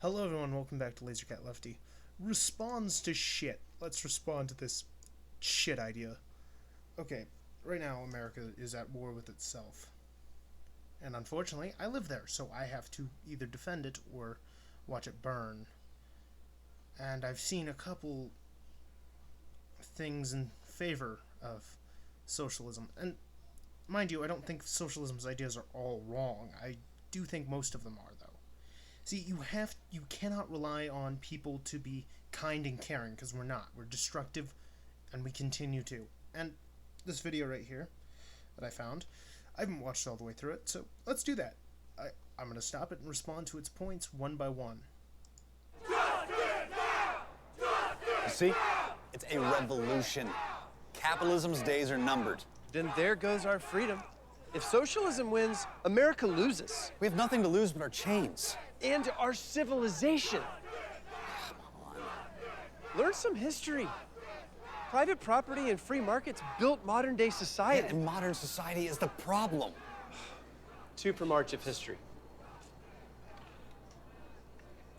Hello everyone, welcome back to LaserCat Lefty. Responds to shit. Let's respond to this shit idea. Okay, right now America is at war with itself. And unfortunately, I live there, so I have to either defend it or watch it burn. And I've seen a couple things in favor of socialism. And mind you, I don't think socialism's ideas are all wrong. I do think most of them are, though. See, you cannot rely on people to be kind and caring, because we're not. We're destructive, and we continue to. And this video right here that I found, I haven't watched all the way through it, so let's do that. I'm going to stop it and respond to its points one by one. You see? It's a revolution. Capitalism's days are numbered. Then there goes our freedom. If socialism wins, America loses. We have nothing to lose but our chains. And our civilization. Come on. Learn some history. Private property and free markets built modern-day society. And modern society is the problem. 2 for March of history.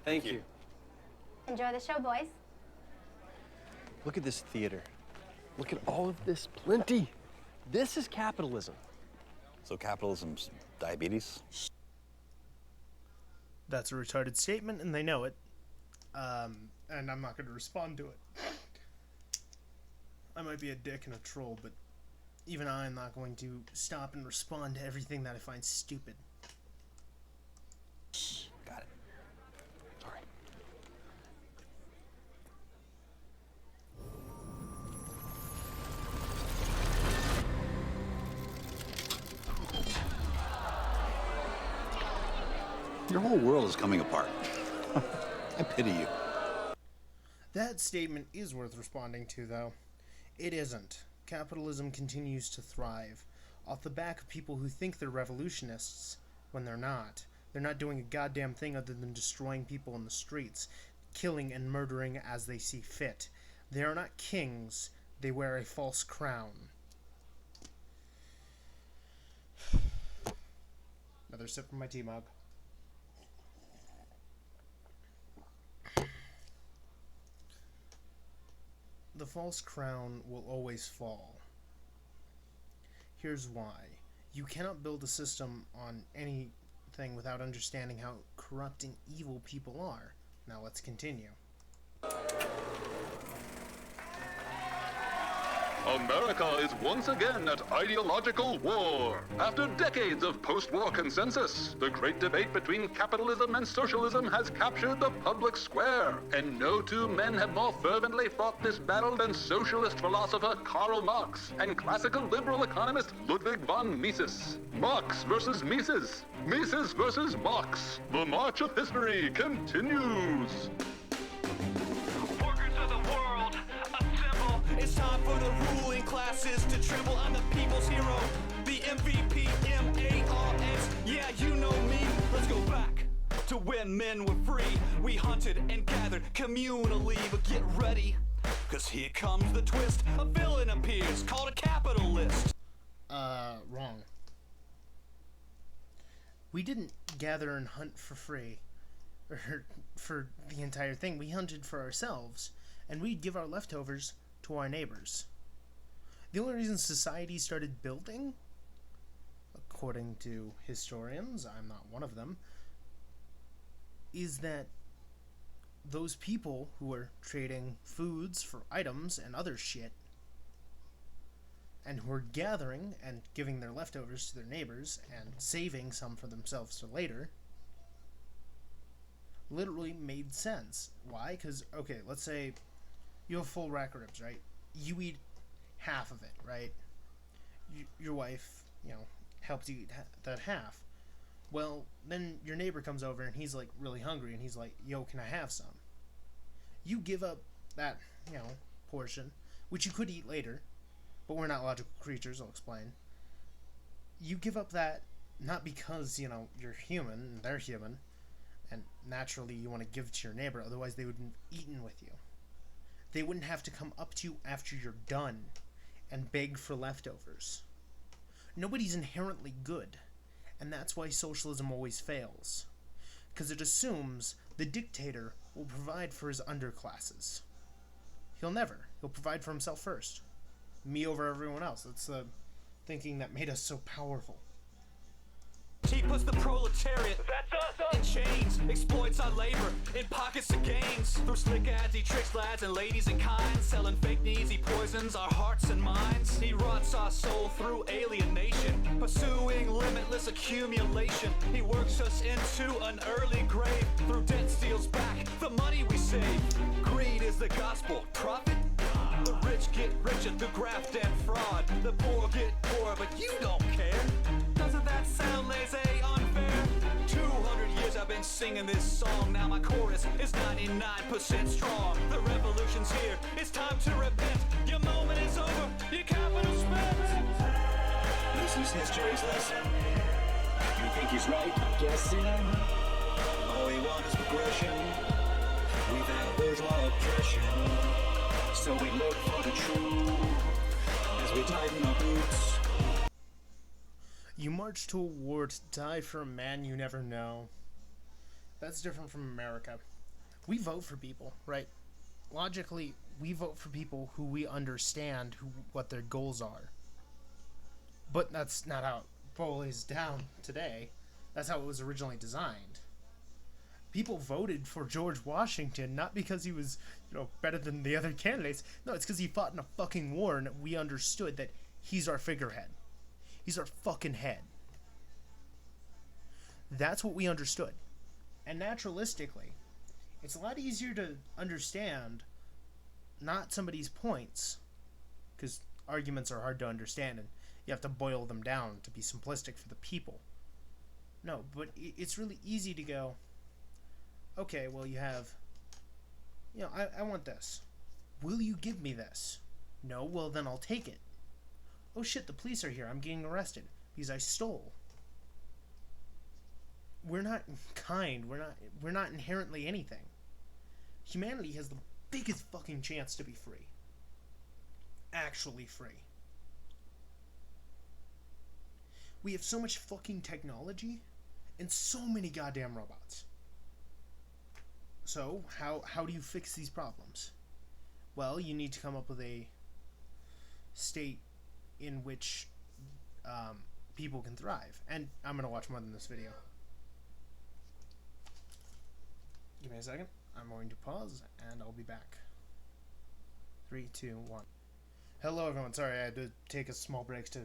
Thank you. Enjoy the show, boys. Look at this theater. Look at all of this plenty. This is capitalism. So capitalism's diabetes? That's a retarded statement, and they know it. And I'm not going to respond to it. I might be a dick and a troll, but even I am not going to stop and respond to everything that I find stupid. Got it. Sorry. Your whole world is coming apart. I pity you. That statement is worth responding to, though. It isn't. Capitalism continues to thrive off the back of people who think they're revolutionists when they're not. They're not doing a goddamn thing other than destroying people in the streets, killing and murdering as they see fit. They are not kings. They wear a false crown. Another sip from my tea mug. The false crown will always fall. Here's why. You cannot build a system on anything without understanding how corrupt and evil people are. Now let's continue. America is once again at ideological war. After decades of post-war consensus, the great debate between capitalism and socialism has captured the public square. And no two men have more fervently fought this battle than socialist philosopher Karl Marx and classical liberal economist Ludwig von Mises. Marx versus Mises. Mises versus Marx. The march of history continues. It's time for the ruling classes to tremble. I'm the people's hero, the MVP, M-A-R-S. Yeah, you know me. Let's go back to when men were free. We hunted and gathered communally, but get ready, cause here comes the twist. A villain appears called a capitalist. Wrong. We didn't gather and hunt for free, or for the entire thing. We hunted for ourselves, and we'd give our leftovers to our neighbors. The only reason society started building, according to historians, I'm not one of them, is that those people who were trading foods for items and other shit, and who were gathering and giving their leftovers to their neighbors and saving some for themselves for later, literally made sense. Why? Because, okay, let's say you have a full rack of ribs, right? You eat half of it, right? Your wife, helps you eat that half. Well, then your neighbor comes over and he's, really hungry, and he's like, yo, can I have some? You give up that, portion, which you could eat later, but we're not logical creatures, I'll explain. You give up that not because, you're human and they're human, and naturally you want to give it to your neighbor, otherwise they wouldn't have eaten with you. They wouldn't have to come up to you after you're done and beg for leftovers. Nobody's inherently good, and that's why socialism always fails. Because it assumes The dictator will provide for his underclasses. He'll never. He'll provide for himself first. Me over everyone else. That's the thinking that made us so powerful. He puts the proletariat in chains, exploits our labor in pockets of gains. Through slick ads, he tricks lads and ladies in kind. Selling fake needs, he poisons our hearts and minds. He rots our soul through alienation, pursuing limitless accumulation. He works us into an early grave. Through debt steals back the money we save. Greed is the gospel, profit. The rich get richer through graft and fraud. The poor get poorer, but you don't care. Doesn't that sound laissez unfair? 200 years I've been singing this song. Now my chorus is 99% strong. The revolution's here, it's time to repent. Your moment is over, your capital spent. This is history's lesson. You think he's right? I'm guessing. All we want is progression without bourgeois oppression. So we look for the truth as we tighten our boots. You march to a war to die for a man you never know. That's different from America. We vote for people, right? Logically, we vote for people who we understand what their goals are. But that's not how it boils down today. That's how it was originally designed. People voted for George Washington not because he was, better than the other candidates. No, it's because he fought in a fucking war and we understood that he's our figurehead. He's our fucking head. That's what we understood. And naturalistically, it's a lot easier to understand not somebody's points, because arguments are hard to understand and you have to boil them down to be simplistic for the people. No, but it's really easy to go, okay, well, you have, I want this. Will you give me this? No, well, then I'll take it. Oh shit, the police are here. I'm getting arrested because I stole. We're not kind. We're not inherently anything. Humanity has the biggest fucking chance to be free. Actually free. We have so much fucking technology and so many goddamn robots. So, how do you fix these problems? Well, you need to come up with a state in which people can thrive. And I'm going to watch more than this video. Give me a second. I'm going to pause, and I'll be back. 3, 2, 1. Hello, everyone. Sorry, I had to take a small break to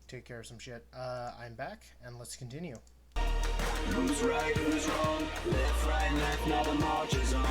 take care of some shit. I'm back, and let's continue. Who's right, who's wrong? Left, right, left, now the march is on.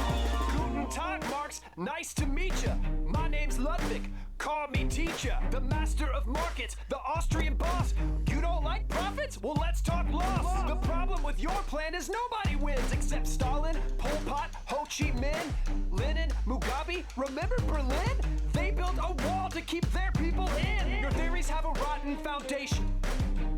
Guten Tag, Marx. Nice to meet ya. My name's Ludwig. Call me teacher. The master of markets, the Austrian boss. You don't like profits? Well, let's talk loss. The problem with your plan is nobody wins except Stalin, Pol Pot, Ho Chi Minh, Lenin, Mugabe. Remember Berlin? They built a wall to keep their people in. Your theories have a rotten foundation.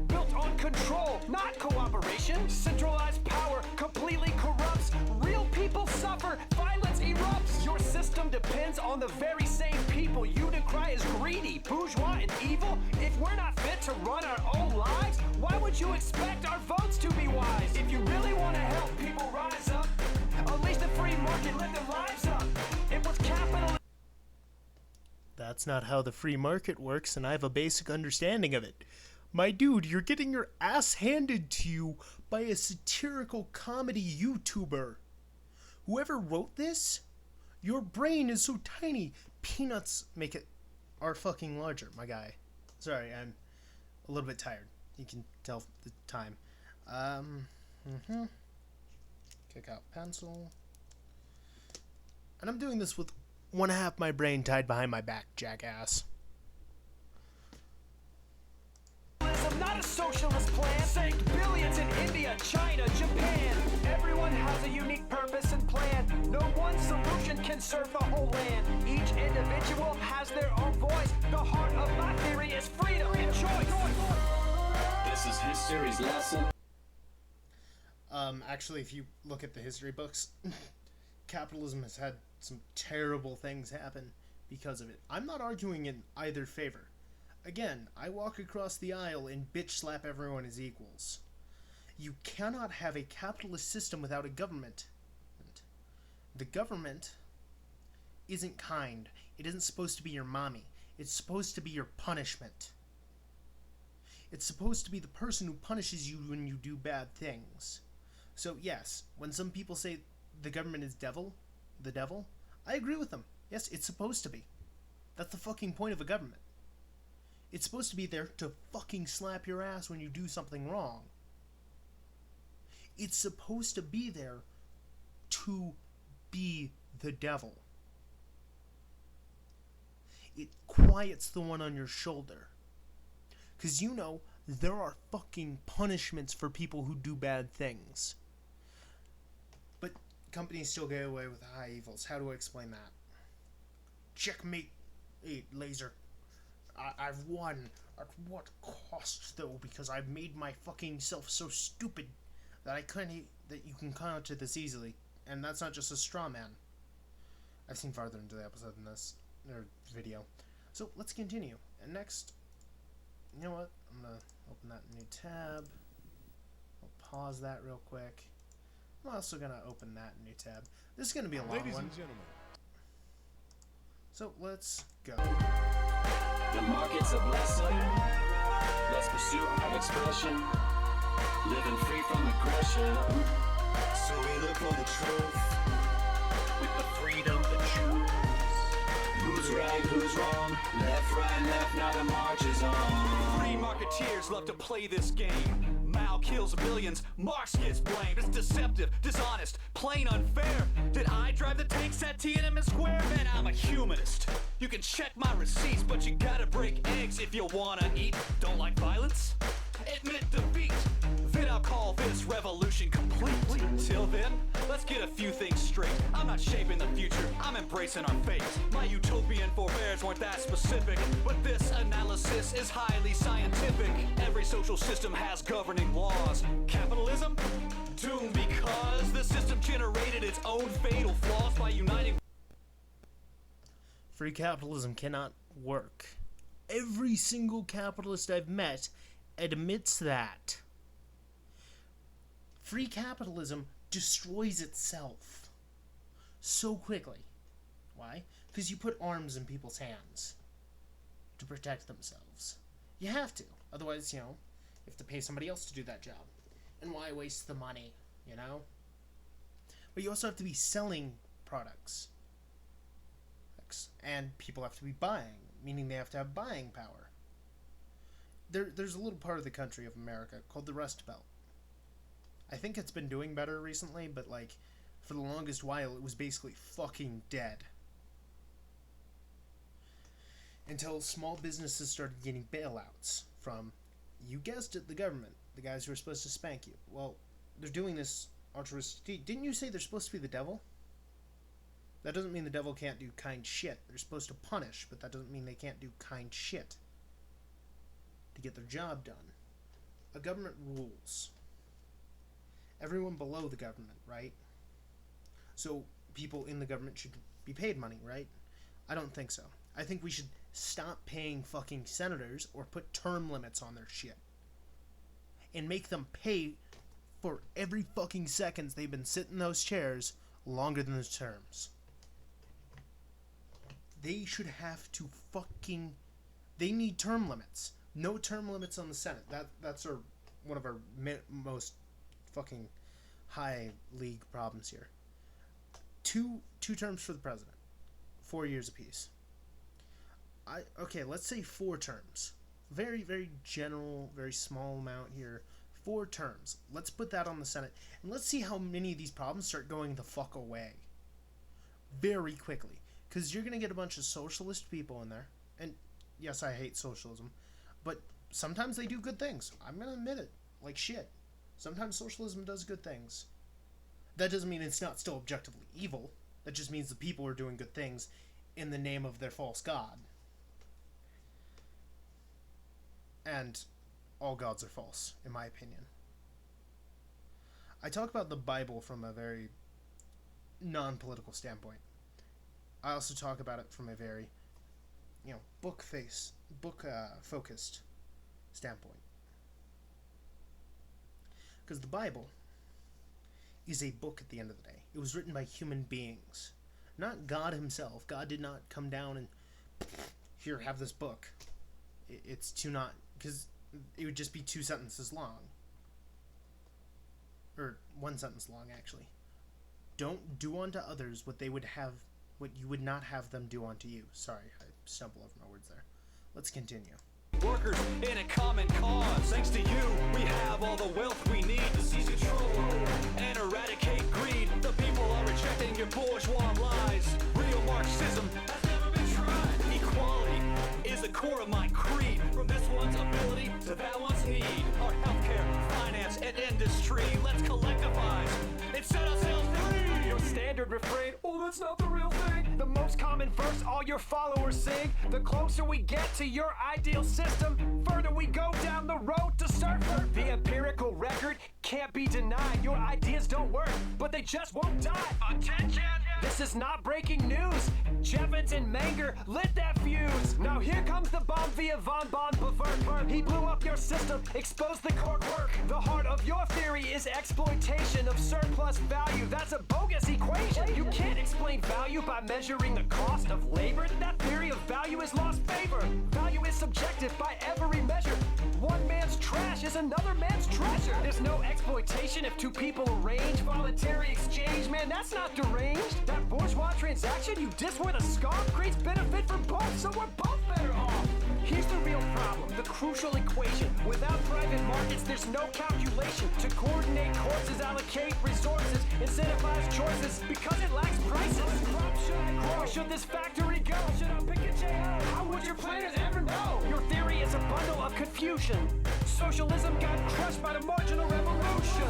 Built on control, not cooperation. Centralized power completely corrupts. Real people suffer, violence erupts. Your system depends on the very same people you decry as greedy, bourgeois, and evil. If we're not fit to run our own lives, why would you expect our votes to be wise? If you really want to help people rise up, unleash the free market, live their lives up. It was capital. That's not how the free market works, and I have a basic understanding of it. My dude, you're getting your ass handed to you by a satirical comedy YouTuber. Whoever wrote this, your brain is so tiny, peanuts make it are fucking larger, my guy. Sorry, I'm a little bit tired. You can tell the time. Kick out pencil. And I'm doing this with 1/2 my brain tied behind my back, jackass. Not a socialist plan. Saved billions in India, China, Japan. Everyone has a unique purpose and plan. No one solution can serve the whole land. Each individual has their own voice. The heart of my theory is freedom and choice. This is history's lesson. Actually, if you look at the history books, capitalism has had some terrible things happen because of it. I'm not arguing in either favor. Again, I walk across the aisle and bitch slap everyone as equals. You cannot have a capitalist system without a government. The government isn't kind. It isn't supposed to be your mommy. It's supposed to be your punishment. It's supposed to be the person who punishes you when you do bad things. So yes, when some people say the government is the devil, I agree with them. Yes, it's supposed to be. That's the fucking point of a government. It's supposed to be there to fucking slap your ass when you do something wrong. It's supposed to be there to be the devil. It quiets the one on your shoulder. Because you know, there are fucking punishments for people who do bad things. But companies still get away with high evils. How do I explain that? Checkmate, hey, laser. I've won. At what cost, though? Because I've made my fucking self so stupid that that you can counter this easily. And that's not just a straw man. I've seen farther into the episode than this, or video. So let's continue. And next, you know what? I'm gonna open that new tab. I'll pause that real quick. I'm also gonna open that new tab. This is gonna be a long one. Ladies and gentlemen. So let's go. The market's a blessing. Let's pursue our expression. Living free from aggression. So we look for the truth. With the freedom to choose. Who's right, who's wrong? Left, right, left, now the march is on. Free marketeers love to play this game. Mao kills billions, Marx gets blamed. It's deceptive, dishonest, plain unfair. Did I drive the tanks at Tiananmen Square? Man, I'm a humanist. You can check my receipts, but you gotta break eggs if you wanna eat. Don't like violence? Admit defeat. Then I'll call this revolution complete. Till then, let's get a few things straight. I'm not shaping the future, I'm embracing our fate. My utopian forebears weren't that specific, but this analysis is highly scientific. Every social system has governing laws. Capitalism? Doomed because the system generated its own fatal flaws by uniting. Free capitalism cannot work. Every single capitalist I've met admits that. Free capitalism destroys itself so quickly. Why? Because you put arms in people's hands to protect themselves. You have to. Otherwise, you know, you have to pay somebody else to do that job. And why waste the money, you know? But you also have to be selling products. And people have to be buying, meaning they have to have buying power. There's a little part of the country of America called the Rust Belt. I think it's been doing better recently, but like, for the longest while, it was basically fucking dead. Until small businesses started getting bailouts from, you guessed it, the government, the guys who are supposed to spank you. Well, they're doing this altruistic. Didn't you say they're supposed to be the devil? That doesn't mean the devil can't do kind shit. They're supposed to punish, but that doesn't mean they can't do kind shit to get their job done. A government rules. Everyone below the government, right? So people in the government should be paid money, right? I don't think so. I think we should stop paying fucking senators or put term limits on their shit. And make them pay for every fucking seconds they've been sitting in those chairs longer than those terms. They should have to fucking... They need term limits. No term limits on the Senate. That's one of our most fucking high league problems here. Two terms for the president. 4 years apiece. Okay, let's say 4 terms. Very, very general, very small amount here. 4 terms. Let's put that on the Senate. And let's see how many of these problems start going the fuck away. Very quickly. Because you're going to get a bunch of socialist people in there. And yes, I hate socialism. But sometimes they do good things. I'm going to admit it. Like shit. Sometimes socialism does good things. That doesn't mean it's not still objectively evil. That just means the people are doing good things in the name of their false god. And all gods are false, in my opinion. I talk about the Bible from a very non-political standpoint. I also talk about it from a very, book-focused standpoint. Because the Bible is a book at the end of the day. It was written by human beings, not God himself. God did not come down and, here, have this book. It's too not, because it would just be 2 sentences long. Or 1 sentence long, actually. Don't do unto others what you would not have them do unto you. Sorry, I stumbled over my words there. Let's continue. Workers in a common cause. Thanks to you, we have all the wealth we need to seize control and eradicate greed. The people are rejecting your bourgeois lies. Real Marxism has never been tried. Equality is the core of my creed. From this one's ability to that one's need. Our healthcare, finance, and industry. Let's collectivize and set ourselves free. Your standard refrain, oh, that's not the real thing. The most common verse all your followers sing. The closer we get to your ideal system, further we go down the road to surfer. The empirical record can't be denied. Your ideas don't work, but they just won't die. Attention! This is not breaking news. Jevons and Menger lit that fuse. Now here comes the bomb via von Bonn. He blew up your system, exposed the core work. The heart of your theory is exploitation of surplus value. That's a bogus equation. You can't explain value by measuring the cost of labor. That theory of value has lost favor. Value is subjective by every measure. One man's trash is another man's treasure. There's no exploitation if 2 people arrange voluntary exchange. Man, that's not deranged. That bourgeois transaction you diss with a scarf creates benefit for both, so we're both better off. Here's the real problem, the crucial equation. Without private markets, there's no calculation to coordinate courses, allocate resources, incentivize choices because it lacks prices. What crop should I grow? Should this factory go? Should I pick a J.O.? How would your planners ever know? Your theory is a bundle of confusion. Socialism got crushed by the marginal revolution.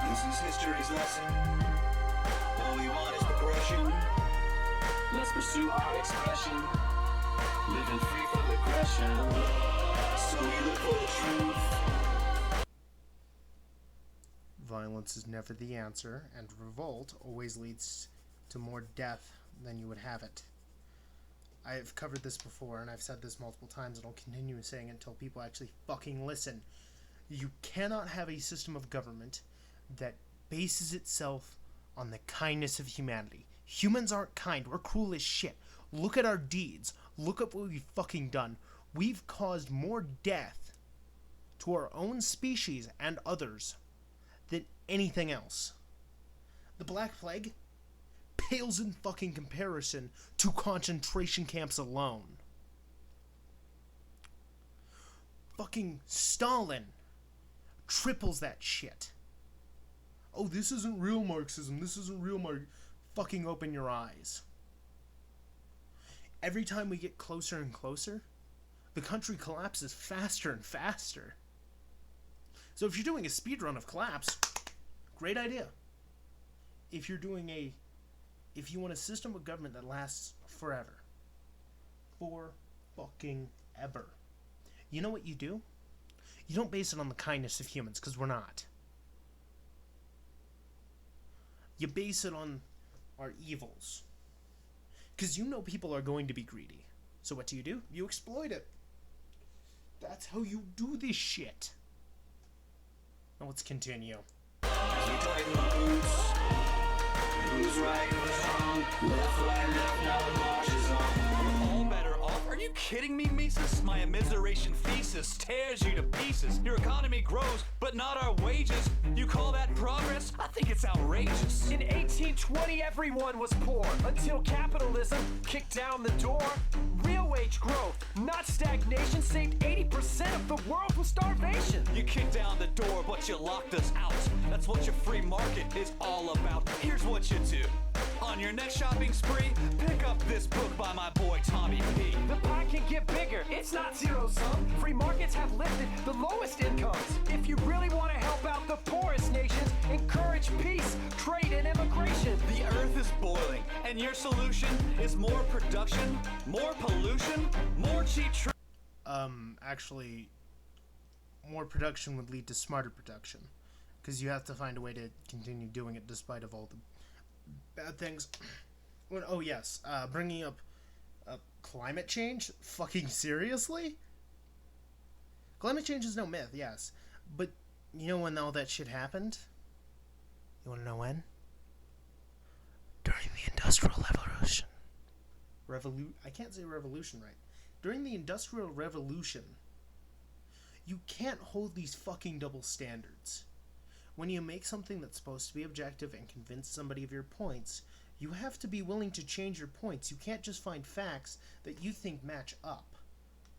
This is history's lesson. All we want is progression. Let's pursue our expression. Living free from aggression. So we look for the truth. Violence is never the answer, and revolt always leads to more death than you would have it. I've covered this before, and I've said this multiple times, and I'll continue saying it until people actually fucking listen. You cannot have a system of government that bases itself on the kindness of humanity. Humans aren't kind. We're cruel as shit. Look at our deeds. Look at what we've fucking done. We've caused more death to our own species and others than anything else. The Black Plague pales in fucking comparison to concentration camps alone. Fucking Stalin triples that shit. Oh, this isn't real Marxism. This isn't real Fucking open your eyes. Every time we get closer and closer, the country collapses faster and faster. So if you're doing a speed run of collapse, great idea. If you want a system of government that lasts forever. For fucking ever. You know what you do? You don't base it on the kindness of humans, because we're not. You base it on our evils. Because you know people are going to be greedy. So what do? You exploit it. That's how you do this shit. Now let's continue. As we tighten the boots, who's right, who's wrong, left, right, left, now the march is on. We're all better off. Are you kidding me, Mises? My immiseration thesis tears you to pieces. Your economy grows, but not our wages. You call that progress? I think it's outrageous. In 1820, everyone was poor until capitalism kicked down the door. Real wage growth, not stagnation, saved 80% of the world from starvation. You kicked down the door, but you locked us out. That's what your free market is all about. Here's what you do. On your next shopping spree, pick up this book by my boy Tommy P. The pie can get bigger, it's not zero sum. Free markets have lifted the lowest incomes. If you really want to help out the poorest nations, encourage peace, trade, and immigration. The earth is boiling, and your solution is more production, more pollution, more cheap Actually, more production would lead to smarter production. Because you have to find a way to continue doing it despite of all the bad things. Oh yes, bringing up climate change? Fucking seriously? Climate change is no myth, yes. But you know when all that shit happened? You want to know when? During the Industrial Revolution. I can't say revolution right. During the Industrial Revolution, you can't hold these fucking double standards. When you make something that's supposed to be objective and convince somebody of your points, you have to be willing to change your points. You can't just find facts that you think match up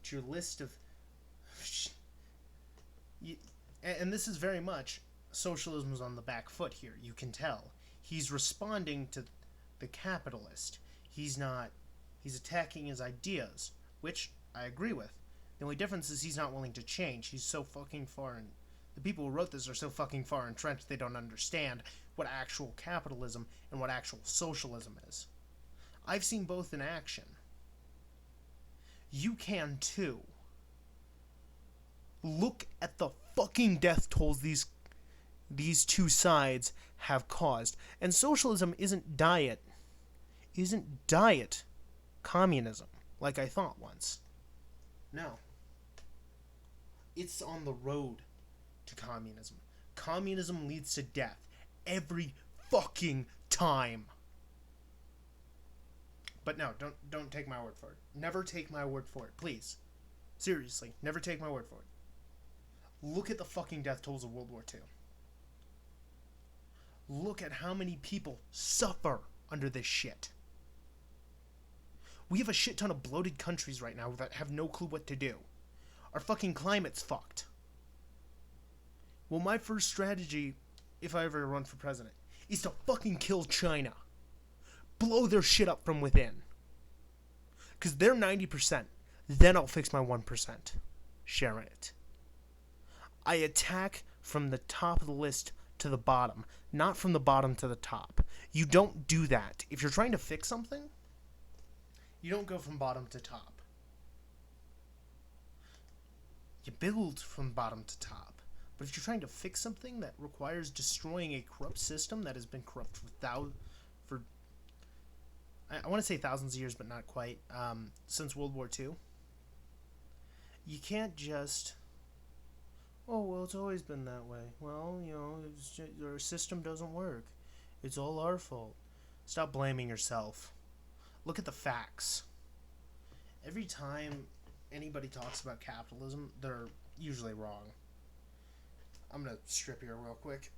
to your list of... And this is very much socialism's on the back foot here. You can tell. He's responding to the capitalist. He's attacking his ideas, which I agree with. The only difference is he's not willing to change. He's so fucking far in... The people who wrote this are so fucking far entrenched they don't understand what actual capitalism and what actual socialism is. I've seen both in action. You can too. Look at the fucking death tolls these two sides have caused. And socialism isn't diet communism, like I thought once. No. It's on the road to communism. Communism leads to death every fucking time. But no, don't take my word for it. Never take my word for it, please. Seriously, never take my word for it. Look at the fucking death tolls of World War II. Look at how many people suffer under this shit. We have a shit ton of bloated countries right now that have no clue what to do. Our fucking climate's fucked. Well, my first strategy, if I ever run for president, is to fucking kill China. Blow their shit up from within. Because they're 90%. Then I'll fix my 1%. Share it. I attack from the top of the list to the bottom, not from the bottom to the top. You don't do that. If you're trying to fix something, you don't go from bottom to top. You build from bottom to top. But if you're trying to fix something that requires destroying a corrupt system that has been corrupt for I want to say thousands of years, but not quite, since World War II, you can't just... Oh, well, it's always been that way. Well, you know, our system doesn't work. It's all our fault. Stop blaming yourself. Look at the facts. Every time anybody talks about capitalism, they're usually wrong. I'm going to strip here real quick.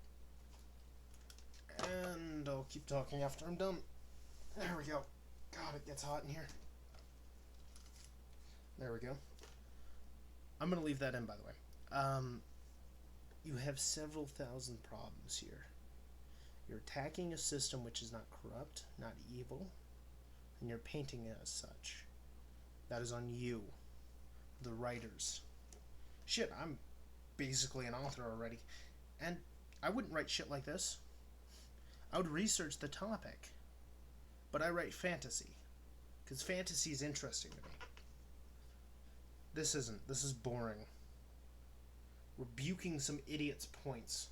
And I'll keep talking after I'm done. There we go. God, it gets hot in here. There we go. I'm going to leave that in, by the way. You have several thousand problems here. You're attacking a system which is not corrupt, not evil, and you're painting it as such. That is on you, the writers. Shit, I'm basically an author already. And I wouldn't write shit like this. I would research the topic. But I write fantasy. Because fantasy is interesting to me. This isn't. This is boring. Rebuking some idiot's points.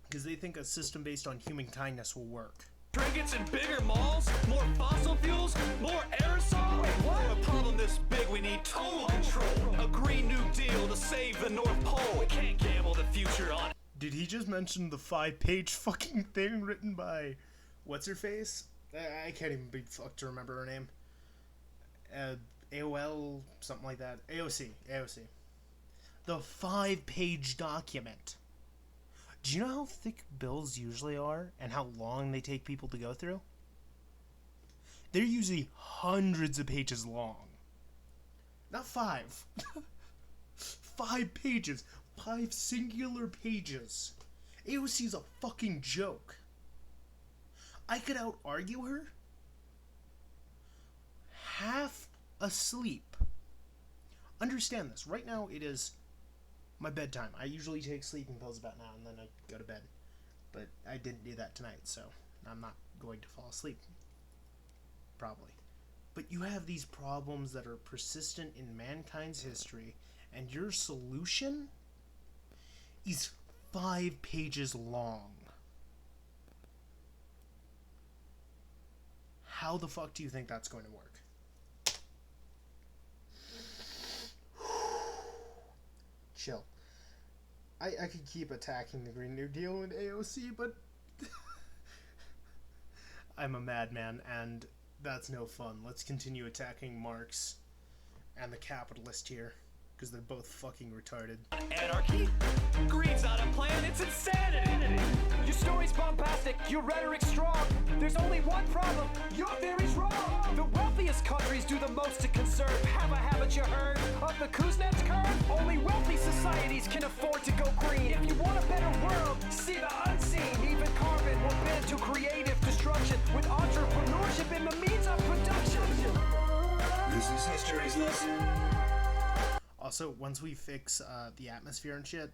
Because they think a system based on human kindness will work. Trinkets and bigger malls, more fossil fuels, more aerosol. For a problem this big, we need total control. A Green New Deal to save the North Pole. We can't gamble the future on. Did he just mention the 5-page fucking thing written by what's her face? I can't even be fucked to remember her name. AOL, something like that. AOC. The 5-page document. Do you know how thick bills usually are and how long they take people to go through? They're usually hundreds of pages long. Not 5. 5 pages. 5 singular pages. AOC's a fucking joke. I could out-argue her. Half asleep. Understand this. Right now it is my bedtime. I usually take sleeping pills about now and then I go to bed. But I didn't do that tonight, so I'm not going to fall asleep. Probably. But you have these problems that are persistent in mankind's history, and your solution is 5 pages long. How the fuck do you think that's going to work? Chill. I could keep attacking the Green New Deal and AOC, but I'm a madman, and that's no fun. Let's continue attacking Marx and the capitalist here, because they're both fucking retarded. Anarchy? Greed's not a plan, it's insanity! Your story's bombastic, your rhetoric's strong. There's only one problem, your theory's wrong! The wealthiest countries do the most to conserve. Have a habit you heard of the Kuznets curve? Only wealthy societies can afford to go green. If you want a better world, see the unseen. Even carbon will bend to creative destruction with entrepreneurship in the means of production. This is history's lesson. Also, once we fix the atmosphere and shit,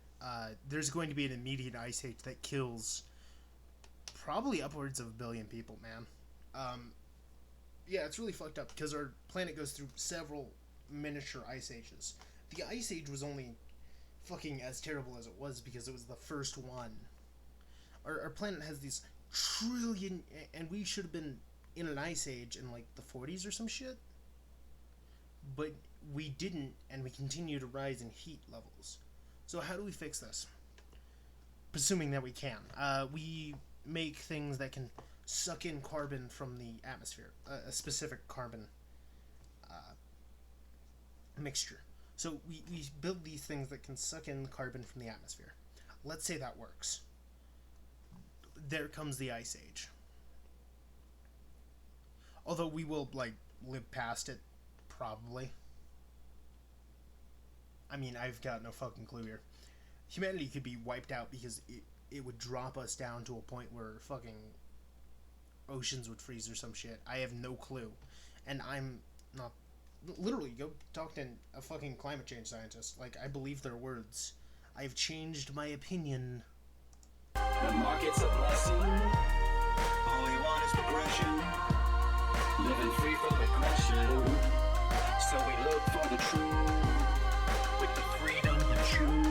there's going to be an immediate ice age that kills probably upwards of 1 billion people, man. Yeah, it's really fucked up because our planet goes through several miniature ice ages. The ice age was only fucking as terrible as it was because it was the first one. Our planet has these trillion, and we should have been in an ice age in like the 40s or some shit. But we didn't, and we continue to rise in heat levels. So how do we fix this? Presuming that we can. We make things that can suck in carbon from the atmosphere. A specific carbon mixture. So we build these things that can suck in carbon from the atmosphere. Let's say that works. There comes the ice age. Although we will, like, live past it, probably. I mean, I've got no fucking clue here. Humanity could be wiped out because it would drop us down to a point where fucking oceans would freeze or some shit. I have no clue. And I'm not... Literally, go talk to a fucking climate change scientist. Like, I believe their words. I've changed my opinion. The market's a blessing. All we want is progression. Living free from aggression. So we look for the truth. With the freedom to choose.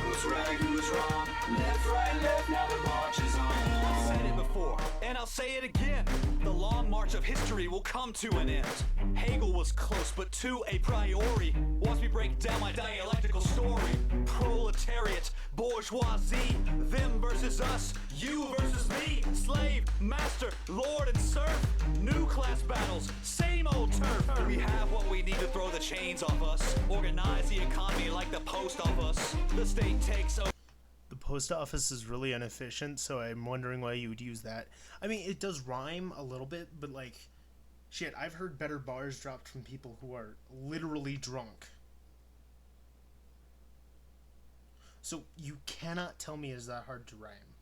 Who's right, who's wrong? Left, right, left, now the march is on. I've said it before, and I'll say it again. The long march of history will come to an end. Hegel was close, but to a priori. Once we break down my dialectical story. Proletariat, bourgeoisie, them versus us, you versus me. Slave, master, lord and serf. New class battles, same old turf. We have what we need to throw the chains off us. Organize the economy like the post office. The state takes over. The post office is really inefficient, so I'm wondering why you would use that. I mean, it does rhyme a little bit, but like, shit, I've heard better bars dropped from people who are literally drunk. So you cannot tell me it's that hard to rhyme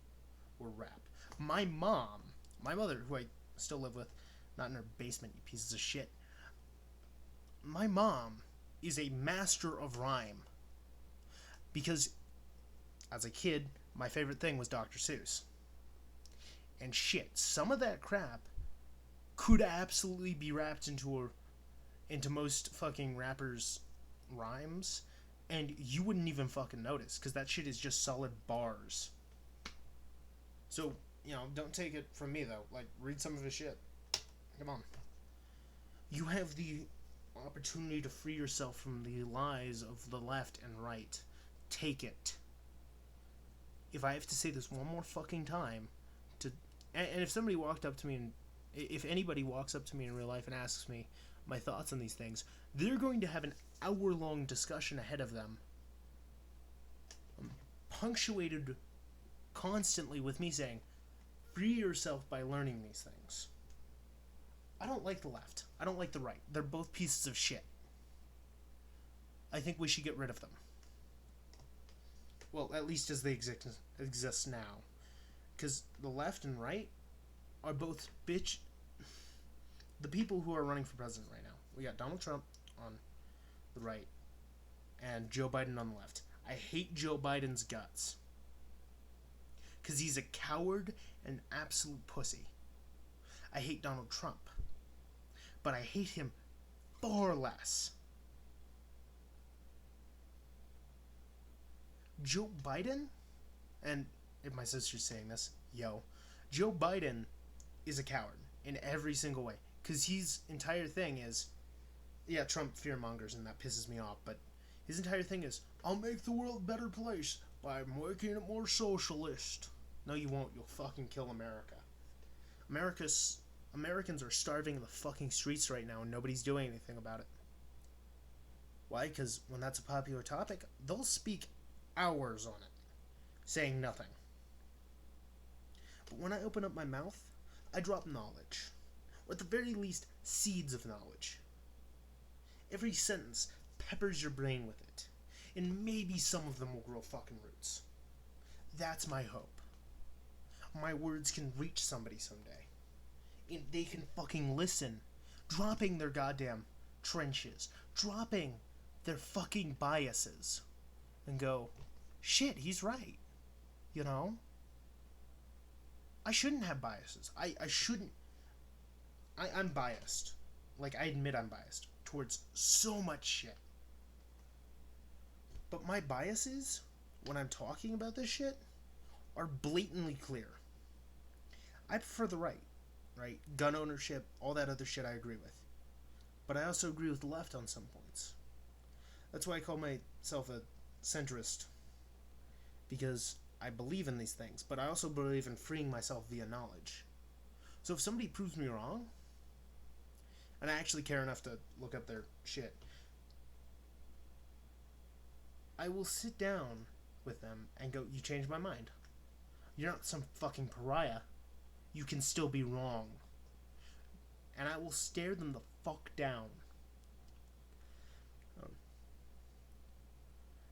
or rap. My mother, who I still live with, not in her basement, you pieces of shit. My mom is a master of rhyme. Because as a kid, my favorite thing was Dr. Seuss. And shit, some of that crap could absolutely be rapped into most fucking rappers' rhymes, and you wouldn't even fucking notice, because that shit is just solid bars. So, you know, don't take it from me, though. Like, read some of his shit. Come on. You have the opportunity to free yourself from the lies of the left and right. Take it. If I have to say this one more fucking time, and if somebody walked up to me, and if anybody walks up to me in real life and asks me my thoughts on these things, they're going to have an hour-long discussion ahead of them, punctuated constantly with me saying, free yourself by learning these things. I don't like the left. I don't like the right. They're both pieces of shit. I think we should get rid of them. Well, at least as they exist now. Because the left and right are both bitch... The people who are running for president right now. We got Donald Trump on the right and Joe Biden on the left. I hate Joe Biden's guts. Because he's a coward and absolute pussy. I hate Donald Trump. But I hate him far less. Joe Biden, and if my sister's saying this, yo, Joe Biden is a coward in every single way. Because his entire thing is, yeah, Trump fearmongers and that pisses me off, but his entire thing is, I'll make the world a better place by making it more socialist. No, you won't. You'll fucking kill America. Americans are starving in the fucking streets right now and nobody's doing anything about it. Why? Because when that's a popular topic, they'll speak hours on it, saying nothing. But when I open up my mouth, I drop knowledge. Or at the very least, seeds of knowledge. Every sentence peppers your brain with it. And maybe some of them will grow fucking roots. That's my hope. My words can reach somebody someday. And they can fucking listen. Dropping their goddamn trenches. Dropping their fucking biases. And go, shit, he's right. You know? I shouldn't have biases. I shouldn't. I'm biased. Like, I admit I'm biased towards so much shit. But my biases, when I'm talking about this shit, are blatantly clear. I prefer the right. Gun ownership, all that other shit I agree with. But I also agree with the left on some points. That's why I call myself a centrist. Because I believe in these things, but I also believe in freeing myself via knowledge. So if somebody proves me wrong, and I actually care enough to look up their shit, I will sit down with them and go, you changed my mind. You're not some fucking pariah. You can still be wrong. And I will stare them the fuck down.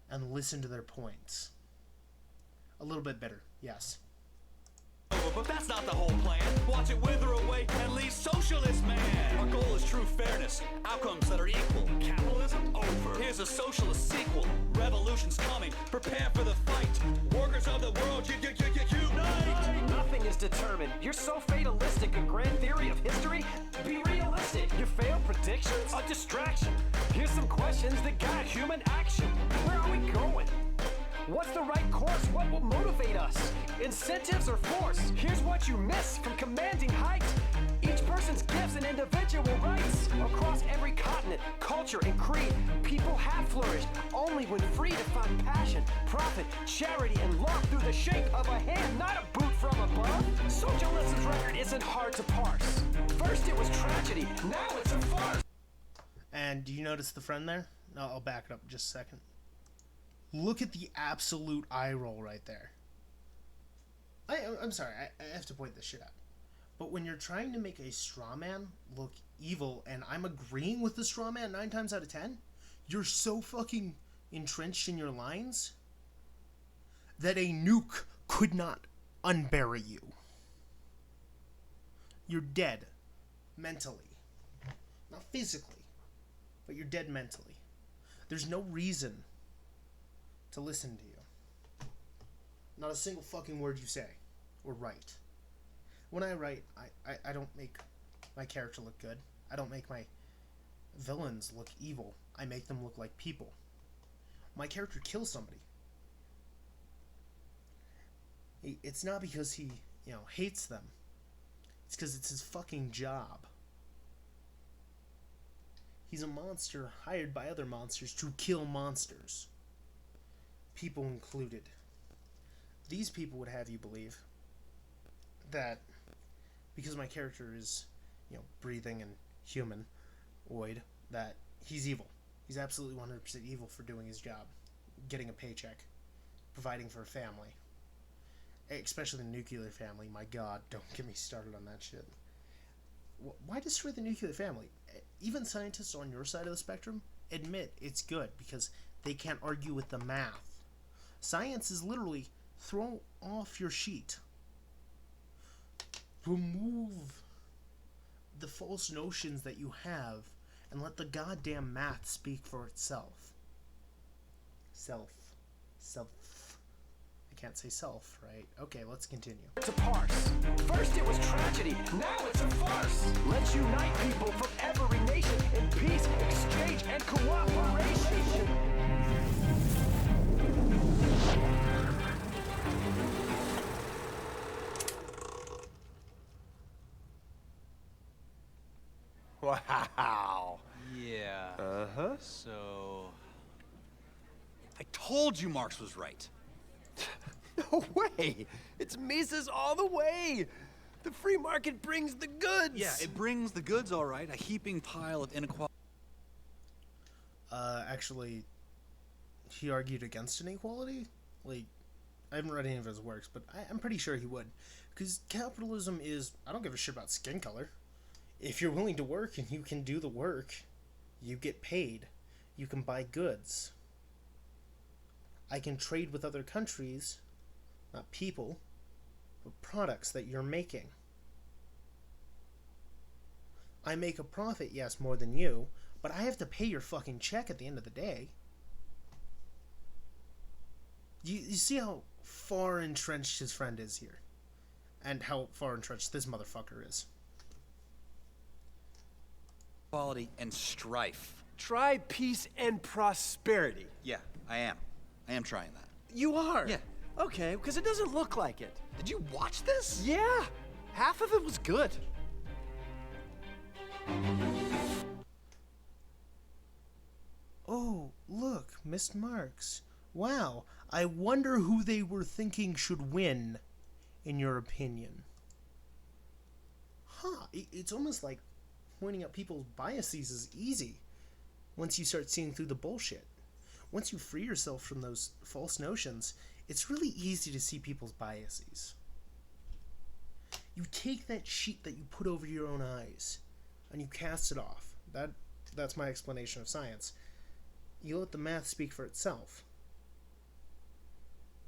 And listen to their points. A little bit better, yes. But that's not the whole plan. Watch it wither away and leave socialist man. Our goal is true fairness, outcomes that are equal. Capitalism over. Here's a socialist sequel. Revolution's coming. Prepare for the fight. Workers of the world, unite. Nothing is determined. You're so fatalistic. A grand theory of history? Be realistic. Your failed predictions? A distraction. Here's some questions that guide human action. Where are we going? What's the right course? What will motivate us? Incentives or force? Here's what you miss from commanding heights. Each person's gifts and individual rights. Across every continent, culture, and creed, people have flourished only when free to find passion, profit, charity, and love through the shape of a hand, not a boot from above. Socialism's record isn't hard to parse. First it was tragedy, now it's a farce. And do you notice the friend there? No, I'll back it up just a second. Look at the absolute eye roll right there. I'm sorry, I have to point this shit out. But when you're trying to make a straw man look evil, and I'm agreeing with the straw man 9 times out of 10, you're so fucking entrenched in your lines that a nuke could not unbury you. You're dead. Mentally. Not physically. But you're dead mentally. There's no reason to listen to you. Not a single fucking word you say or write. When I write, I don't make my character look good. I don't make my villains look evil. I make them look like people. My character kills somebody. It's not because he, hates them. It's because it's his fucking job. He's a monster hired by other monsters to kill monsters. People included. These people would have you believe that because my character is, breathing and humanoid, that he's evil. He's absolutely 100% evil for doing his job, getting a paycheck, providing for a family. Especially the nuclear family. My God, don't get me started on that shit. Why destroy the nuclear family? Even scientists on your side of the spectrum admit it's good because they can't argue with the math. Science is literally throw off your sheet. Remove the false notions that you have and let the goddamn math speak for itself. Self. I can't say self, right? Okay, let's continue. To parse. First it was tragedy, now it's a farce. Let's unite people from every nation in peace, exchange, and cooperation. Wow. Yeah. Uh-huh. So... I told you Marx was right. No way! It's Mises all the way! The free market brings the goods! Yeah, it brings the goods, all right. A heaping pile of inequality. Actually, he argued against inequality? Like, I haven't read any of his works, but I'm pretty sure he would. Because capitalism is, I don't give a shit about skin color. If you're willing to work and you can do the work, you get paid. You can buy goods. I can trade with other countries, not people, but products that you're making. I make a profit, yes, more than you, but I have to pay your fucking check at the end of the day. You see how far entrenched his friend is here? And how far entrenched this motherfucker is. Equality and strife. Try peace and prosperity. Yeah, I am. I am trying that. You are? Yeah. Okay, because it doesn't look like it. Did you watch this? Yeah, half of it was good. Oh, look, Miss Marx. Wow, I wonder who they were thinking should win, in your opinion. Huh, it's almost like pointing out people's biases is easy once you start seeing through the bullshit. Once you free yourself from those false notions, it's really easy to see people's biases. You take that sheet that you put over your own eyes and you cast it off. That's my explanation of science. You let the math speak for itself.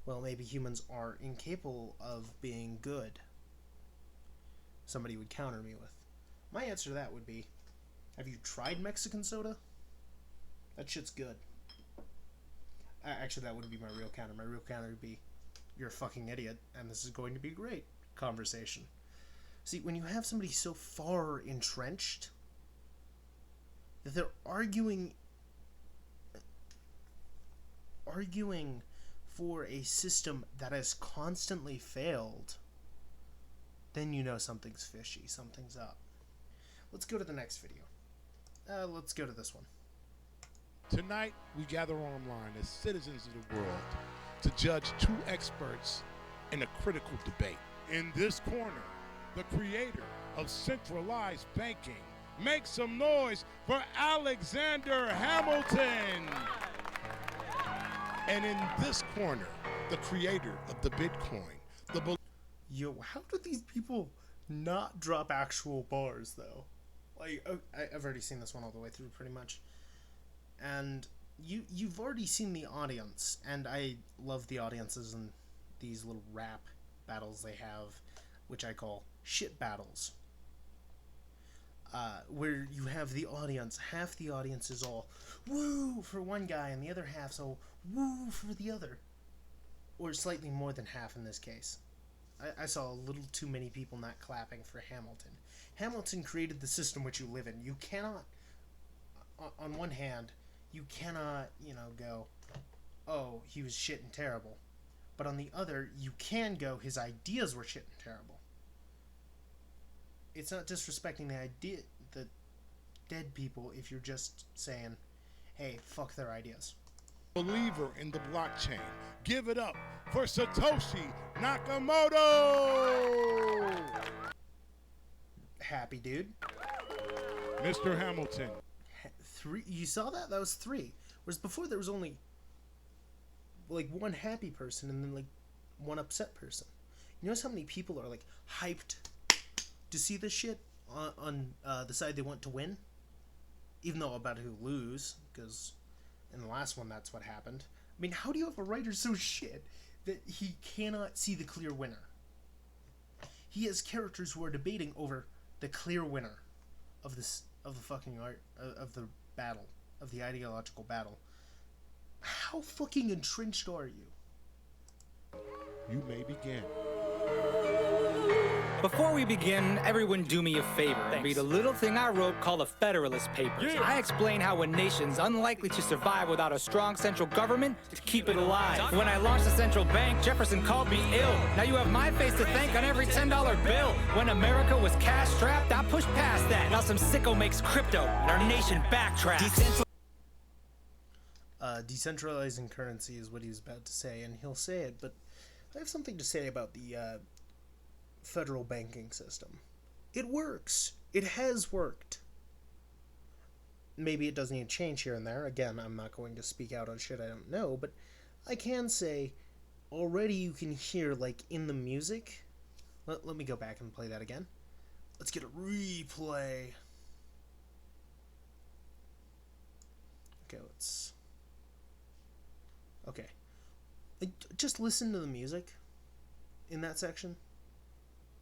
Well, maybe humans are incapable of being good. Somebody would counter me with. My answer to that would be, have you tried Mexican soda? That shit's good. Actually, that wouldn't be my real counter. My real counter would be, you're a fucking idiot, and this is going to be a great conversation. See, when you have somebody so far entrenched that they're arguing for a system that has constantly failed, then you know something's fishy, something's up. Let's go to the next video. Let's go to this one. Tonight, we gather online as citizens of the world to judge two experts in a critical debate. In this corner, the creator of centralized banking. Make some noise for Alexander Hamilton. And in this corner, the creator of the Bitcoin. Yo, how do these people not drop actual bars, though? Like, I've already seen this one all the way through, pretty much. And you've already seen the audience, and I love the audiences and these little rap battles they have, which I call shit battles. Where you have the audience, half the audience is all woo for one guy, and the other half's all woo for the other. Or slightly more than half in this case. I saw a little too many people not clapping for Hamilton. Hamilton created the system which you live in. You cannot, on one hand, you cannot, go, oh, he was shit and terrible. But on the other, you can go, his ideas were shit and terrible. It's not disrespecting the dead people if you're just saying, hey, fuck their ideas. Believer in the blockchain. Give it up for Satoshi Nakamoto! Happy dude. Mr. Hamilton. Three. You saw that? That was 3. Whereas before there was only like one happy person and then like one upset person. You notice how many people are like hyped to see this shit on the side they want to win? Even though I'm about to lose, because in the last one that's what happened. I mean, how do you have a writer so shit that he cannot see the clear winner? He has characters who are debating over the clear winner of the fucking art of the battle, of the ideological battle. How fucking entrenched are you? You may begin. Before we begin, everyone do me a favor and read a little thing I wrote called the Federalist Papers. Yeah. I explain how a nation's unlikely to survive without a strong central government to keep it alive. When I launched the central bank, Jefferson called me ill. Now you have my face to thank on every $10 bill. When America was cash-strapped, I pushed past that. Now some sicko makes crypto, and our nation backtracks. decentralizing currency is what he was about to say, and he'll say it, but I have something to say about the federal banking system. It works. It has worked. Maybe it does need to change here and there. Again, I'm not going to speak out on shit I don't know, but I can say already you can hear, like, in the music. Let me go back and play that again. Let's get a replay. Okay, let's... Okay. Just listen to the music in that section.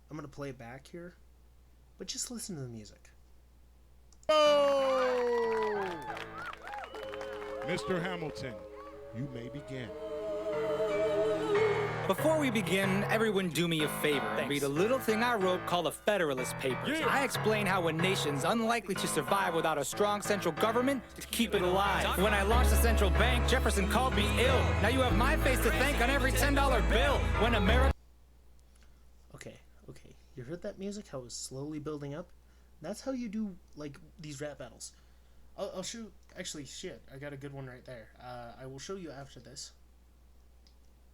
I'm going to play it back here. But just listen to the music. Oh! Mr. Hamilton, you may begin. Before we begin, everyone do me a favor and read a little thing I wrote called the Federalist Papers. I explain how a nation's unlikely to survive without a strong central government to keep it alive. When I launched the central bank, Jefferson called me ill. Now you have my face to thank on every $10 bill. When America... Okay. You heard that music? How it was slowly building up? That's how you do, like, these rap battles. I'll show... Actually, shit. I got a good one right there. I will show you after this.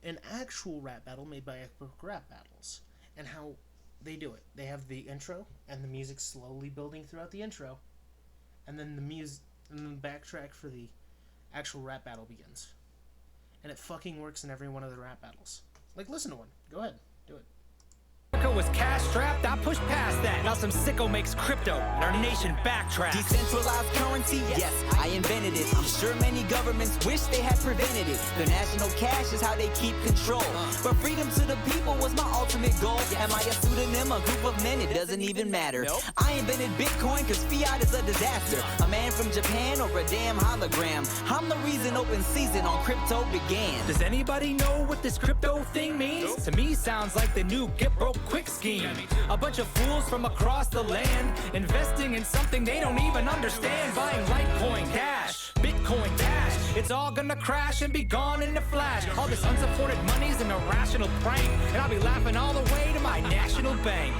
An actual rap battle made by Epic Rap Battles, and how they do it. They have the intro and the music slowly building throughout the intro, and then the backtrack for the actual rap battle begins. And it fucking works in every one of the rap battles. Like, listen to one. Go ahead, do it. was cash strapped, I pushed past that. Now some sicko makes crypto, and our nation backtracks. Decentralized currency, yes, I invented it. I'm sure many governments wish they had prevented it. The national cash is how they keep control. But freedom to the people was my ultimate goal. Am I a pseudonym, a group of men? It doesn't even matter. I invented Bitcoin cause fiat is a disaster. A man from Japan or a damn hologram. I'm the reason open season on crypto began. Does anybody know what this crypto thing means? To me sounds like the new get broke quick scheme. A bunch of fools from across the land investing in something they don't even understand. Buying Litecoin, Dash, Bitcoin, Dash. It's all gonna crash and be gone in a flash. All this unsupported money's an irrational prank, and I'll be laughing all the way to my national bank.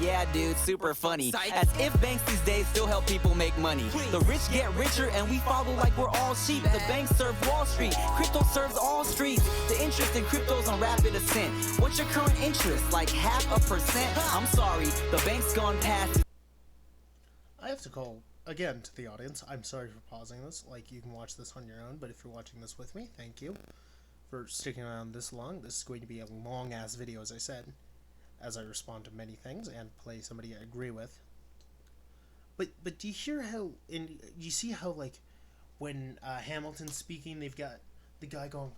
Yeah, dude, super funny. As if banks these days still help people make money. The rich get richer and we follow like we're all sheep. The banks serve Wall Street, crypto serves all streets. The interest in crypto's on rapid ascent. What's your current interest? Like 0.5%? I'm sorry, the bank's gone past. I have to call again to the audience. I'm sorry for pausing this. Like, you can watch this on your own, but if you're watching this with me, thank you for sticking around this long. This is going to be a long ass video, as I said, as I respond to many things and play somebody I agree with. But do you hear how, and you see how, like, when Hamilton's speaking, they've got the guy going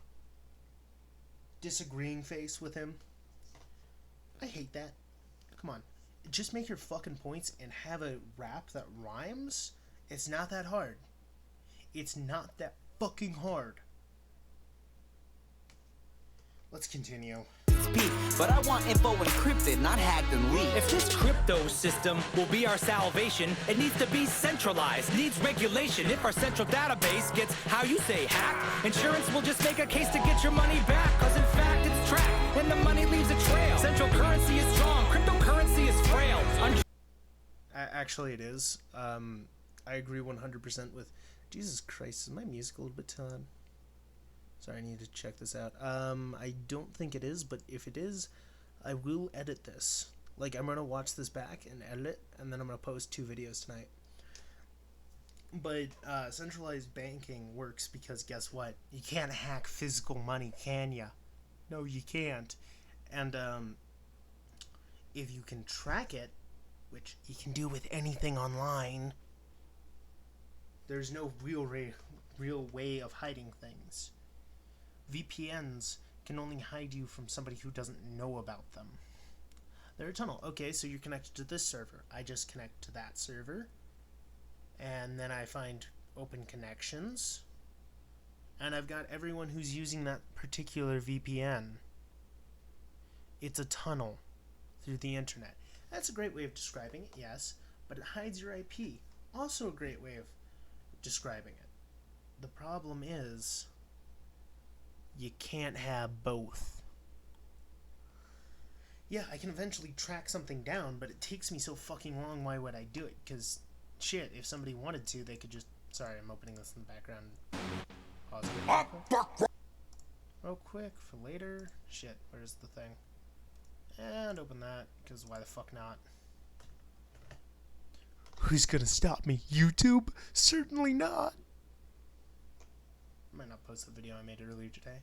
disagreeing face with him? I hate that. Come on, just make your fucking points and have a rap that rhymes. It's not that hard. It's not that fucking hard. Let's continue. But I want info encrypted, not hacked and leaked. If this crypto system will be our salvation, it needs to be centralized, needs regulation. If our central database gets, how you say, hacked, insurance will just make a case to get your money back. Cause in fact it's tracked, and the money leaves a trail. Central currency is strong, cryptocurrency is frail. Actually it is. I agree 100% with... Jesus Christ, is my music a little bit on? Sorry, I need to check this out. I don't think it is, but if it is, I will edit this. Like, I'm gonna watch this back and edit it, and then I'm gonna post 2 videos tonight. But centralized banking works because guess what? You can't hack physical money, can ya? No, you can't. And if you can track it, which you can do with anything online, there's no real way of hiding things. VPNs can only hide you from somebody who doesn't know about them. They're a tunnel. Okay, so you're connected to this server. I just connect to that server. And then I find open connections. And I've got everyone who's using that particular VPN. It's a tunnel through the internet. That's a great way of describing it, yes. But it hides your IP. Also a great way of describing it. The problem is... you can't have both. Yeah, I can eventually track something down, but it takes me so fucking long, why would I do it? Because, shit, if somebody wanted to, they could just Sorry, I'm opening this in the background. Pause it real quick for later. Shit, where's the thing? And open that, because why the fuck not? Who's gonna stop me? YouTube? Certainly not. I might not post the video I made earlier today.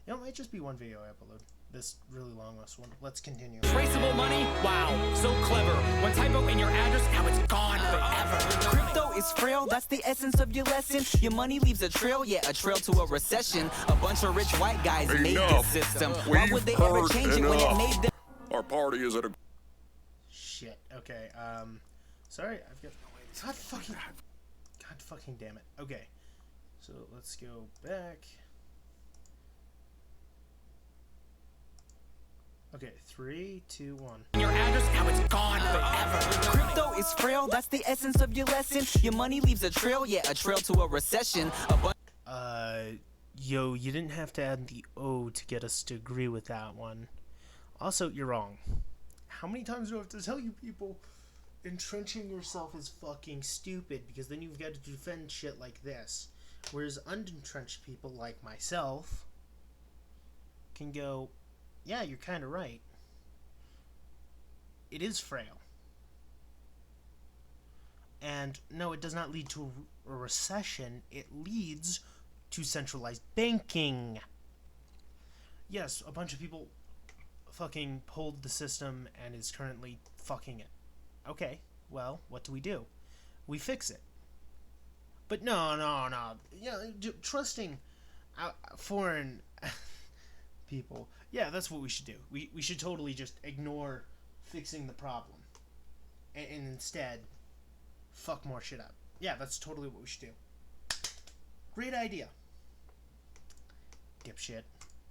You know, it might just be one video I upload. This really long list one. Let's continue. Traceable money? Wow, so clever. One typo in your address, now it's gone forever. Crypto is frail, that's the essence of your lesson. Your money leaves a trail, yeah, a trail to a recession. A bunch of rich white guys made this system. Why would they ever change it when it made them? Our party is at a... Shit, okay, sorry, I've got... God fucking damn it. Okay, so let's go back. Okay, 3, 2, 1. Your address, now it's gone forever. Crypto is frail, that's the essence of your lesson. Your money leaves a trail, yeah, a trail to a recession. Yo, you didn't have to add the O to get us to agree with that one. Also, you're wrong. How many times do I have to tell you people? Entrenching yourself is fucking stupid, because then you've got to defend shit like this. Whereas unentrenched people like myself can go, yeah, you're kind of right. It is frail. And no, it does not lead to a recession. It leads to centralized banking. Yes, a bunch of people fucking pulled the system and is currently fucking it. Okay, well, what do? We fix it. But no. You know, trusting foreign people. Yeah, that's what we should do. We should totally just ignore fixing the problem. And instead, fuck more shit up. Yeah, that's totally what we should do. Great idea. Dipshit.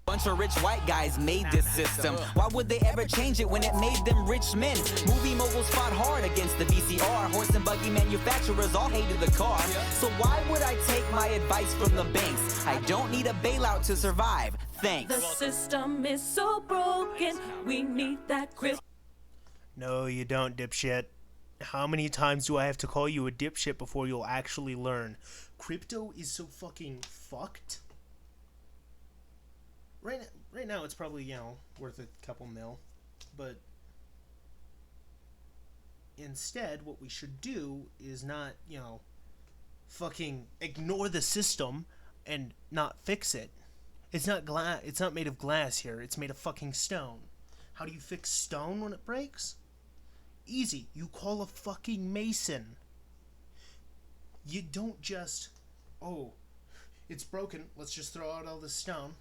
Bunch of rich white guys made this system. Why would they ever change it when it made them rich men? Movie moguls fought hard against the VCR. Horse and buggy manufacturers all hated the car. So why would I take my advice from the banks? I don't need a bailout to survive. Thanks. The system is so broken. We need that grip. No, you don't, dipshit. How many times do I have to call you a dipshit before you'll actually learn? Crypto is so fucking fucked. Right now, it's probably, you know, worth a couple mil. But instead, what we should do is not, you know, fucking ignore the system and not fix it. It's not It's not made of glass here. It's made of fucking stone. How do you fix stone when it breaks? Easy. You call a fucking mason. You don't just, oh, it's broken. Let's just throw out all this stone.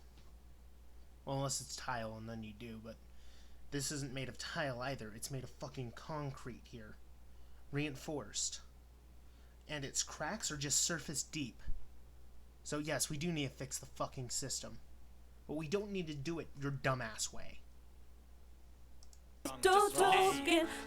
Well, unless it's tile, and then you do, but this isn't made of tile either. It's made of fucking concrete here. Reinforced. And its cracks are just surface deep. So yes, we do need to fix the fucking system. But we don't need to do it your dumbass way.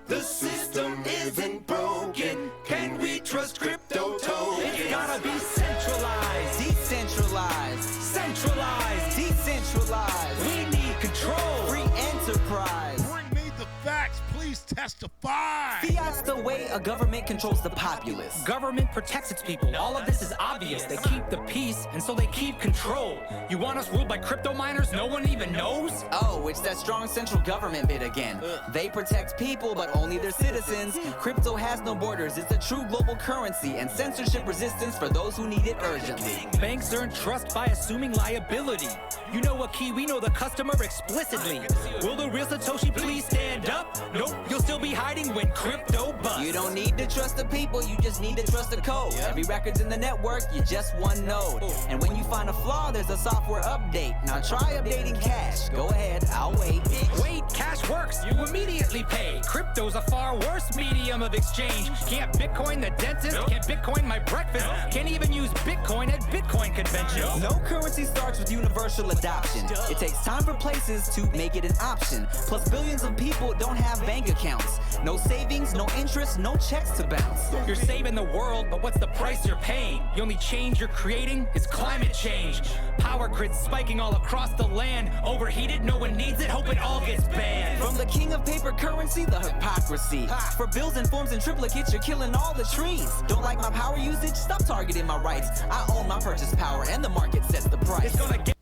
The system isn't broken. Can we trust crypto tokens? It's gotta be centralized, decentralized, centralized, decentralized. We need control, free enterprise. Bring me the facts, please testify. Fiat's the way a government controls the populace. Government protects its people. All of this is obvious. They keep the peace, and so they keep control. You want us ruled by crypto miners no one even knows? Oh, it's that strong central government bit again. They protect people, but only their citizens. Crypto has no borders. It's a true global currency and censorship resistance for those who need it urgently. Banks earn trust by assuming liability. You know a key, we know the customer explicitly. Will the real Satoshi please stand up? Nope, you'll still be hiding when crypto busts. You don't need to trust the people, you just need to trust the code. Every record's in the network, you're just one node. And when you find a flaw, there's a software update. Now try updating Cash. Go ahead, I'll wait. Wait, Cash works, you immediately pay. Crypto's a far worse medium of exchange. Can't Bitcoin the dentist, can't Bitcoin my breakfast, can't even use Bitcoin at Bitcoin conventions. No currency starts with universal adoption. It takes time for places to make it an option. Plus billions of people don't have bank accounts. No savings, no interest, no checks to bounce. You're saving the world, but what's the price you're paying? The only change you're creating is climate change. Power grids spiking all across the land. Overheated, no one needs it, hope it all gets banned. From the king of paper currency currency? The hypocrisy. For bills and forms and triplicates, you're killing all the trees. Don't like my power usage? Stop targeting my rights. I own my purchase power and the market sets the price. It's gonna get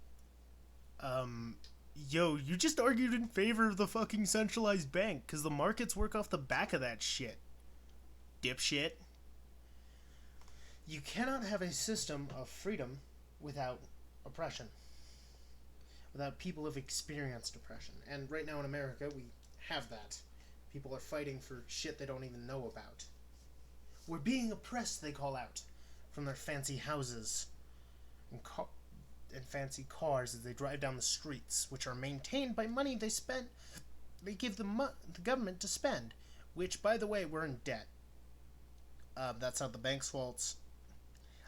Yo, you just argued in favor of the fucking centralized bank, because the markets work off the back of that shit. Dipshit. You cannot have a system of freedom without oppression. Without people who've experienced oppression. And right now in America, we have that. People are fighting for shit they don't even know about. We're being oppressed, they call out, from their fancy houses and fancy cars as they drive down the streets, which are maintained by money they give the government to spend, which, by the way, we're in debt. That's not the bank's faults.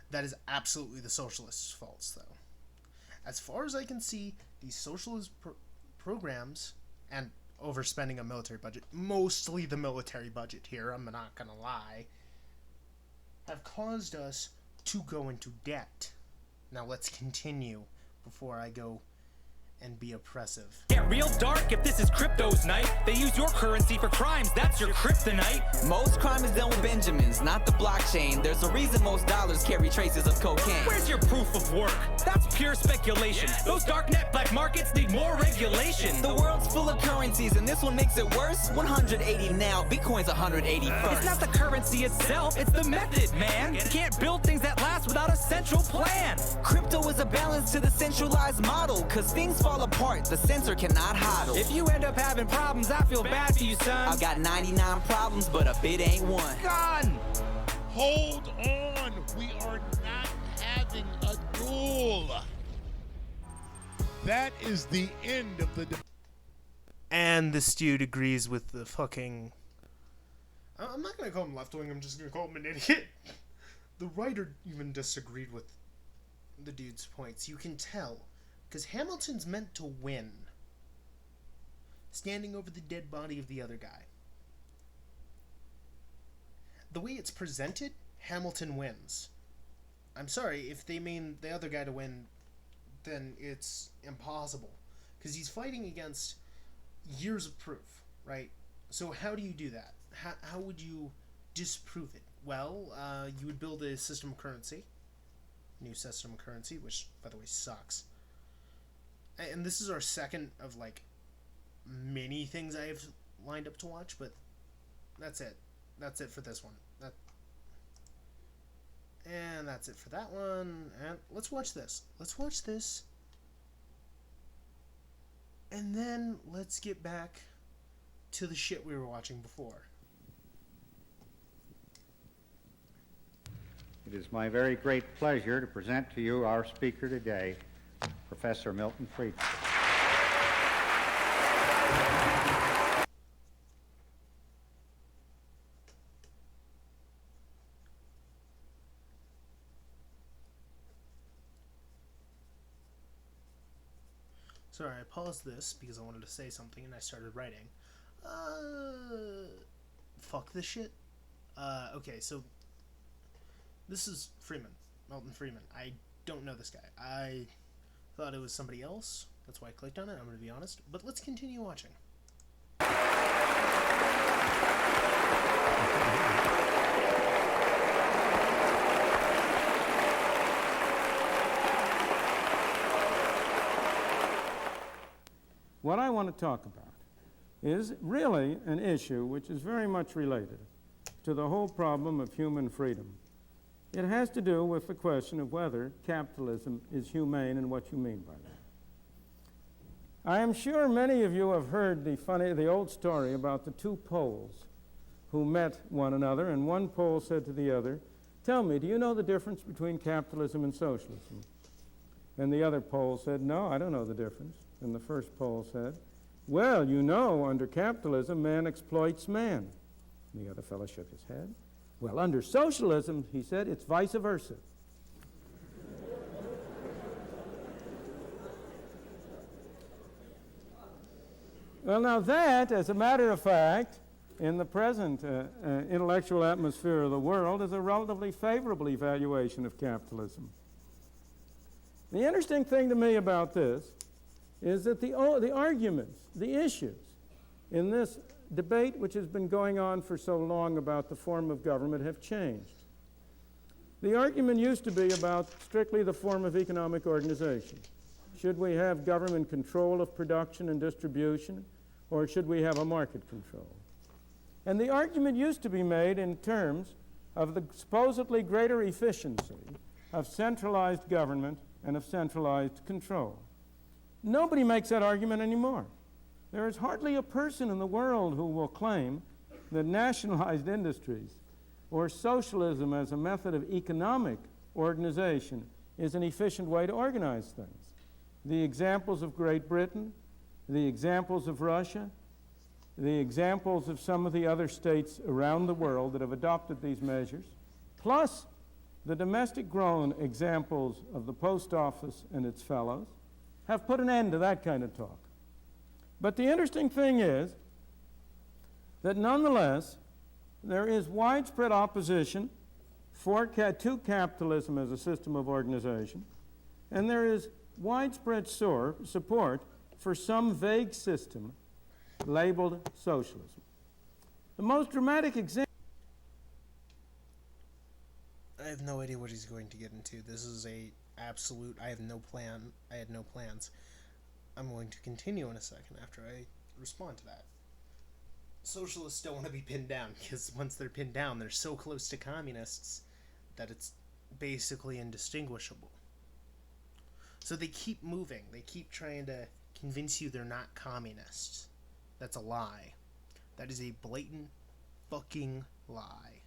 That is absolutely the socialists' faults, though. As far as I can see, these socialist programs and overspending a military budget, mostly the military budget here, I'm not gonna lie, have caused us to go into debt. Now let's continue before I go and be oppressive. Get real dark if this is crypto's night. They use your currency for crimes, that's your kryptonite. Most crime is done with Benjamins, not the blockchain. There's a reason most dollars carry traces of cocaine. Where's your proof of work? That's pure speculation. Those darknet black markets need more regulation. The world's full of currencies and this one makes it worse. 180 now, Bitcoin's 180 first. It's not the currency itself, it's the method, man. You can't build things that last without a central plan. Crypto is a balance to the centralized model, cause things fall apart, the censor cannot hodl. If you end up having problems, I feel bad for you, son. I've got 99 problems, but a bit ain't one. Gone! Hold on, we are not having a duel. That is the end of the And this dude agrees with the fucking... I'm not gonna call him left-wing, I'm just gonna call him an idiot. The writer even disagreed with the dude's points. You can tell. Because Hamilton's meant to win. Standing over the dead body of the other guy. The way it's presented, Hamilton wins. I'm sorry, if they mean the other guy to win, then it's impossible. Because he's fighting against years of proof, right? So how do you do that? How would you disprove it? Well, you would build a system of currency. New system of currency, which, by the way, sucks. And this is our second of, like, many things I have lined up to watch, but that's it. That's it for this one. And that's it for that one. And let's watch this. Let's watch this. And then let's get back to the shit we were watching before. It is my very great pleasure to present to you our speaker today, Professor Milton Friedman. Sorry, I paused this because I wanted to say something and I started writing. Fuck this shit. Okay, so this is Freeman, Milton Friedman. I don't know this guy. I thought it was somebody else. That's why I clicked on it, I'm going to be honest. But let's continue watching. What I want to talk about is really an issue which is very much related to the whole problem of human freedom. It has to do with the question of whether capitalism is humane and what you mean by that. I am sure many of you have heard the old story about the two Poles who met one another, and one Pole said to the other, "Tell me, do you know the difference between capitalism and socialism?" And the other Pole said, "No, I don't know the difference." And the first Pole said, "Well, you know, under capitalism, man exploits man." And the other fellow shook his head. "Well, under socialism," he said, "it's vice versa." Well, now that, as a matter of fact, in the present intellectual atmosphere of the world, is a relatively favorable evaluation of capitalism. The interesting thing to me about this is that the arguments, the issues in this debate which has been going on for so long about the form of government have changed. The argument used to be about strictly the form of economic organization. Should we have government control of production and distribution, or should we have a market control? And the argument used to be made in terms of the supposedly greater efficiency of centralized government and of centralized control. Nobody makes that argument anymore. There is hardly a person in the world who will claim that nationalized industries or socialism as a method of economic organization is an efficient way to organize things. The examples of Great Britain, the examples of Russia, the examples of some of the other states around the world that have adopted these measures, plus the domestic-grown examples of the post office and its fellows, have put an end to that kind of talk. But the interesting thing is that nonetheless, there is widespread opposition to capitalism as a system of organization, and there is widespread support for some vague system labeled socialism. The most dramatic example... I have no idea what he's going to get into. This is a absolute... I had no plans. I'm going to continue in a second after I respond to that. Socialists don't want to be pinned down, because once they're pinned down, they're so close to communists that it's basically indistinguishable. So they keep moving. They keep trying to convince you they're not communists. That's a lie. That is a blatant fucking lie.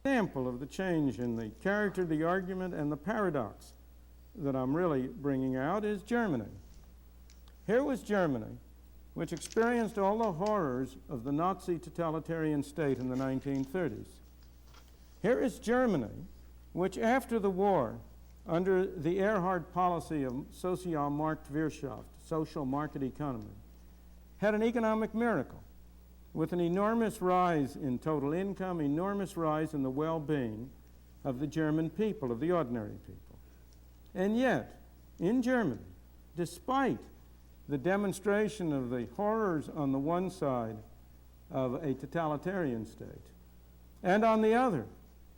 Example of the change in the character, the argument, and the paradox that I'm really bringing out is Germany. Here was Germany, which experienced all the horrors of the Nazi totalitarian state in the 1930s. Here is Germany, which after the war, under the Erhard policy of Sozialmarktwirtschaft, social market economy, had an economic miracle with an enormous rise in total income, enormous rise in the well-being of the German people, of the ordinary people. And yet, in Germany, despite the demonstration of the horrors on the one side of a totalitarian state, and on the other,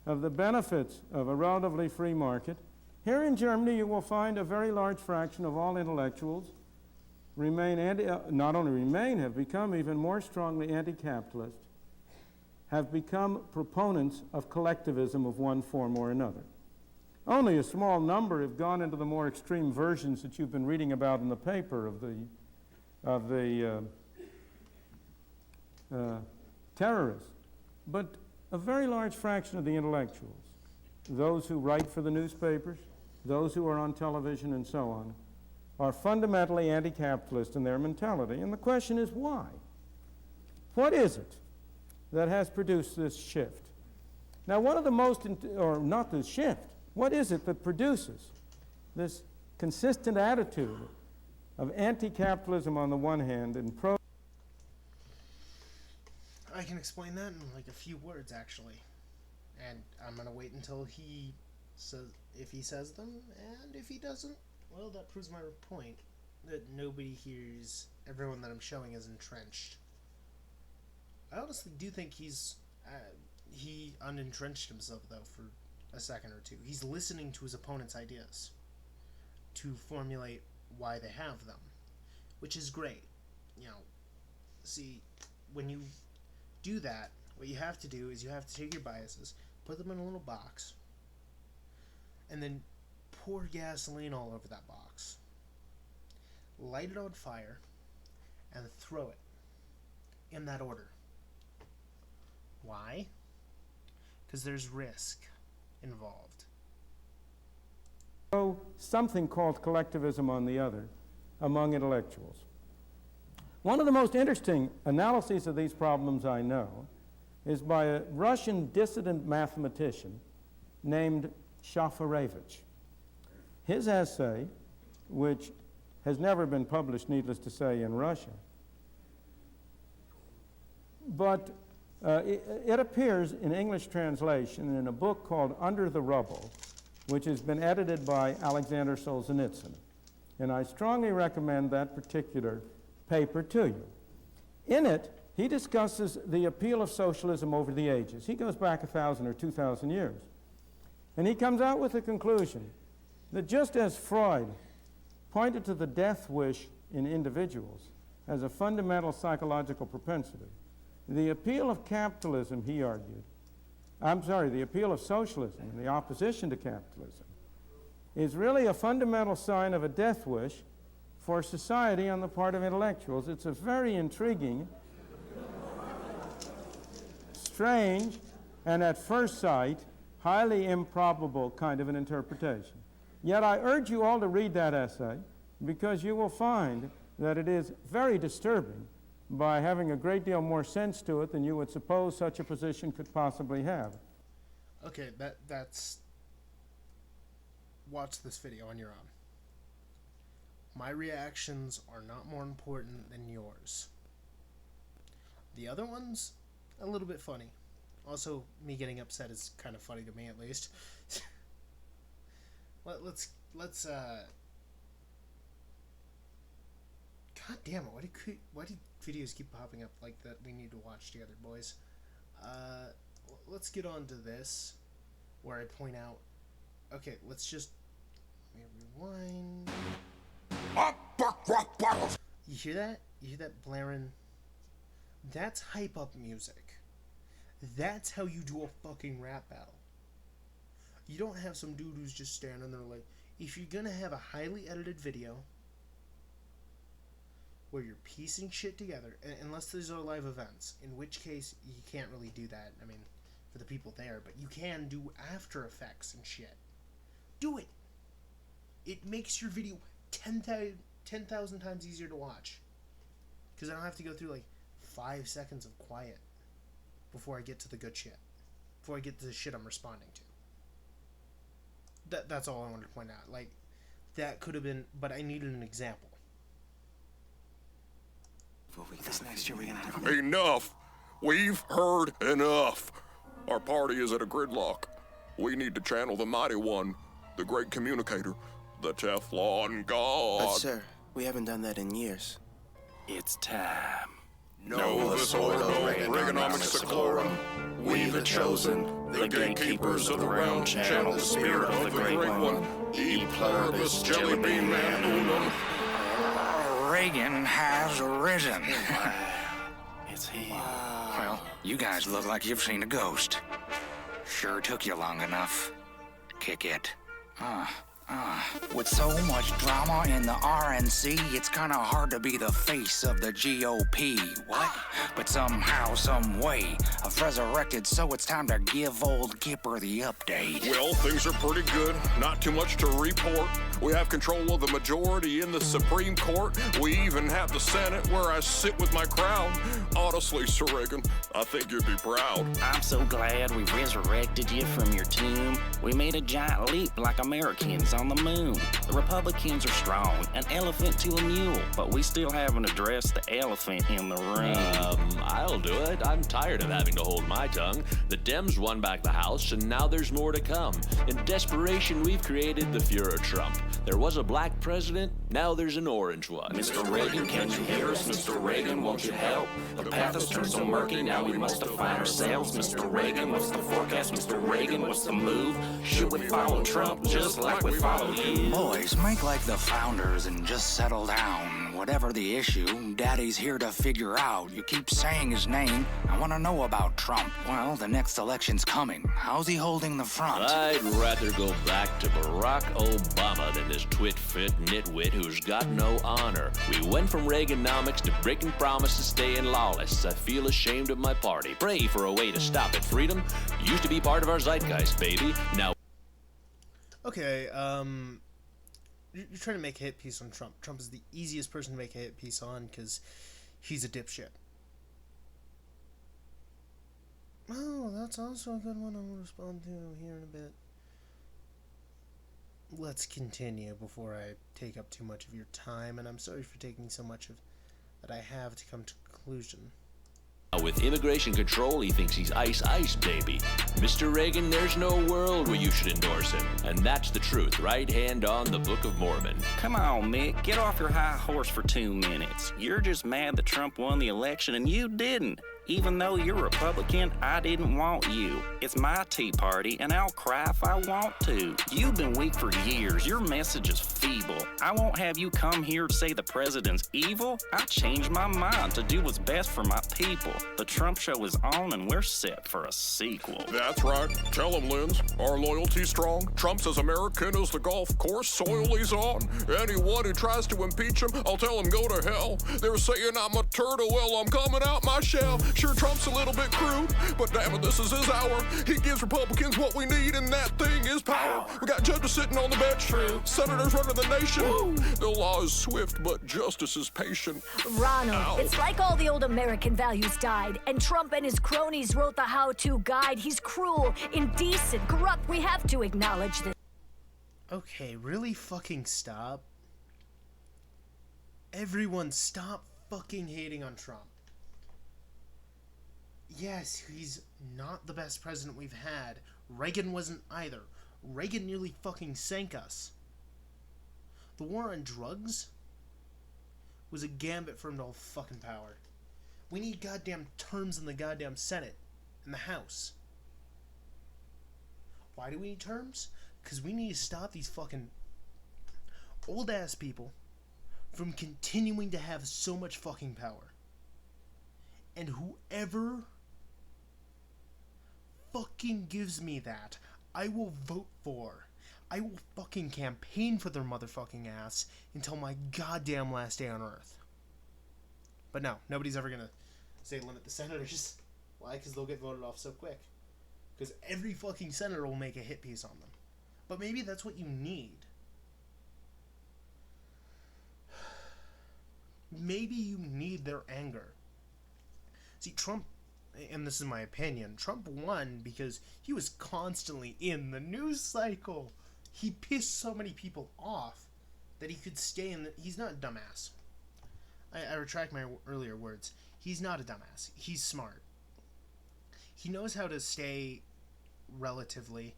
of the benefits of a relatively free market, here in Germany you will find a very large fraction of all intellectuals have become even more strongly anti-capitalist, have become proponents of collectivism of one form or another. Only a small number have gone into the more extreme versions that you've been reading about in the paper of the terrorists. But a very large fraction of the intellectuals, those who write for the newspapers, those who are on television and so on, are fundamentally anti-capitalist in their mentality. And the question is why? What is it that has produced this shift? Now, one of the most, or not the shift, what is it that produces this consistent attitude of anti-capitalism on the one hand and pro... I can explain that in like a few words, actually. And I'm going to wait until he says, if he says them, and if he doesn't, well, that proves my point, that nobody hears, everyone that I'm showing is entrenched. I honestly do think he unentrenched himself, though, for a second or two. He's listening to his opponent's ideas to formulate why they have them, which is great. You know, see, when you do that, what you have to do is you have to take your biases, put them in a little box, and then pour gasoline all over that box. Light it on fire, and throw it in that order. Why? Because there's risk involved. So something called collectivism on the other among intellectuals. One of the most interesting analyses of these problems I know is by a Russian dissident mathematician named Shafarevich. His essay, which has never been published, needless to say, in Russia, but it appears in English translation in a book called Under the Rubble, which has been edited by Alexander Solzhenitsyn. And I strongly recommend that particular paper to you. In it, he discusses the appeal of socialism over the ages. He goes back 1,000 or 2,000 years. And he comes out with the conclusion that just as Freud pointed to the death wish in individuals as a fundamental psychological propensity, the appeal of capitalism, he argued, the appeal of socialism and the opposition to capitalism is really a fundamental sign of a death wish for society on the part of intellectuals. It's a very intriguing, strange, and at first sight, highly improbable kind of an interpretation. Yet I urge you all to read that essay because you will find that it is very disturbing by having a great deal more sense to it than you would suppose such a position could possibly have. Okay, that's... Watch this video on your own. My reactions are not more important than yours. The other one's a little bit funny. Also, me getting upset is kind of funny to me, at least. Let's God damn it! Why do videos keep popping up like that? We need to watch together, boys. Let's get on to this, where I point out. Okay, let's just rewind. You hear that? You hear that blaring? That's hype up music. That's how you do a fucking rap battle. You don't have some dude who's just standing there like... If you're gonna have a highly edited video where you're piecing shit together, unless these are live events, in which case you can't really do that, I mean, for the people there, but you can do After Effects and shit. Do it! It makes your video 10,000 times easier to watch. Because I don't have to go through like 5 seconds of quiet before I get to the good shit. Before I get to the shit I'm responding to. That's all I wanted to point out. Like, that could have been, but I needed an example. This next year we're gonna have... Enough! We've heard enough! Our party is at a gridlock. We need to channel the mighty one, the great communicator, the Teflon God. But sir, we haven't done that in years. It's time. Novus Ordo Reaganomics Seclorum. We the chosen, the gatekeepers of the realm, channel the spirit of the great one. E pluribus jelly bean man unum. Reagan has risen. It's him. Well, you guys look like you've seen a ghost. Sure took you long enough. Kick it. With so much drama in the RNC, it's kinda hard to be the face of the GOP. What? But somehow, some way, I've resurrected, so it's time to give old Kipper the update. Well, things are pretty good. Not too much to report. We have control of the majority in the Supreme Court. We even have the Senate where I sit with my crown. Honestly, Sir Reagan, I think you'd be proud. I'm so glad we resurrected you from your tomb. We made a giant leap like Americans on the moon. The Republicans are strong, an elephant to a mule, but we still haven't addressed the elephant in the room. I'll do it. I'm tired of having to hold my tongue. The Dems won back the House, and now there's more to come. In desperation, we've created the Fuhrer Trump. There was a black president, now there's an orange one. Mr. Reagan, can you hear us? Mr. Reagan, won't you help? The path has turned so murky, now we must define ourselves. Mr. Reagan, what's the forecast? Mr. Reagan, what's the move? Should we follow Trump just like we follow you? Boys, make like the founders and just settle down. Whatever the issue, Daddy's here to figure out. You keep saying his name. I want to know about Trump. Well, the next election's coming. How's he holding the front? I'd rather go back to Barack Obama than this twit-fit nitwit who's got no honor. We went from Reaganomics to breaking promises, staying lawless. I feel ashamed of my party. Pray for a way to stop it. Freedom used to be part of our zeitgeist, baby. Now... Okay, you're trying to make a hit piece on Trump. Trump is the easiest person to make a hit piece on because he's a dipshit. Oh, that's also a good one I will respond to here in a bit. Let's continue before I take up too much of your time, and I'm sorry for taking so much of that I have to come to a conclusion. With immigration control, he thinks he's ice, baby. Mr. Reagan, there's no world where you should endorse him. And that's the truth, right hand on the Book of Mormon. Come on, Mick, get off your high horse for 2 minutes. You're just mad that Trump won the election and you didn't. Even though you're Republican, I didn't want you. It's my Tea Party, and I'll cry if I want to. You've been weak for years. Your message is feeble. I won't have you come here to say the president's evil. I changed my mind to do what's best for my people. The Trump show is on, and we're set for a sequel. That's right. Tell him, Linz. Our loyalty's strong. Trump's as American as the golf course soil he's on. Anyone who tries to impeach him, I'll tell him go to hell. They're saying I'm a turtle. Well, I'm coming out my shell. Sure, Trump's a little bit crude, but damn it, this is his hour. He gives Republicans what we need, and that thing is power. We got judges sitting on the bench, senators running the nation. The law is swift, but justice is patient. Ronald, it's like all the old American values died, and Trump and his cronies wrote the how-to guide. He's cruel, indecent, corrupt. We have to acknowledge this. Okay, really fucking stop. Everyone stop fucking hating on Trump. Yes, he's not the best president we've had. Reagan wasn't either. Reagan nearly fucking sank us. The war on drugs was a gambit for him to hold fucking power. We need goddamn terms in the goddamn Senate and the House. Why do we need terms? Because we need to stop these fucking old ass people from continuing to have so much fucking power. And whoever fucking gives me that, I will vote for. I will fucking campaign for their motherfucking ass until my goddamn last day on Earth. But no, nobody's ever gonna say limit the senators. Why? Because they'll get voted off so quick. Because every fucking senator will make a hit piece on them. But maybe that's what you need. Maybe you need their anger. See, Trump, and this is my opinion, Trump won because he was constantly in the news cycle. He pissed so many people off that he could stay in the... He's not a dumbass. I retract my earlier words. He's not a dumbass. He's smart. He knows how to stay relatively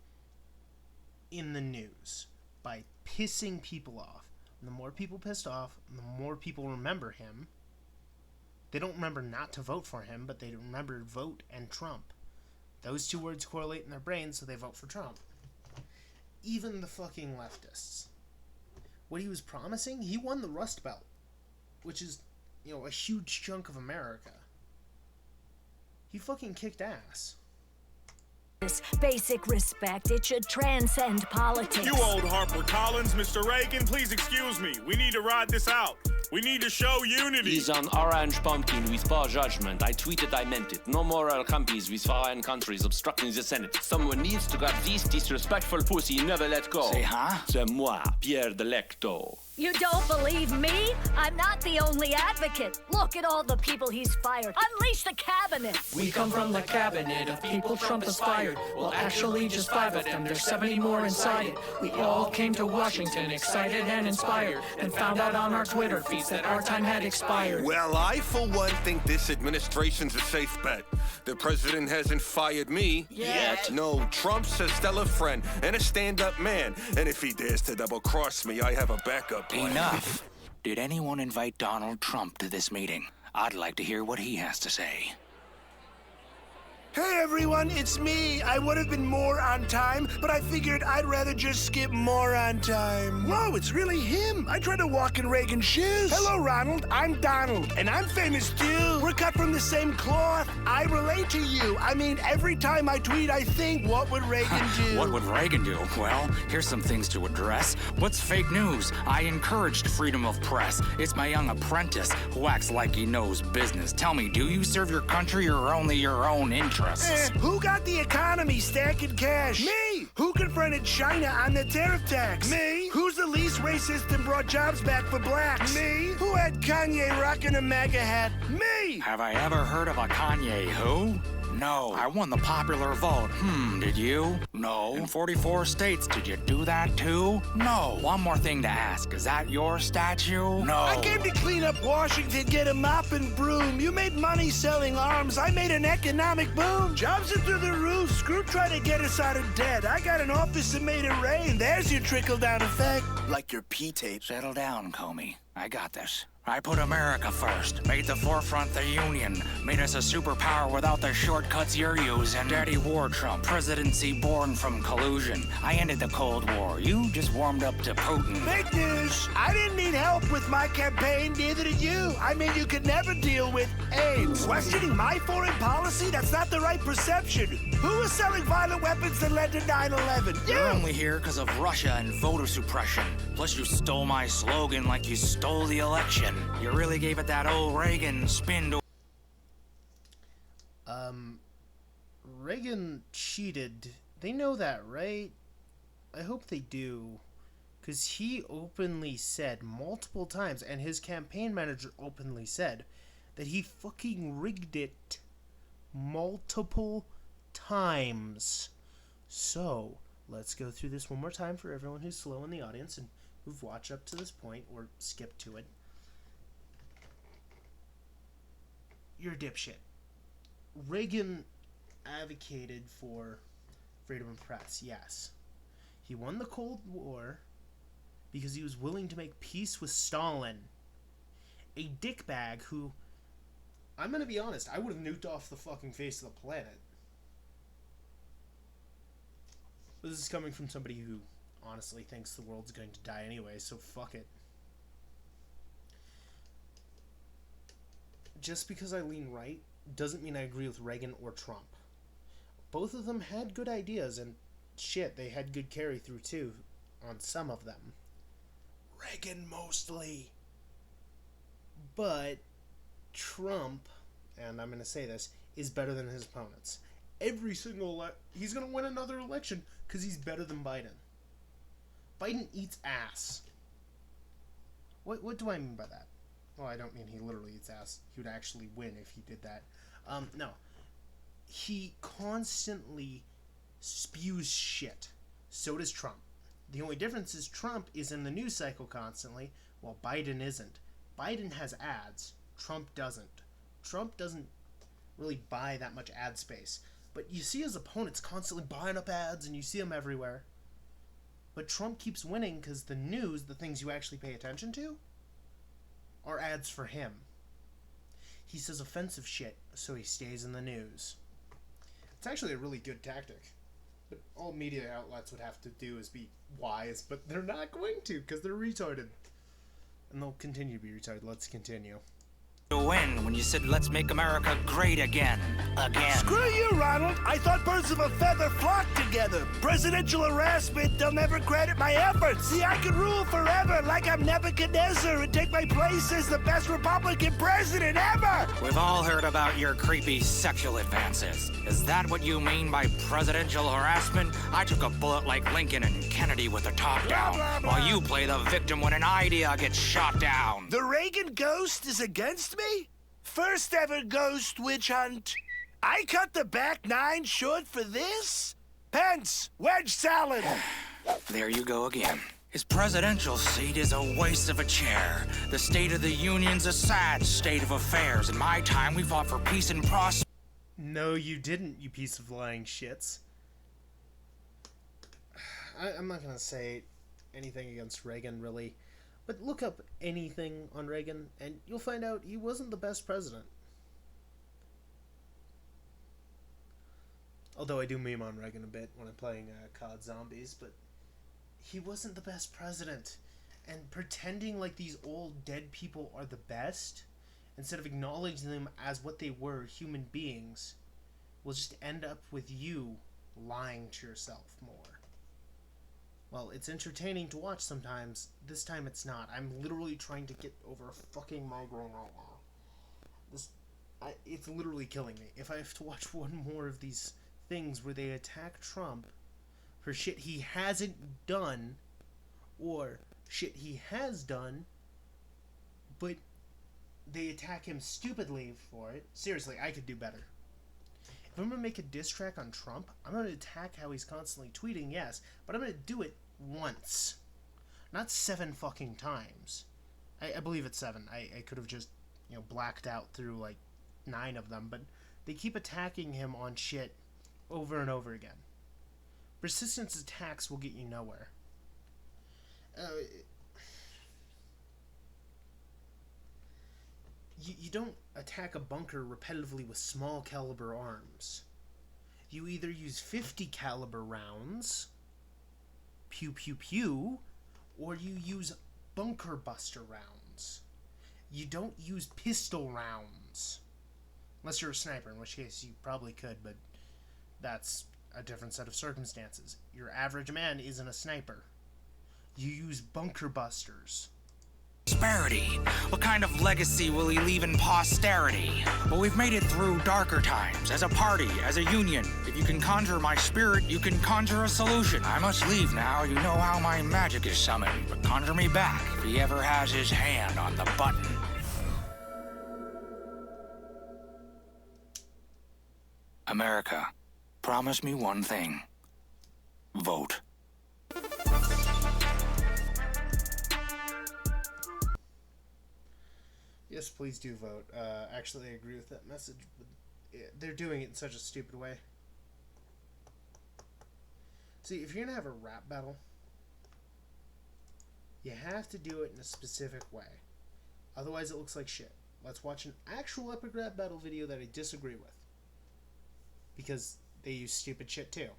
in the news by pissing people off. And the more people pissed off, the more people remember him. They don't remember not to vote for him, but they remember vote and Trump. Those two words correlate in their brains, so they vote for Trump. Even the fucking leftists. What he was promising, he won the Rust Belt, which is, you know, a huge chunk of America. He fucking kicked ass. Basic respect, it should transcend politics. You old HarperCollins, Mr. Reagan, please excuse me. We need to ride this out. We need to show unity. He's an orange pumpkin with poor judgment. I tweeted, I meant it. No moral companies with foreign countries obstructing the Senate. Someone needs to grab this disrespectful pussy and never let go. Say, huh? C'est moi, Pierre Delecto. You don't believe me? I'm not the only advocate. Look at all the people he's fired. Unleash the cabinet. We come from the cabinet of people Trump has fired. Well, actually, just 5 of them. There's 70 more inside it. We all came to Washington excited and inspired, and found out on our Twitter feeds that our time had expired. Well, I, for one, think this administration's a safe bet. The president hasn't fired me. Yet. No, Trump's a stellar friend and a stand-up man. And if he dares to double-cross me, I have a backup plan. Enough. Did anyone invite Donald Trump to this meeting? I'd like to hear what he has to say. Hey everyone, it's me. I would have been more on time, but I figured I'd rather just skip more on time. Whoa, it's really him. I tried to walk in Reagan's shoes. Hello, Ronald. I'm Donald, and I'm famous too. We're cut from the same cloth. I relate to you. I mean, every time I tweet, I think, what would Reagan do? What would Reagan do? Well, here's some things to address. What's fake news? I encouraged freedom of press. It's my young apprentice who acts like he knows business. Tell me, do you serve your country or only your own interests? Who got the economy stacking cash? Me! Me. Who confronted China on the tariff tax? Me. Who's the least racist and brought jobs back for blacks? Me. Who had Kanye rocking a MAGA hat? Me. Have I ever heard of a Kanye who? No. I won the popular vote. Did you? No. In 44 states, did you do that too? No. One more thing to ask. Is that your statue? No. I came to clean up Washington, get a mop and broom. You made money selling arms. I made an economic boom. Jobs are through the roof. Screw trying to get us out of debt. I got an office that made it rain. There's your trickle-down effect. Like your P-tape. Settle down, Comey. I got this. I put America first, made the forefront the Union, made us a superpower without the shortcuts you're using. Daddy wore Trump, presidency born from collusion. I ended the Cold War, you just warmed up to Putin. Fake news! I didn't need help with my campaign, neither did you. I mean, you could never deal with AIDS. Questioning my foreign policy? That's not the right perception. Who was selling violent weapons that led to 9/11? You! You're only here because of Russia and voter suppression. Plus you stole my slogan like you stole the election. You really gave it that old Reagan spin to... Reagan cheated. They know that, right? I hope they do. Because he openly said multiple times, and his campaign manager openly said, that he fucking rigged it multiple times. So, let's go through this one more time for everyone who's slow in the audience and who've watched up to this point or skipped to it. You're a dipshit. Reagan advocated for freedom of press, yes. He won the Cold War because he was willing to make peace with Stalin. A dickbag who, I'm gonna be honest, I would have nuked off the fucking face of the planet. But this is coming from somebody who honestly thinks the world's going to die anyway, so fuck it. Just because I lean right doesn't mean I agree with Reagan or Trump. Both of them had good ideas, and shit, they had good carry through too on some of them. Reagan mostly. But Trump, and I'm going to say this, is better than his opponents. Every single he's going to win another election because he's better than Biden. Biden eats ass. What do I mean by that? Well, I don't mean he literally eats ass. He would actually win if he did that. No. He constantly spews shit. So does Trump. The only difference is Trump is in the news cycle constantly, while Biden isn't. Biden has ads. Trump doesn't. Trump doesn't really buy that much ad space. But you see his opponents constantly buying up ads, and you see them everywhere. But Trump keeps winning because the news, the things you actually pay attention to, are ads for him. He says offensive shit, so he stays in the news. It's actually a really good tactic. But all media outlets would have to do is be wise, but they're not going to, because they're retarded. And they'll continue to be retarded. Let's continue. To win when you said let's make America great again. Screw you, Ronald. I thought birds of a feather flock together. Presidential harassment, they'll never credit my efforts. See, I could rule forever like I'm Nebuchadnezzar and take my place as the best Republican president ever. We've all heard about your creepy sexual advances. Is that what you mean by presidential harassment? I took a bullet like Lincoln and Kennedy with the top down, while you play the victim when an idea gets shot down. The Reagan ghost is against me? First ever ghost witch hunt. I cut the back nine short for this? Pence, wedge salad. There you go again. His presidential seat is a waste of a chair. The State of the Union's a sad state of affairs. In my time, we fought for peace and prosperity. No, you didn't, you piece of lying shits. I'm not gonna say anything against Reagan, really. But look up anything on Reagan, and you'll find out he wasn't the best president. Although I do meme on Reagan a bit when I'm playing COD Zombies, but he wasn't the best president. And pretending like these old dead people are the best, instead of acknowledging them as what they were, human beings, will just end up with you lying to yourself more. Well, it's entertaining to watch sometimes. This time it's not. I'm literally trying to get over a fucking migraine right now. It's literally killing me. If I have to watch one more of these things where they attack Trump for shit he hasn't done, or shit he has done, but they attack him stupidly for it. Seriously, I could do better. If I'm gonna make a diss track on Trump, I'm gonna attack how he's constantly tweeting, yes, but I'm gonna do it once. Not 7 fucking times. I believe it's 7. I could have just, you know, blacked out through like 9 of them, but they keep attacking him on shit over and over again. Persistent attacks will get you nowhere. You don't attack a bunker repetitively with small caliber arms. You either use 50 caliber rounds, pew pew pew, or you use bunker buster rounds. You don't use pistol rounds. Unless you're a sniper, in which case you probably could, but that's a different set of circumstances. Your average man isn't a sniper. You use bunker busters. Prosperity. What kind of legacy will he leave in posterity? Well, we've made it through darker times, as a party, as a union. If you can conjure my spirit, you can conjure a solution. I must leave now, you know how my magic is summoned, but conjure me back if he ever has his hand on the button. America, promise me one thing. Vote. Yes, please do vote. Actually, I agree with that message, but they're doing it in such a stupid way. See, if you're gonna have a rap battle, you have to do it in a specific way. Otherwise, it looks like shit. Let's watch an actual epic rap battle video that I disagree with. Because they use stupid shit too.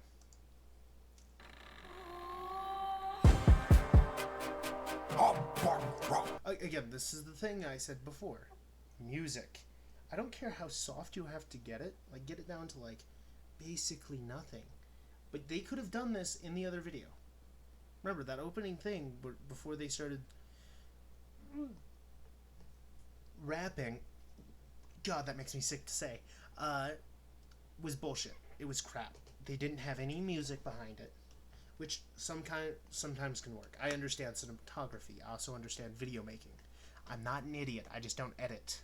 Again, this is the thing I said before. Music. I don't care how soft you have to get it. Like, get it down to, like, basically nothing. But they could have done this in the other video. Remember, that opening thing, before they started rapping, God, that makes me sick to say, was bullshit. It was crap. They didn't have any music behind it, which sometimes can work. I understand cinematography. I also understand video making. I'm not an idiot. I just don't edit.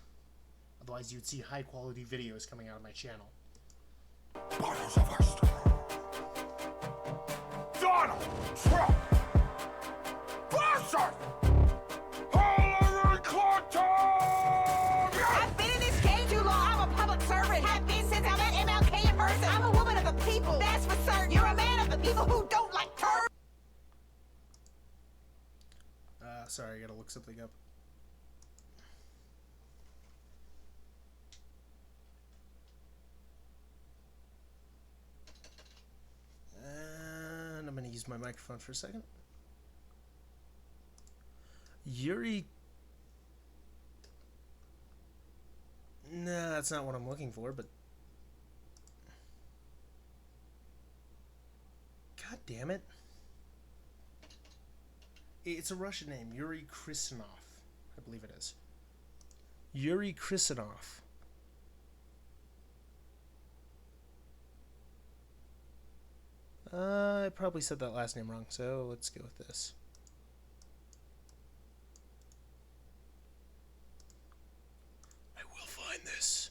Otherwise, you'd see high-quality videos coming out of my channel. Donald Trump versus Hillary Clinton! I've been in this game too long. I'm a public servant. Have been since I met MLK in person. I'm a woman of the people. That's for certain. You're a man of the people who don't like turds. Sorry, I gotta look something up. And I'm gonna use my microphone for a second. Yuri... Nah, that's not what I'm looking for, but... God damn it. It's a Russian name, Yuri Krisanov. I believe it is. Yuri Krisanov. I probably said that last name wrong, so let's go with this. I will find this.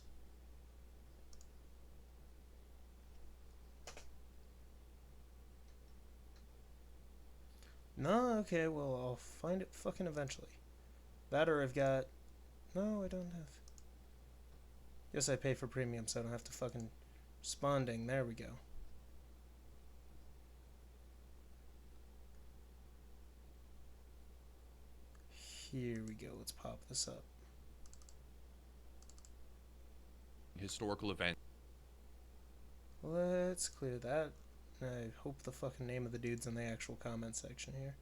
No, okay, well, I'll find it fucking eventually. That or I've got... No, I don't have... Guess I pay for premium, so I don't have to fucking... Responding, there we go. Here we go, let's pop this up. Historical event. Let's clear that. I hope the fucking name of the dude's in the actual comment section here.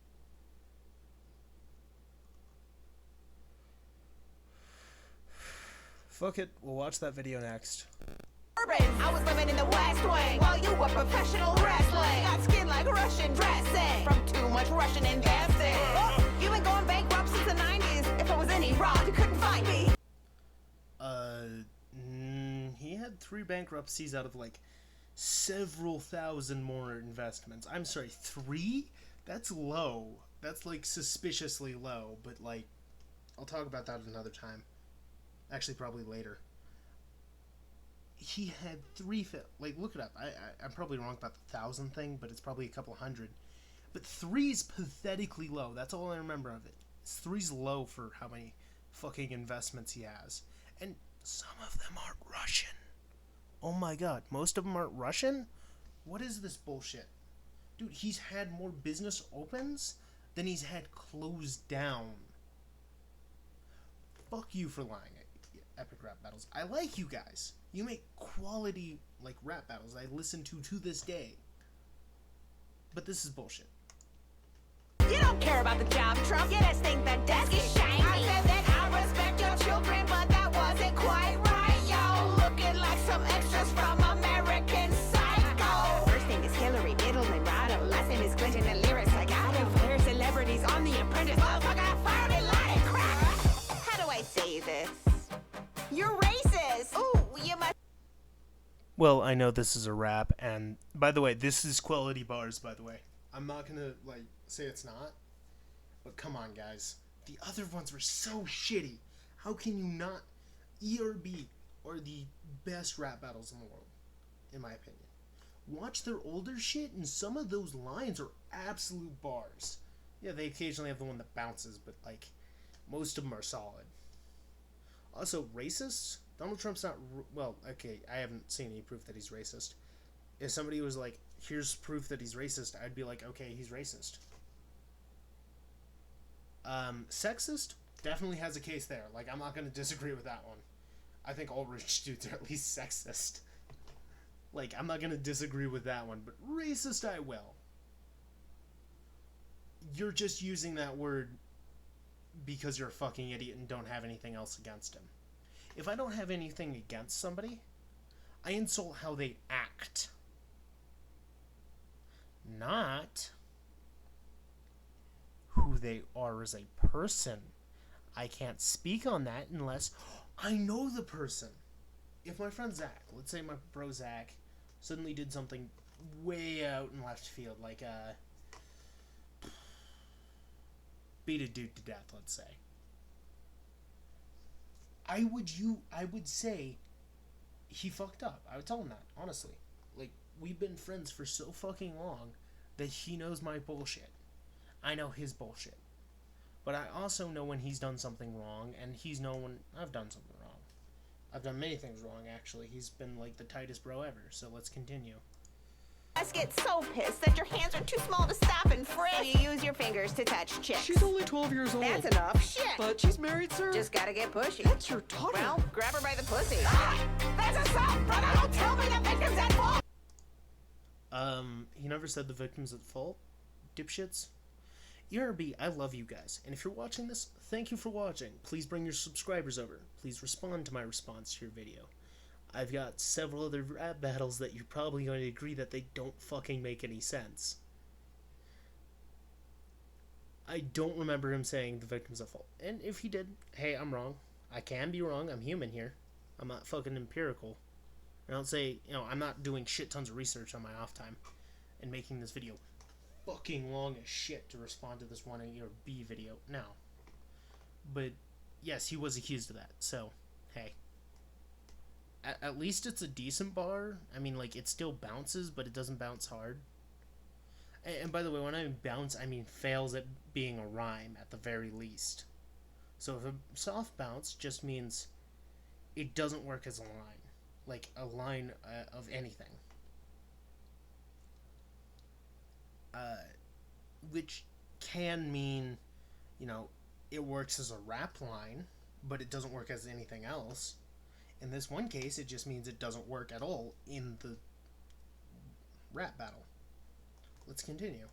Fuck it, we'll watch that video next. I was living in the West Wing while you were professional wrestling. Got skin like Russian dressing from too much Russian investing. Oh, you've been going bankrupt since the 90s. If I was any rock, you couldn't find me. He had 3 bankruptcies out of like several thousand more investments. I'm sorry, 3? That's low. That's like suspiciously low, but like, I'll talk about that another time. Actually, probably later. He had 3, like, look it up. I'm probably wrong about the 1,000 thing, but it's probably a couple hundred. But 3's pathetically low. That's all I remember of it. 3's low for how many fucking investments he has. And some of them aren't Russian. Oh my god, most of them aren't Russian? What is this bullshit? Dude, he's had more business opens than he's had closed down. Fuck you for lying at Epic Rap Battles. I like you guys. You make quality, like, rap battles I listen to this day. But this is bullshit. You don't care about the job, Trump. You just think the desk is shiny. I said that I respect your children, but that wasn't quite right. Yo, looking like some extras from American Psycho. First name is Hillary, middle name Rado, last name is Clinton, the lyrics I got it. There's celebrities on The Apprentice. Motherfucker, I fired it like crack. How do I say this? You're racist. Ooh, you must. Well, I know this is a rap, and by the way, this is quality bars, by the way. I'm not gonna, like, say it's not, but come on, guys. The other ones were so shitty. How can you not? ERB are the best rap battles in the world, in my opinion. Watch their older shit, and some of those lines are absolute bars. Yeah, they occasionally have the one that bounces, but, like, most of them are solid. Also, racist? Donald Trump's not, well, okay, I haven't seen any proof that he's racist. If somebody was like, here's proof that he's racist, I'd be like, okay, he's racist. Sexist? Definitely has a case there. Like, I'm not going to disagree with that one. I think all rich dudes are at least sexist. Like, I'm not going to disagree with that one, but racist I will. You're just using that word because you're a fucking idiot and don't have anything else against him. If I don't have anything against somebody, I insult how they act. Not who they are as a person. I can't speak on that unless I know the person. If my friend Zach, let's say my bro Zach, suddenly did something way out in left field, like beat a dude to death, let's say. I would say he fucked up. I would tell him that, honestly. Like, we've been friends for so fucking long that he knows my bullshit. I know his bullshit. But I also know when he's done something wrong, and he's known when I've done something wrong. I've done many things wrong, actually. He's been, like, the tightest bro ever, so let's continue. Let's get so pissed that your hands are too small to stop and frisk. So you use your fingers to touch chicks. She's only 12 years old. That's enough. Shit. But she's married, sir. Just gotta get pushy. That's your daughter. Well, grab her by the pussy. Ah! That's assault, brother! Don't tell me the victim's at fault! He never said the victim's at fault? Dipshits? ERB, I love you guys. And if you're watching this, thank you for watching. Please bring your subscribers over. Please respond to my response to your video. I've got several other rap battles that you're probably going to agree that they don't fucking make any sense. I don't remember him saying the victim's at fault. And if he did, hey, I'm wrong. I can be wrong. I'm human here. I'm not fucking empirical. I don't say, you know, I'm not doing shit tons of research on my off time and making this video fucking long as shit to respond to this one ERB video. No. But, yes, he was accused of that. So, hey. At least it's a decent bar. I mean, like, it still bounces, but it doesn't bounce hard. And by the way, when I mean bounce, I mean fails at being a rhyme, at the very least. So if a soft bounce just means it doesn't work as a line. Like, a line of anything. Which can mean, you know, it works as a rap line, but it doesn't work as anything else. In this one case, it just means it doesn't work at all in the rap battle. Let's continue.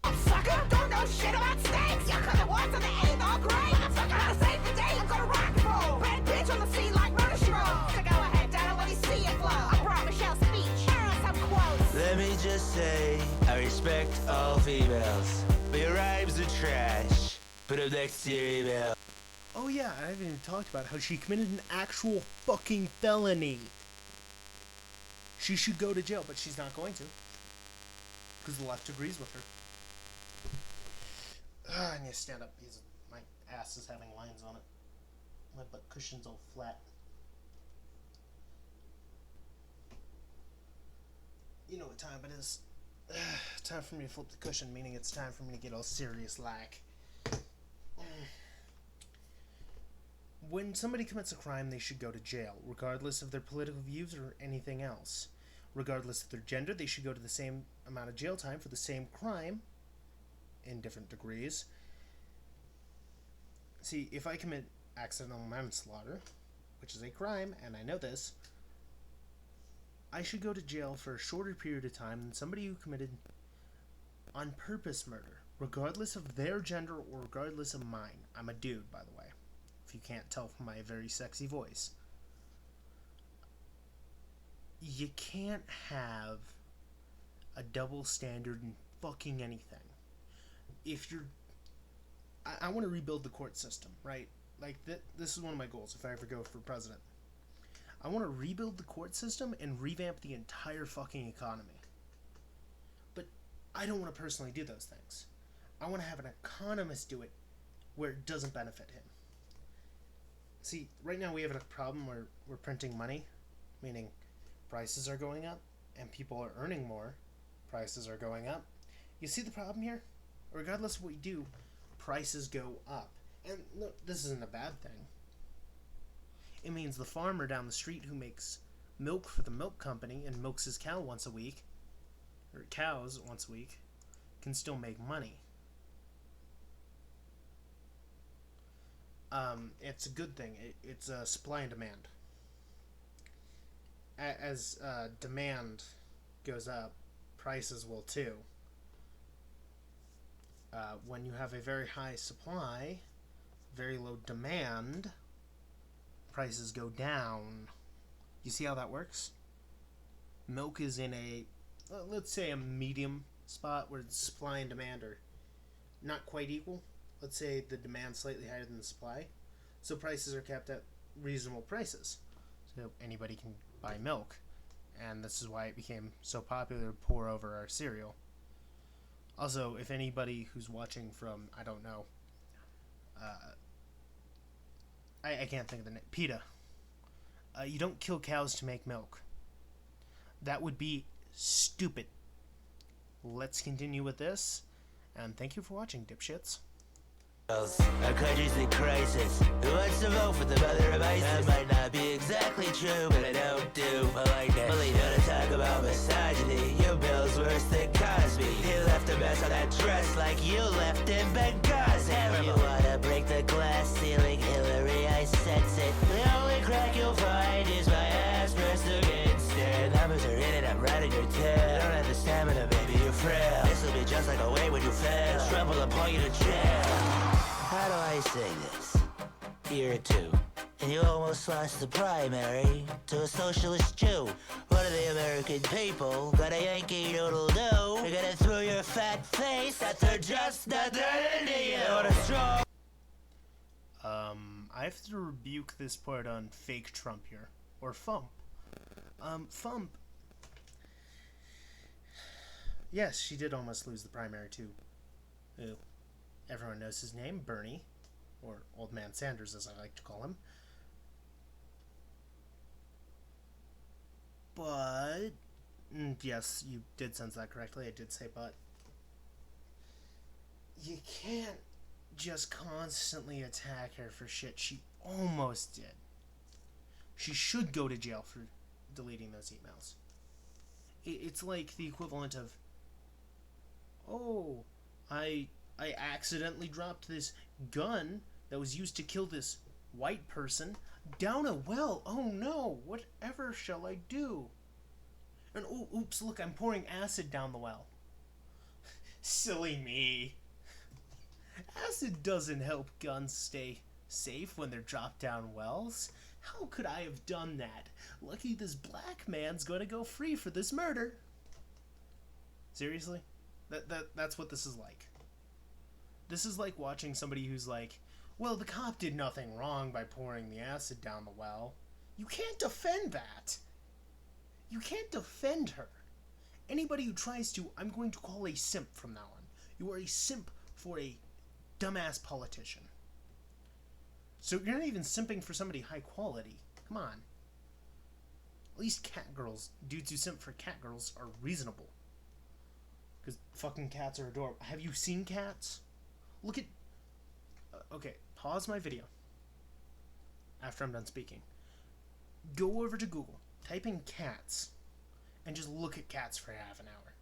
Sucker, don't know shit about snakes. You could've walked to the 8th all grade. Motherfucker, how to save the day. I'm gonna rock and roll. Red bitch on the scene like murder she roll. So go ahead, Donna, let me see it flow. I brought Michelle's speech. Here are some quotes. Let me just say, I respect all females, but your rhymes are trash. Put them next to your email. Oh yeah, I haven't even talked about how she committed an actual fucking felony. She should go to jail, but she's not going to. Because the left agrees with her. I need to stand up because my ass is having lines on it. My butt cushion's all flat. You know what time it is. Time for me to flip the cushion, meaning it's time for me to get all serious like. When somebody commits a crime, they should go to jail, regardless of their political views or anything else. Regardless of their gender, they should go to the same amount of jail time for the same crime, in different degrees. See, if I commit accidental manslaughter, which is a crime, and I know this, I should go to jail for a shorter period of time than somebody who committed on purpose murder, regardless of their gender or regardless of mine. I'm a dude, by the way, if you can't tell from my very sexy voice. You can't have a double standard in fucking anything. If you're... I want to rebuild the court system, right? Like, this is one of my goals if I ever go for president. I want to rebuild the court system and revamp the entire fucking economy. But I don't want to personally do those things. I want to have an economist do it where it doesn't benefit him. See, right now we have a problem where we're printing money, meaning prices are going up, and people are earning more, prices are going up. You see the problem here? Regardless of what you do, prices go up. And look, this isn't a bad thing. It means the farmer down the street who makes milk for the milk company and milks his cow once a week, or cows once a week, can still make money. It's a good thing. It's supply and demand. As demand goes up, prices will too. When you have a very high supply, very low demand, prices go down. You see how that works? Milk is in a, let's say, a medium spot where the supply and demand are not quite equal. Let's say the demand's slightly higher than the supply, so prices are kept at reasonable prices, so anybody can buy milk, and this is why it became so popular to pour over our cereal. Also, if anybody who's watching from, I don't know, I can't think of the name, PETA, you don't kill cows to make milk. That would be stupid. Let's continue with this, and thank you for watching, dipshits. Our country's in crisis. Who wants to vote for the mother of ISIS? That might not be exactly true, but I don't do politeness. Only know to talk about misogyny. Your bill's worse than Cosby. You left a mess on that dress like you left in Benghazi. You wanna break the glass ceiling, Hillary, I sense it. The only crack you'll find is my ass pressed against it. Numbers are in it, I'm riding your tail. I don't have the stamina, baby, you're frail. This'll be just like a way when you fail. Trouble will point you to jail. How do I say this? Year 2. And you almost lost the primary to a socialist Jew. One of the American people got a Yankee Doodle Doo. You're gonna throw your fat face that they're just not that into you. What a strong... I have to rebuke this part on fake Trump here. Or Fump. Fump. Yes, she did almost lose the primary too. Ew. Everyone knows his name, Bernie, or Old Man Sanders as I like to call him. But, yes, you did sense that correctly, I did say but. You can't just constantly attack her for shit she almost did. She should go to jail for deleting those emails. It's like the equivalent of, oh, I accidentally dropped this gun that was used to kill this white person down a well. Oh no, whatever shall I do? And oh, oops, look, I'm pouring acid down the well. Silly me. Acid doesn't help guns stay safe when they're dropped down wells. How could I have done that? Lucky this black man's gonna go free for this murder. Seriously? That's what this is like. This is like watching somebody who's like, well, the cop did nothing wrong by pouring the acid down the well. You can't defend that. You can't defend her. Anybody who tries to, I'm going to call a simp from now on. You are a simp for a dumbass politician. So you're not even simping for somebody high quality. Come on. At least cat girls, dudes who simp for cat girls, are reasonable. Because fucking cats are adorable. Have you seen cats? Look at... okay, pause my video. After I'm done speaking. Go over to Google. Type in cats. And just look at cats for half an hour.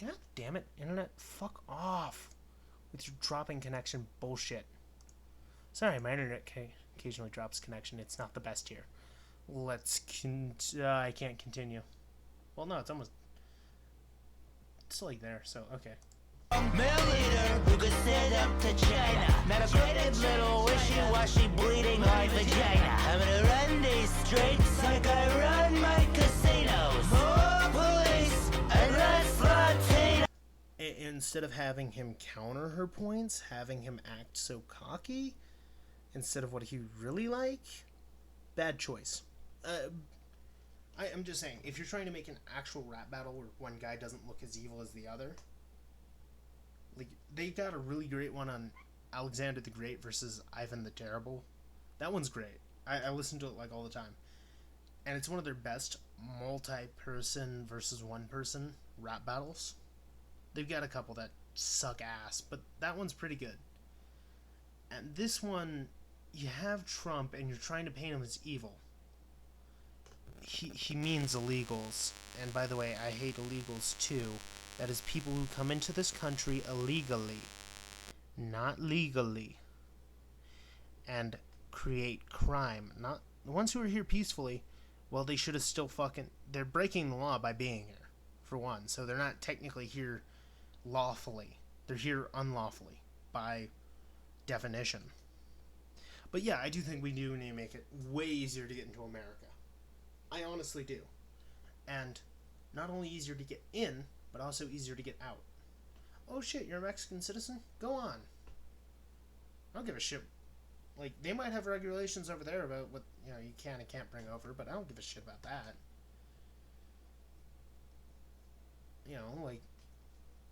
God damn it, internet. Fuck off. With your dropping connection bullshit. Sorry, my internet occasionally drops connection. It's not the best here. I can't continue. Well, no, it's almost... it's like there, so, okay. Milliliter who could stand up to China. Not a pretty little wishy-washy bleeding heart vagina. I'm gonna run these streets like I run my casinos. More police and less Latino. Instead of having him counter her points, having him act so cocky, instead of what he really like, bad choice. I'm just saying, if you're trying to make an actual rap battle where one guy doesn't look as evil as the other, like, they got a really great one on Alexander the Great versus Ivan the Terrible. That one's great. I listen to it like all the time. And it's one of their best multi-person versus one-person rap battles. They've got a couple that suck ass, but that one's pretty good. And this one, you have Trump and you're trying to paint him as evil. He means illegals. And by the way, I hate illegals too. That is people who come into this country illegally, not legally, and create crime. Not the ones who are here peacefully. Well, they should have still fucking... they're breaking the law by being here, for one. So they're not technically here lawfully. They're here unlawfully, by definition. But yeah, I do think we do need to make it way easier to get into America. I honestly do. And not only easier to get in, but also easier to get out. Oh shit, you're a Mexican citizen? Go on. I don't give a shit. Like, they might have regulations over there about what, you know, you can and can't bring over, but I don't give a shit about that. You know, like,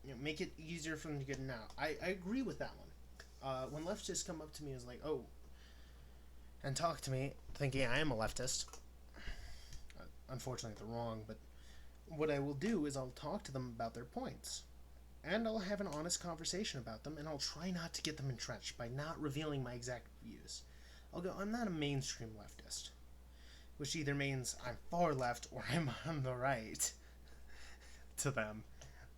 you know, make it easier for them to get in out. I agree with that one. When leftists come up to me and is like, oh, and talk to me, thinking I am a leftist. Unfortunately, they're wrong, but what I will do is I'll talk to them about their points. And I'll have an honest conversation about them, and I'll try not to get them entrenched by not revealing my exact views. I'll go, I'm not a mainstream leftist. Which either means I'm far left or I'm on the right to them.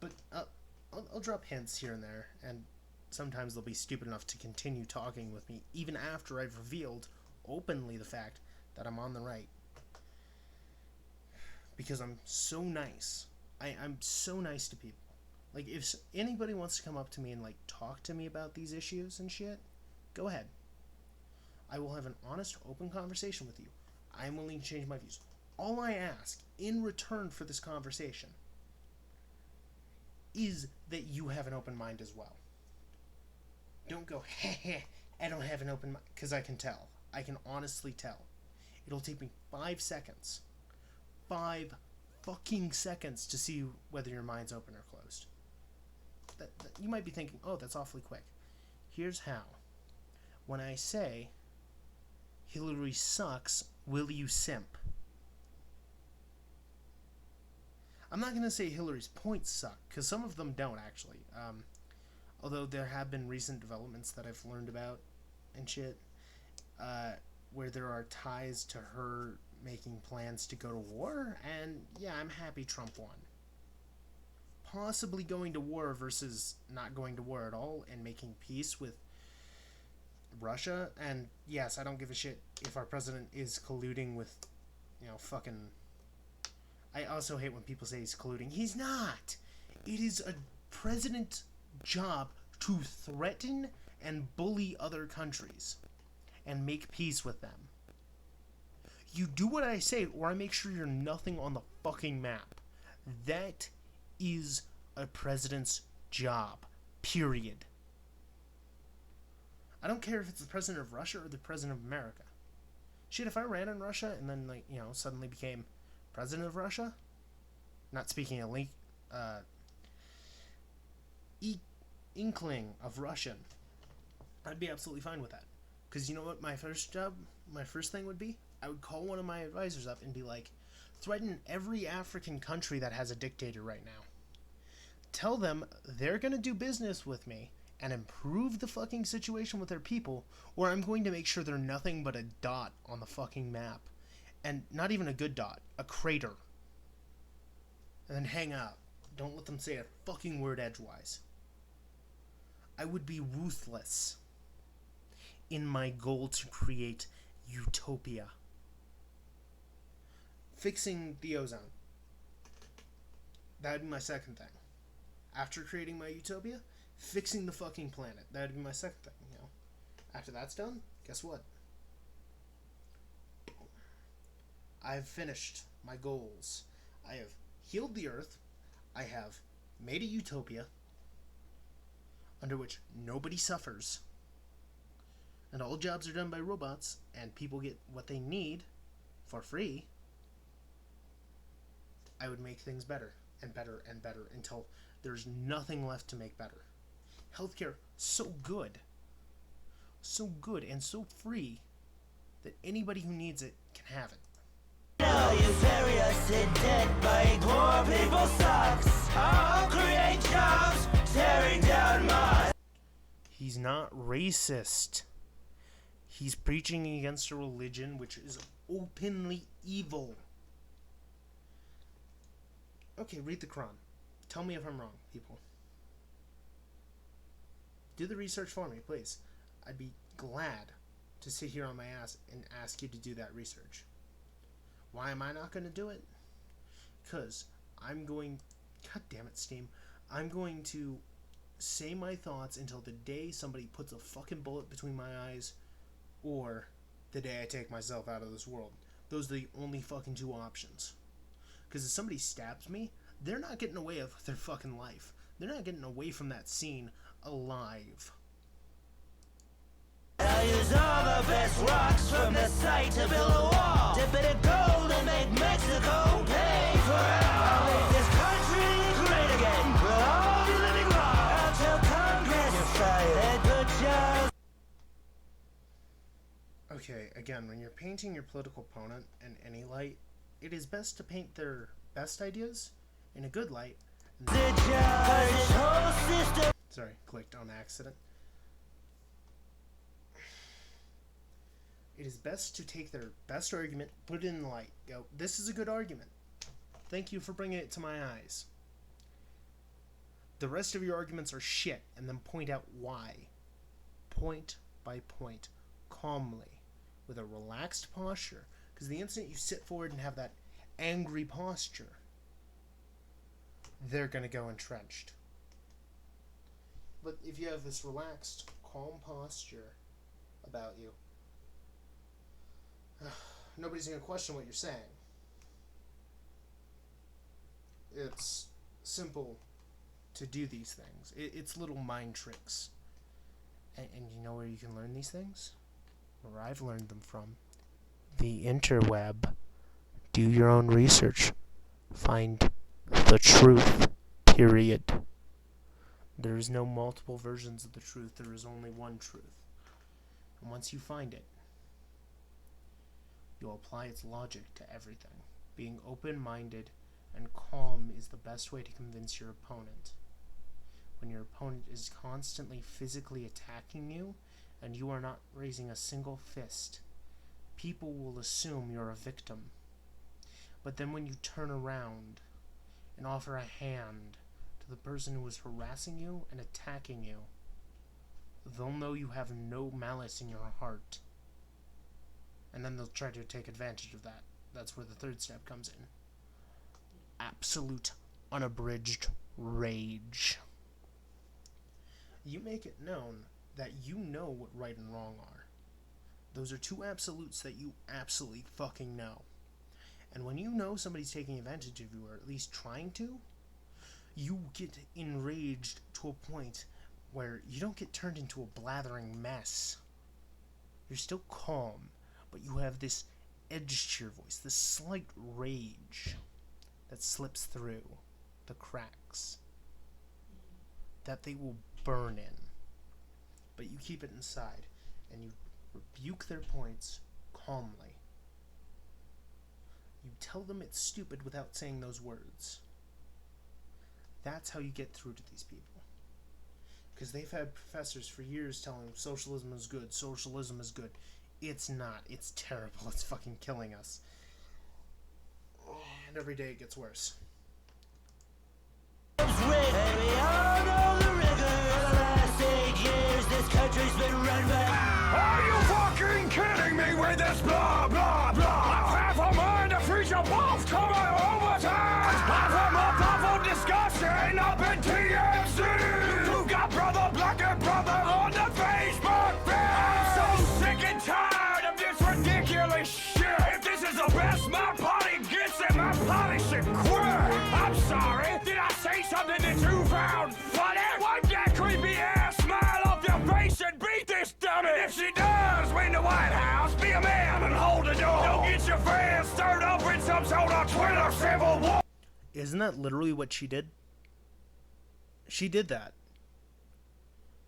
But I'll drop hints here and there, and sometimes they'll be stupid enough to continue talking with me, even after I've revealed openly the fact that I'm on the right. Because I'm so nice. I'm so nice to people. Like, if anybody wants to come up to me and, like, talk to me about these issues and shit, go ahead. I will have an honest, open conversation with you. I'm willing to change my views. All I ask, in return for this conversation, is that you have an open mind as well. Don't go, heh, I don't have an open mind, because I can tell. I can honestly tell. It'll take me 5 seconds. 5 fucking seconds to see whether your mind's open or closed. That you might be thinking, oh, that's awfully quick. Here's how. When I say, Hillary sucks, will you simp? I'm not going to say Hillary's points suck, because some of them don't, actually. Although there have been recent developments that I've learned about and shit, where there are ties to her making plans to go to war, and yeah, I'm happy Trump won. Possibly going to war versus not going to war at all and making peace with Russia, and yes, I don't give a shit if our president is colluding with, you know, fucking... I also hate when people say he's colluding. He's not! It is a president's job to threaten and bully other countries and make peace with them. You do what I say, or I make sure you're nothing on the fucking map. That is a president's job. Period. I don't care if it's the president of Russia or the president of America. Shit, if I ran in Russia and then, like, you know, suddenly became president of Russia, not speaking a inkling of Russian, I'd be absolutely fine with that. Because you know what my first thing would be? I would call one of my advisors up and be like, threaten every African country that has a dictator right now. Tell them they're going to do business with me and improve the fucking situation with their people, or I'm going to make sure they're nothing but a dot on the fucking map. And not even a good dot, a crater. And then hang up. Don't let them say a fucking word edgewise. I would be ruthless in my goal to create utopia. Fixing the ozone. That would be my second thing. After creating my utopia, fixing the fucking planet. That would be my second thing, you know. After that's done, guess what? I've finished my goals. I have healed the earth. I have made a utopia under which nobody suffers. And all jobs are done by robots, and people get what they need for free. I would make things better and better and better until there's nothing left to make better. Healthcare, so good and so free that anybody who needs it can have it. Poor people sucks. I'll create jobs, tearing down my... He's not racist. He's preaching against a religion which is openly evil. Okay, read the Quran. Tell me if I'm wrong, people. Do the research for me, please. I'd be glad to sit here on my ass and ask you to do that research. Why am I not going to do it? Because I'm going... God damn it, Steam. I'm going to say my thoughts until the day somebody puts a fucking bullet between my eyes, or the day I take myself out of this world. Those are the only fucking two options. Because if somebody stabs me, they're not getting away with their fucking life. They're not getting away from that scene alive. I'll use all the best rocks from the site to build a wall. Dip it in gold and make Mexico pay for it all. I'll make this country great again. We'll all be living wrong. I'll tell Congress you're fired. Good job. Okay, again, when you're painting your political opponent in any light, it is best to paint their best ideas in a good light. Sorry, clicked on accident. It is best to take their best argument, put it in the light. Go, this is a good argument. Thank you for bringing it to my eyes. The rest of your arguments are shit, and then point out why. Point by point, calmly, with a relaxed posture. Because the instant you sit forward and have that angry posture, they're going to go entrenched. But if you have this relaxed, calm posture about you, nobody's going to question what you're saying. It's simple to do these things. It's little mind tricks. And you know where you can learn these things? Where I've learned them from. The interweb. Do your own research. Find the truth. Period. There is no multiple versions of the truth. There is only one truth. And once you find it, you'll apply its logic to everything. Being open-minded and calm is the best way to convince your opponent. When your opponent is constantly physically attacking you and you are not raising a single fist, people will assume you're a victim. But then when you turn around and offer a hand to the person who is harassing you and attacking you, they'll know you have no malice in your heart. And then they'll try to take advantage of that. That's where the third step comes in. Absolute, unabridged rage. You make it known that you know what right and wrong are. Those are two absolutes that you absolutely fucking know. And when you know somebody's taking advantage of you, or at least trying to, you get enraged to a point where you don't get turned into a blathering mess. You're still calm, but you have this edge to your voice, this slight rage that slips through the cracks that they will burn in. But you keep it inside, and you rebuke their points calmly. You tell them it's stupid without saying those words. That's how you get through to these people. Because they've had professors for years telling them socialism is good, socialism is good. It's not. It's terrible. It's fucking killing us. And every day it gets worse. This country's been run by. Are you fucking kidding me with this blah blah blah? I have a mind to feed you both to my overtime. I'm a awful discussion up in TMZ. You got brother black and brother on the Facebook feed. I'm so sick and tired of this ridiculous shit. If this is the best my party gets, then my party should quit. I'm sorry. Did I say something that you found funny? Wipe that creepy ass smile off your face and beat this dummy. And if she does win the White House, be a man and hold the door. Don't get your fans stirred up in some sort of Twitter civil war. Isn't that literally what she did? She did that.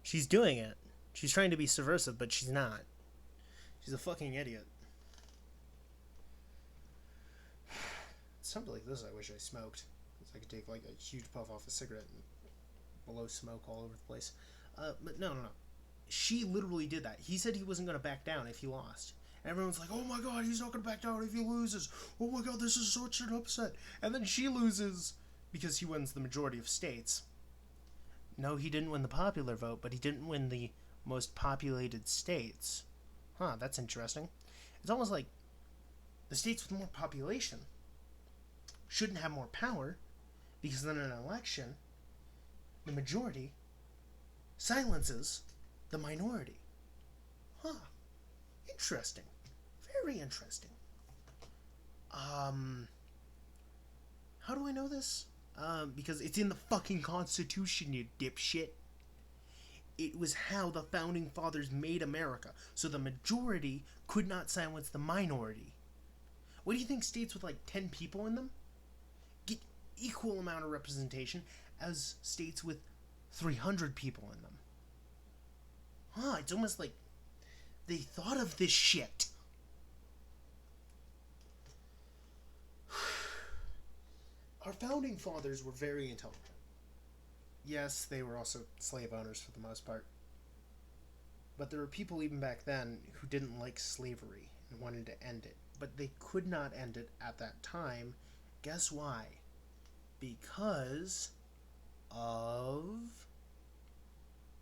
She's doing it. She's trying to be subversive, but she's not. She's a fucking idiot. Something like this I wish I smoked. I could take like a huge puff off a cigarette and blow smoke all over the place. But no. She literally did that. He said he wasn't going to back down if he lost. And everyone's like, oh my god, he's not going to back down if he loses. Oh my god, this is such an upset. And then she loses because he wins the majority of states. No, he didn't win the popular vote, but he didn't win the most populated states. Huh, that's interesting. It's almost like the states with more population shouldn't have more power, because then in an election, the majority silences the minority. Huh. Interesting. Very interesting. How do I know this? Because it's in the fucking Constitution, you dipshit. It was how the Founding Fathers made America, so the majority could not silence the minority. What do you think states with like 10 people in them get equal amount of representation as states with 300 people in them? Huh, it's almost like they thought of this shit. Our Founding Fathers were very intelligent. Yes, they were also slave owners for the most part. But there were people even back then who didn't like slavery and wanted to end it. But they could not end it at that time. Guess why? Because of...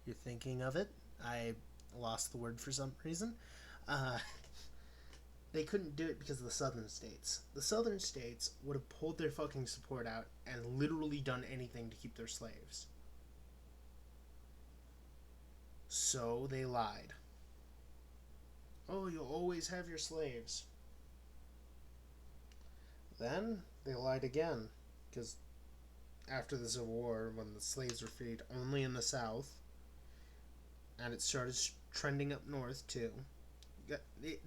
You're thinking of it? I lost the word for some reason. They couldn't do it because of the southern states. The southern states would have pulled their fucking support out and literally done anything to keep their slaves. So they lied. Oh, you'll always have your slaves. Then they lied again, because after the Civil War, when the slaves were freed only in the South, and it started trending up north too,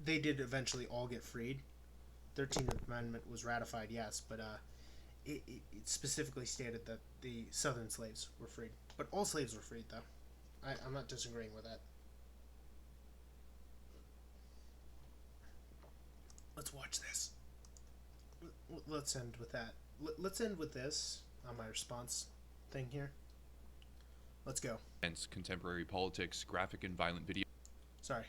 they did eventually all get freed. 13th Amendment was ratified, yes, but it specifically stated that the southern slaves were freed. But all slaves were freed, though. I'm not disagreeing with that. Let's watch this. Let's end with that. Let's end with this on my response thing here. Let's go. Hence, contemporary politics, graphic and violent video. Sorry.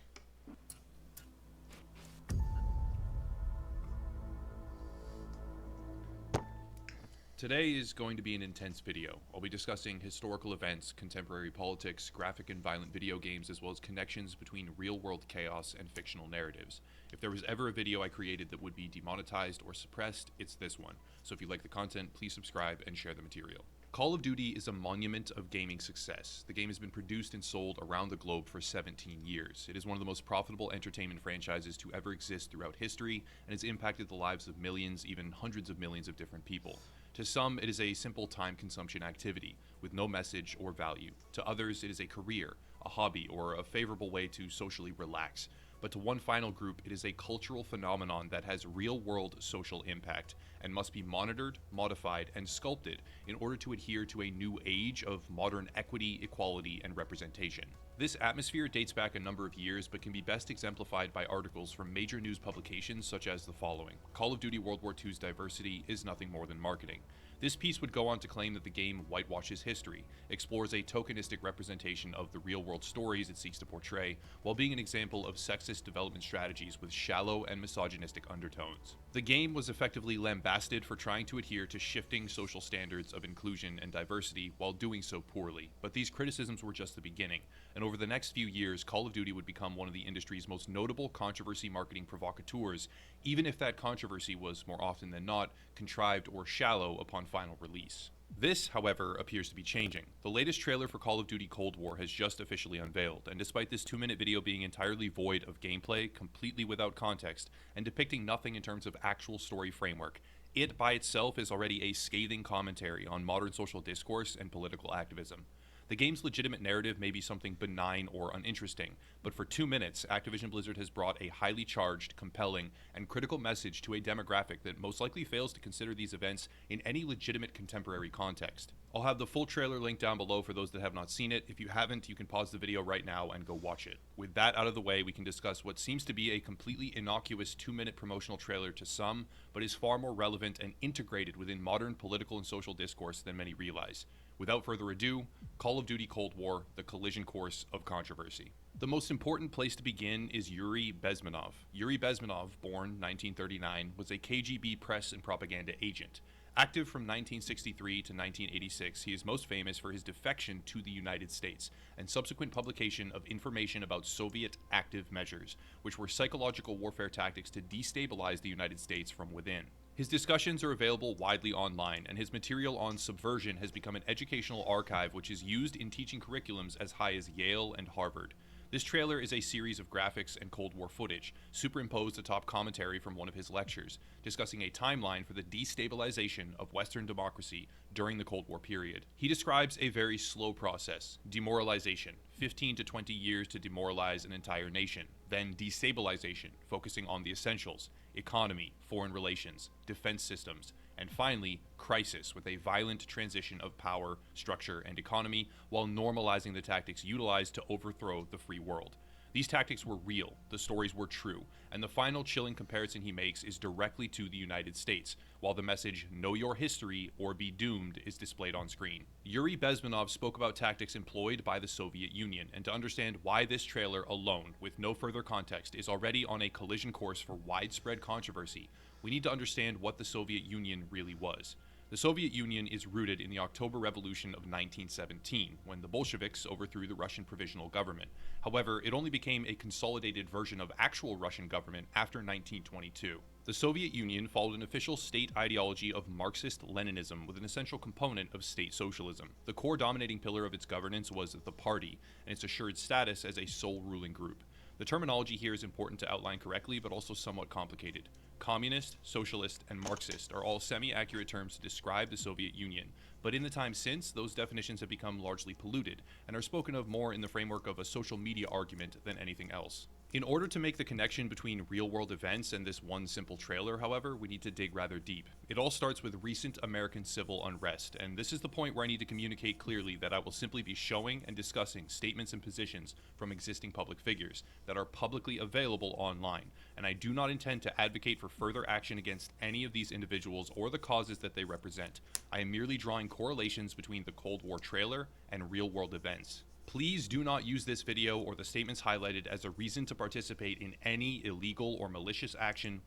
Today is going to be an intense video. I'll be discussing historical events, contemporary politics, graphic and violent video games, as well as connections between real-world chaos and fictional narratives. If there was ever a video I created that would be demonetized or suppressed, it's this one. So if you like the content, please subscribe and share the material. Call of Duty is a monument of gaming success. The game has been produced and sold around the globe for 17 years. It is one of the most profitable entertainment franchises to ever exist throughout history, and has impacted the lives of millions, even hundreds of millions of different people. To some, it is a simple time consumption activity with no message or value. To others, it is a career, a hobby, or a favorable way to socially relax. but to one final group, it is a cultural phenomenon that has real-world social impact and must be monitored, modified, and sculpted in order to adhere to a new age of modern equity, equality, and representation. This atmosphere dates back a number of years, but can be best exemplified by articles from major news publications such as the following: Call of Duty World War II's diversity is nothing more than marketing. This piece would go on to claim that the game whitewashes history, explores a tokenistic representation of the real-world stories it seeks to portray, while being an example of sexist development strategies with shallow and misogynistic undertones. The game was effectively lambasted for trying to adhere to shifting social standards of inclusion and diversity while doing so poorly, but these criticisms were just the beginning, and over the next few years, Call of Duty would become one of the industry's most notable controversy marketing provocateurs, even if that controversy was, more often than not, contrived or shallow upon final release. This, however, appears to be changing. The latest trailer for Call of Duty Cold War has just officially unveiled, and despite this 2-minute video being entirely void of gameplay, completely without context, and depicting nothing in terms of actual story framework, it by itself is already a scathing commentary on modern social discourse and political activism. The game's legitimate narrative may be something benign or uninteresting, but for 2 minutes, Activision Blizzard has brought a highly charged, compelling, and critical message to a demographic that most likely fails to consider these events in any legitimate contemporary context. I'll have the full trailer linked down below for those that have not seen it. If you haven't, you can pause the video right now and go watch it. With that out of the way, we can discuss what seems to be a completely innocuous 2-minute promotional trailer to some, but is far more relevant and integrated within modern political and social discourse than many realize. Without further ado, Call of Duty Cold War, the collision course of controversy. The most important place to begin is Yuri Bezmenov. Yuri Bezmenov, born 1939, was a KGB press and propaganda agent. Active from 1963 to 1986, he is most famous for his defection to the United States and subsequent publication of information about Soviet active measures, which were psychological warfare tactics to destabilize the United States from within. His discussions are available widely online, and his material on subversion has become an educational archive which is used in teaching curriculums as high as Yale and Harvard. This trailer is a series of graphics and Cold War footage, superimposed atop commentary from one of his lectures, discussing a timeline for the destabilization of Western democracy during the Cold War period. He describes a very slow process: demoralization, 15 to 20 years to demoralize an entire nation, then destabilization, focusing on the essentials: economy, foreign relations, defense systems, and finally, crisis, with a violent transition of power, structure, and economy, while normalizing the tactics utilized to overthrow the free world. These tactics were real, the stories were true, and the final chilling comparison he makes is directly to the United States, while the message, "Know your history or be doomed," is displayed on screen. Yuri Bezmenov spoke about tactics employed by the Soviet Union, and to understand why this trailer alone, with no further context, is already on a collision course for widespread controversy, we need to understand what the Soviet Union really was. The Soviet Union is rooted in the October Revolution of 1917, when the Bolsheviks overthrew the Russian Provisional Government. However, it only became a consolidated version of actual Russian government after 1922. The Soviet Union followed an official state ideology of Marxist-Leninism with an essential component of state socialism. The core dominating pillar of its governance was the party, and its assured status as a sole ruling group. The terminology here is important to outline correctly, but also somewhat complicated. Communist, socialist, and Marxist are all semi-accurate terms to describe the Soviet Union, but in the time since, those definitions have become largely polluted, and are spoken of more in the framework of a social media argument than anything else. In order to make the connection between real-world events and this one simple trailer, however, we need to dig rather deep. It all starts with recent American civil unrest, and this is the point where I need to communicate clearly that I will simply be showing and discussing statements and positions from existing public figures that are publicly available online, and I do not intend to advocate for further action against any of these individuals or the causes that they represent. I am merely drawing correlations between the Cold War trailer and real-world events. Please do not use this video or the statements highlighted as a reason to participate in any illegal or malicious action.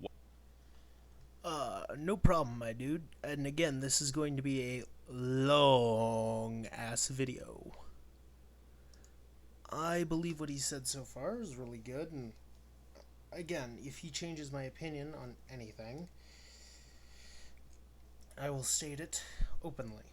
No problem, my dude. And again, this is going to be a long-ass video. I believe what he said so far is really good, and again, if he changes my opinion on anything, I will state it openly.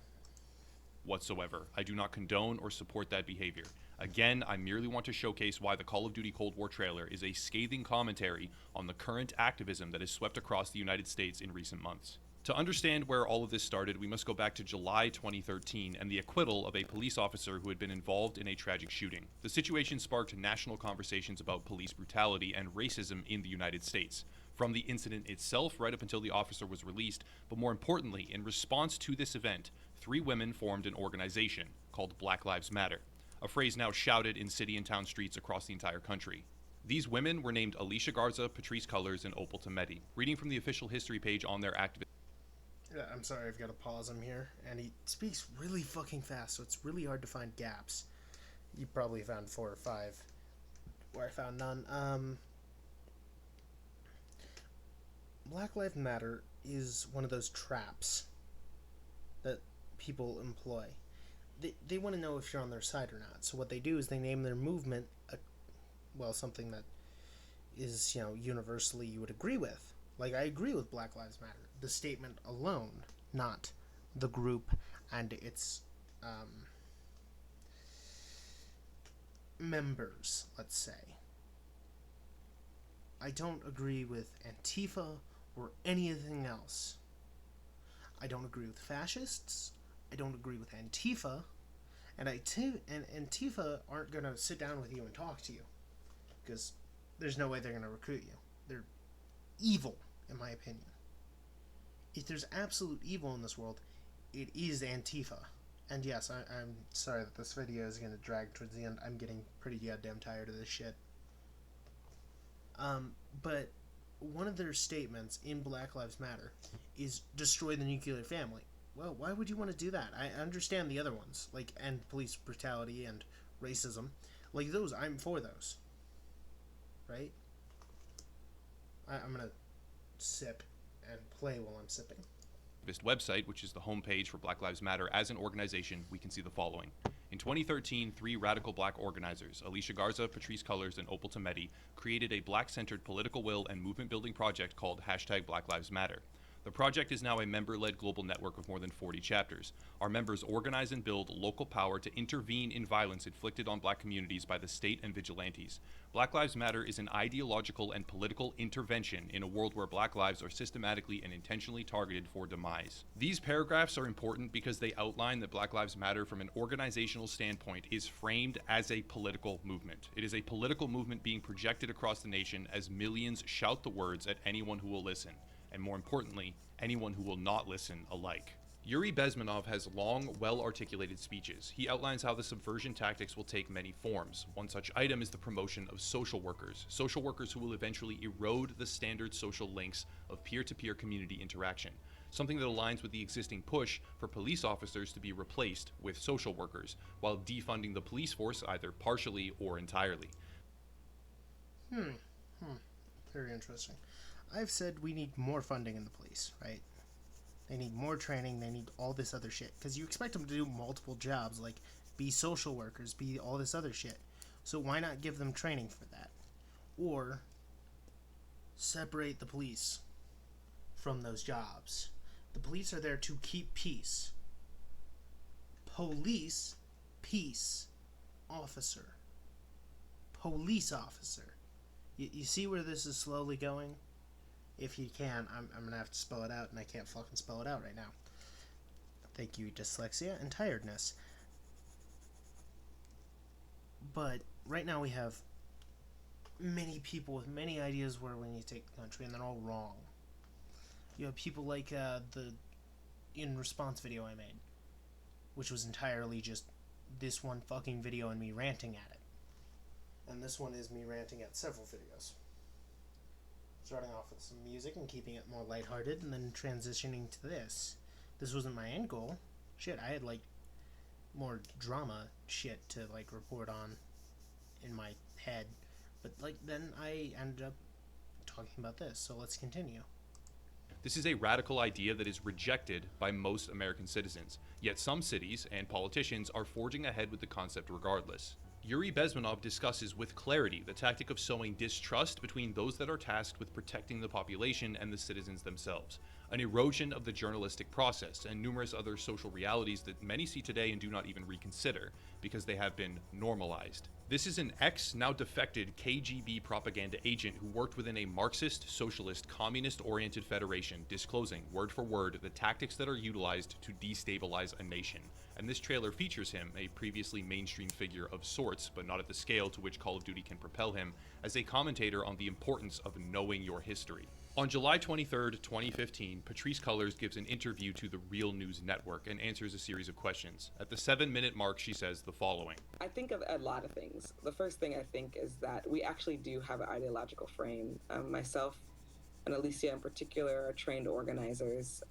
Whatsoever. I do not condone or support that behavior. Again, I merely want to showcase why the Call of Duty Cold War trailer is a scathing commentary on the current activism that has swept across the United States in recent months. To understand where all of this started, we must go back to July 2013 and the acquittal of a police officer who had been involved in a tragic shooting. The situation sparked national conversations about police brutality and racism in the United States. From the incident itself right up until the officer was released, but more importantly, in response to this event, 3 women formed an organization called Black Lives Matter, a phrase now shouted in city and town streets across the entire country. These women were named Alicia Garza, Patrisse Cullors, and Opal Tometi. Reading from the official history page on their activist. Yeah, I'm sorry, I've got to pause him here. And he speaks really fucking fast, so it's really hard to find gaps. You probably found 4 or 5, where I found none. Black Lives Matter is one of those traps that people employ. They want to know if you're on their side or not. So what they do is they name their movement, something that is, universally you would agree with. Like, I agree with Black Lives Matter. The statement alone, not the group and its members, let's say. I don't agree with Antifa or anything else. I don't agree with fascists. I don't agree with Antifa. And Antifa aren't going to sit down with you and talk to you. Because there's no way they're going to recruit you. They're evil, in my opinion. If there's absolute evil in this world, it is Antifa. And yes, I'm sorry that this video is going to drag towards the end. I'm getting pretty goddamn tired of this shit. But one of their statements in Black Lives Matter is destroy the nuclear family. Well, why would you want to do that? I understand the other ones, like end police brutality and racism. Like those, I'm for those. Right? I'm going to sip and play while I'm sipping. This website, which is the homepage for Black Lives Matter as an organization, we can see the following. In 2013, 3 radical black organizers, Alicia Garza, Patrisse Cullors, and Opal Tometi, created a black-centered political will and movement-building project called #Black Lives Matter. The project is now a member-led global network of more than 40 chapters. Our members organize and build local power to intervene in violence inflicted on black communities by the state and vigilantes. Black Lives Matter is an ideological and political intervention in a world where black lives are systematically and intentionally targeted for demise. These paragraphs are important because they outline that Black Lives Matter from an organizational standpoint is framed as a political movement. It is a political movement being projected across the nation as millions shout the words at anyone who will listen. And more importantly, anyone who will not listen alike. Yuri Bezmenov has long, well-articulated speeches. He outlines how the subversion tactics will take many forms. One such item is the promotion of social workers who will eventually erode the standard social links of peer-to-peer community interaction, something that aligns with the existing push for police officers to be replaced with social workers, while defunding the police force either partially or entirely. Very interesting. I've said we need more funding in the police, right? They need more training, they need all this other shit. Because you expect them to do multiple jobs, like be social workers, be all this other shit. So why not give them training for that? Or separate the police from those jobs. The police are there to keep peace. Police, peace, officer. Police officer. You see where this is slowly going? If you can, I'm going to have to spell it out, and I can't fucking spell it out right now. Thank you, dyslexia and tiredness. But right now we have many people with many ideas where we need to take the country, and they're all wrong. You have people like the in response video I made, which was entirely just this one fucking video and me ranting at it. And this one is me ranting at several videos. Starting off with some music and keeping it more lighthearted, and then transitioning to this. This wasn't my end goal. Shit, I had like more drama shit to like report on in my head, but like then I ended up talking about this. So let's continue. This is a radical idea that is rejected by most American citizens, yet some cities and politicians are forging ahead with the concept regardless. Yuri Bezmenov discusses with clarity the tactic of sowing distrust between those that are tasked with protecting the population and the citizens themselves. an erosion of the journalistic process, and numerous other social realities that many see today and do not even reconsider because they have been normalized. This is an now defected KGB propaganda agent who worked within a Marxist, socialist, communist-oriented federation, disclosing, word for word, the tactics that are utilized to destabilize a nation. And this trailer features him, a previously mainstream figure of sorts, but not at the scale to which Call of Duty can propel him, as a commentator on the importance of knowing your history. On July 23rd, 2015, Patrisse Cullors gives an interview to the Real News Network and answers a series of questions. At the 7-minute mark, she says the following. I think of a lot of things. The first thing I think is that we actually do have an ideological frame. Myself and Alicia in particular are trained organizers.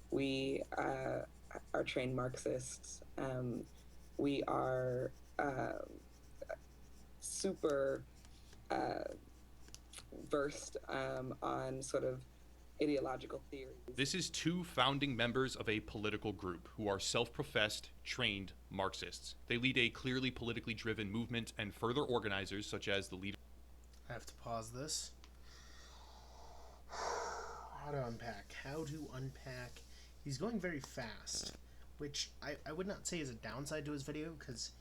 We are trained Marxists. We are super versed on sort of ideological theories. This is two founding members of a political group who are self-professed, trained Marxists. They lead a clearly politically driven movement, and further organizers such as the leader... I have to pause this. How to unpack. He's going very fast, which I would not say is a downside to his video, because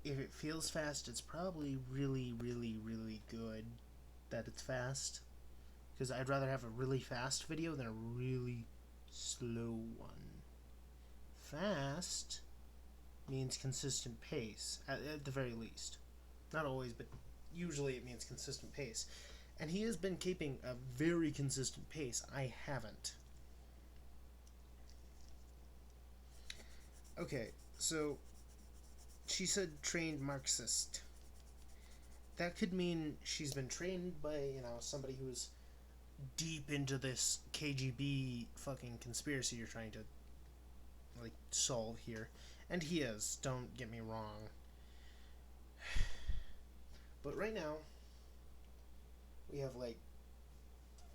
if it feels fast, it's probably really, really, really good that it's fast. Because I'd rather have a really fast video than a really slow one. Fast means consistent pace, at the very least. Not always, but usually it means consistent pace. And he has been keeping a very consistent pace. I haven't. Okay, so she said trained Marxist. That could mean she's been trained by, somebody who's deep into this KGB fucking conspiracy you're trying to, solve here. And he is, don't get me wrong. But right now, we have,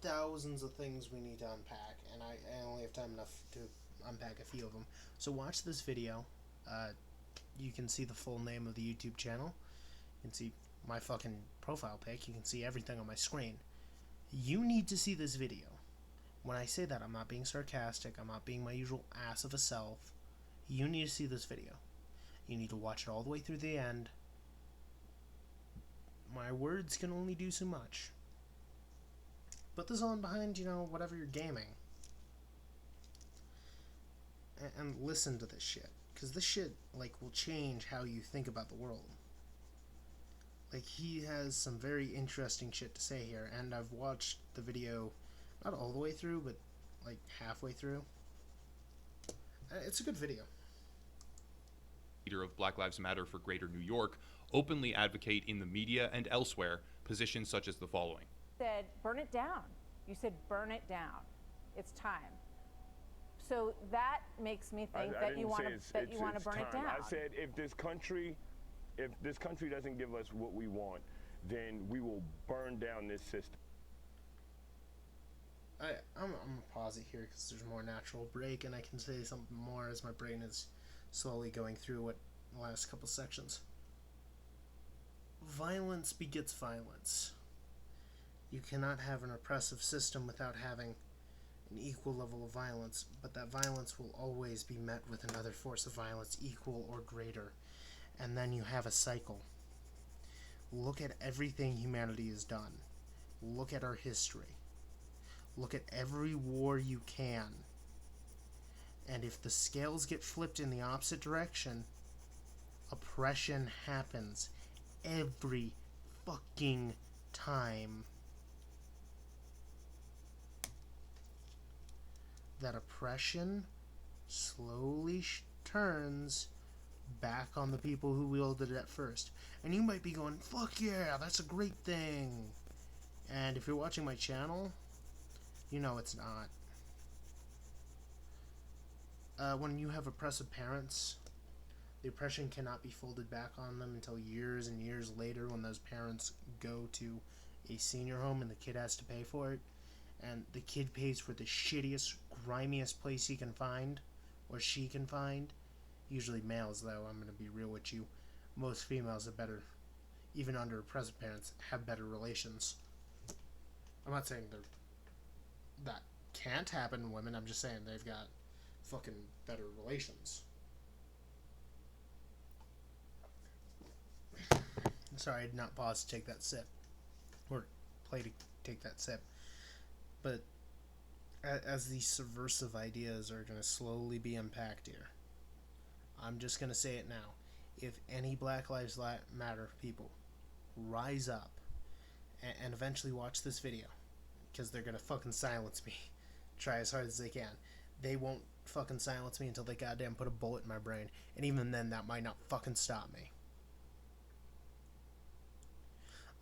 thousands of things we need to unpack, and I only have time enough to unpack a few of them. So watch this video. You can see the full name of the YouTube channel. You can see my fucking profile pic. You can see everything on my screen. You need to see this video. When I say that, I'm not being sarcastic. I'm not being my usual ass of a self. You need to see this video. You need to watch it all the way through the end. My words can only do so much. Put this on behind, whatever you're gaming. And listen to this shit. Because this shit, will change how you think about the world. He has some very interesting shit to say here, and I've watched the video, not all the way through, but, halfway through. It's a good video. Leader of Black Lives Matter for Greater New York, openly advocate in the media and elsewhere positions such as the following. Said, burn it down. You said, burn it down. It's time. So that makes me think that you want to burn it down. I said, if this country doesn't give us what we want, then we will burn down this system. I'm gonna pause it here because there's a more natural break, and I can say something more as my brain is slowly going through what the last couple sections. Violence begets violence. You cannot have an oppressive system without having an equal level of violence, but that violence will always be met with another force of violence equal or greater. And then you have a cycle. Look at everything humanity has done. Look at our history. Look at every war you can. And if the scales get flipped in the opposite direction, oppression happens every fucking time. That oppression slowly turns back on the people who wielded it at first. And you might be going, fuck yeah, that's a great thing. And if you're watching my channel, you know it's not. When you have oppressive parents, the oppression cannot be folded back on them until years and years later when those parents go to a senior home and the kid has to pay for it. And the kid pays for the shittiest, grimiest place he can find, or she can find. Usually males, though, I'm going to be real with you. Most females have better, even under oppressive parents, have better relations. I'm not saying they're that can't happen in women. I'm just saying they've got fucking better relations. Sorry, I did not pause to take that sip. Or play to take that sip. But as these subversive ideas are going to slowly be unpacked here, I'm just going to say it now. If any Black Lives Matter people rise up and eventually watch this video, because they're going to fucking silence me, try as hard as they can, they won't fucking silence me until they goddamn put a bullet in my brain. And even then, that might not fucking stop me.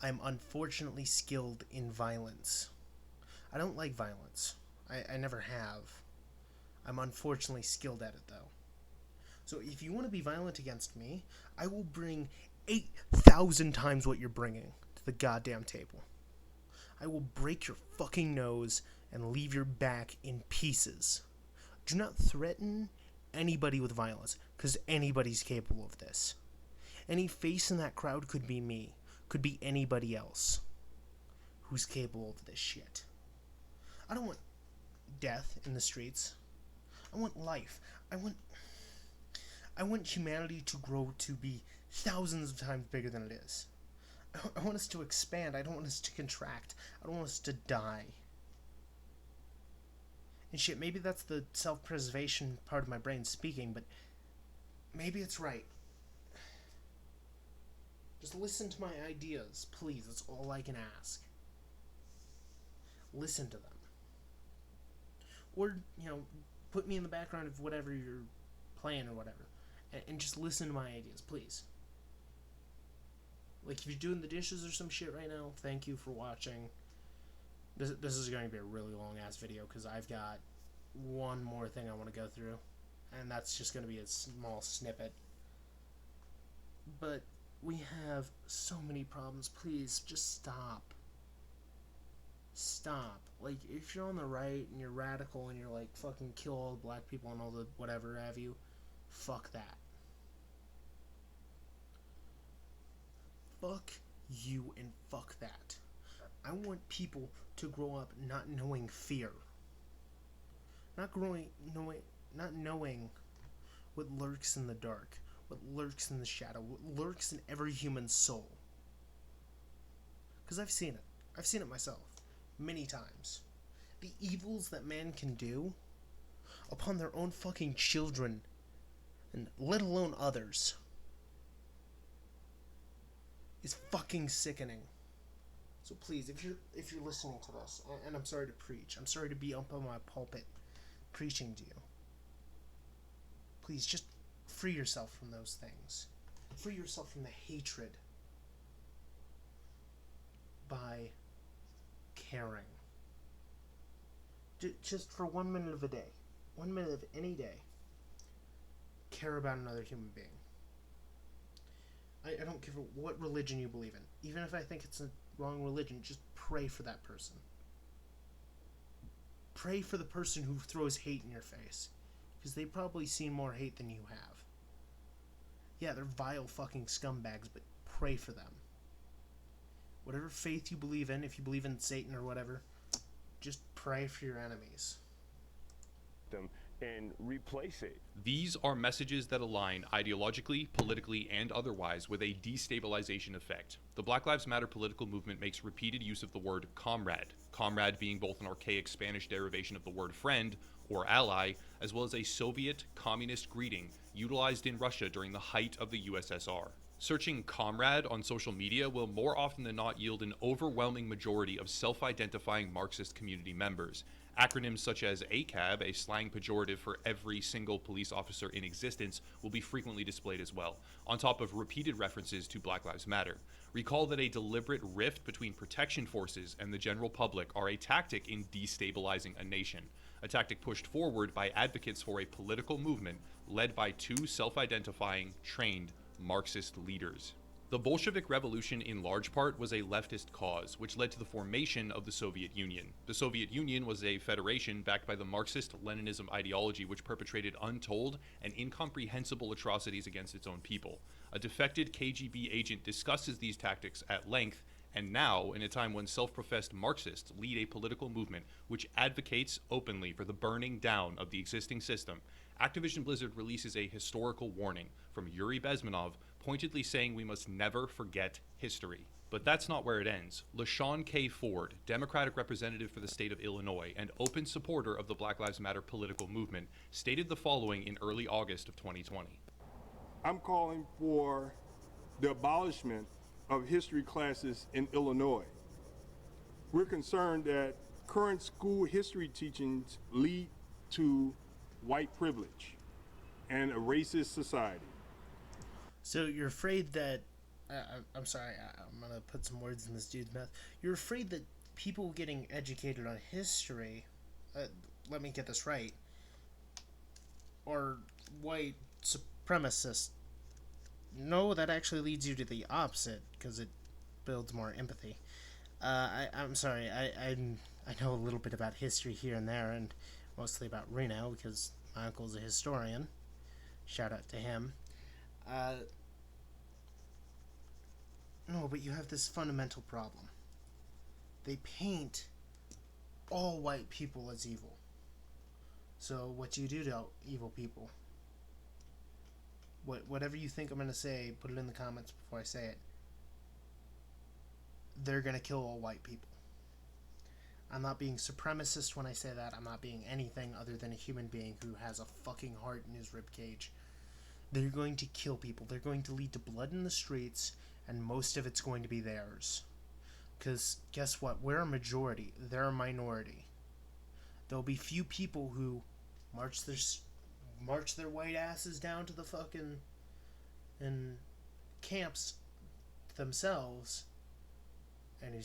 I'm unfortunately skilled in violence. I don't like violence. I never have. I'm unfortunately skilled at it, though. So if you want to be violent against me, I will bring 8,000 times what you're bringing to the goddamn table. I will break your fucking nose and leave your back in pieces. Do not threaten anybody with violence, because anybody's capable of this. Any face in that crowd could be me. Could be anybody else who's capable of this shit. I don't want death in the streets. I want life. I want humanity to grow to be thousands of times bigger than it is. I want us to expand. I don't want us to contract. I don't want us to die. And shit, maybe that's the self-preservation part of my brain speaking, but maybe it's right. Just listen to my ideas, please. That's all I can ask. Listen to them. Or, put me in the background of whatever you're playing or whatever. And just listen to my ideas, please. Like, if you're doing the dishes or some shit right now, thank you for watching. This is going to be a really long-ass video, because I've got one more thing I want to go through. And that's just going to be a small snippet. But we have so many problems. Please, just stop. Stop. Like, if you're on the right and you're radical and you're like, fucking kill all the black people and all the whatever have you, fuck that. Fuck you and fuck that. I want people to grow up not knowing fear. Not knowing what lurks in the dark. What lurks in the shadow, what lurks in every human soul. Because I've seen it. I've seen it myself. Many times. The evils that man can do upon their own fucking children, and let alone others, is fucking sickening. So please, if you're listening to this, and I'm sorry to preach, I'm sorry to be up on my pulpit preaching to you, please just free yourself from those things. Free yourself from the hatred by caring. Just for 1 minute of a day. 1 minute of any day. Care about another human being. I don't care what religion you believe in. Even if I think it's a wrong religion, just pray for that person. Pray for the person who throws hate in your face. Because they've probably seen more hate than you have. Yeah, they're vile fucking scumbags, but pray for them. Whatever faith you believe in, if you believe in Satan or whatever, just pray for your enemies. Them and replace it. These are messages that align ideologically, politically, and otherwise with a destabilization effect. The Black Lives Matter political movement makes repeated use of the word comrade, comrade being both an archaic Spanish derivation of the word friend or ally, as well as a Soviet communist greeting utilized in Russia during the height of the USSR. Searching comrade on social media will more often than not yield an overwhelming majority of self-identifying Marxist community members. Acronyms such as ACAB, a slang pejorative for every single police officer in existence, will be frequently displayed as well, on top of repeated references to Black Lives Matter. Recall that a deliberate rift between protection forces and the general public are a tactic in destabilizing a nation, a tactic pushed forward by advocates for a political movement led by two self-identifying, trained Marxist leaders. The Bolshevik Revolution in large part was a leftist cause, which led to the formation of the Soviet Union. The Soviet Union was a federation backed by the Marxist-Leninism ideology, which perpetrated untold and incomprehensible atrocities against its own people. A defected KGB agent discusses these tactics at length And now, in a time when self-professed Marxists lead a political movement which advocates openly for the burning down of the existing system, Activision Blizzard releases a historical warning from Yuri Bezmenov, pointedly saying we must never forget history. But that's not where it ends. LaShawn K. Ford, Democratic representative for the state of Illinois and open supporter of the Black Lives Matter political movement, stated the following in early August of 2020. I'm calling for the abolishment of history classes in Illinois. We're concerned that current school history teachings lead to white privilege and a racist society. So you're afraid that I'm sorry, I'm gonna put some words in this dude's mouth. You're afraid that people getting educated on history, let me get this right, are white supremacists. No, that actually leads you to the opposite, because it builds more empathy. I'm sorry, I know a little bit about history here and there, and mostly about Reno, because my uncle's a historian. Shout out to him. No, but you have this fundamental problem. They paint all white people as evil. So what do you do to evil people? Whatever you think I'm going to say, put it in the comments before I say it. They're going to kill all white people. I'm not being supremacist when I say that. I'm not being anything other than a human being who has a fucking heart in his ribcage. They're going to kill people. They're going to lead to blood in the streets, and most of it's going to be theirs. Because guess what? We're a majority. They're a minority. There'll be few people who march their white asses down to the fucking camps themselves, and who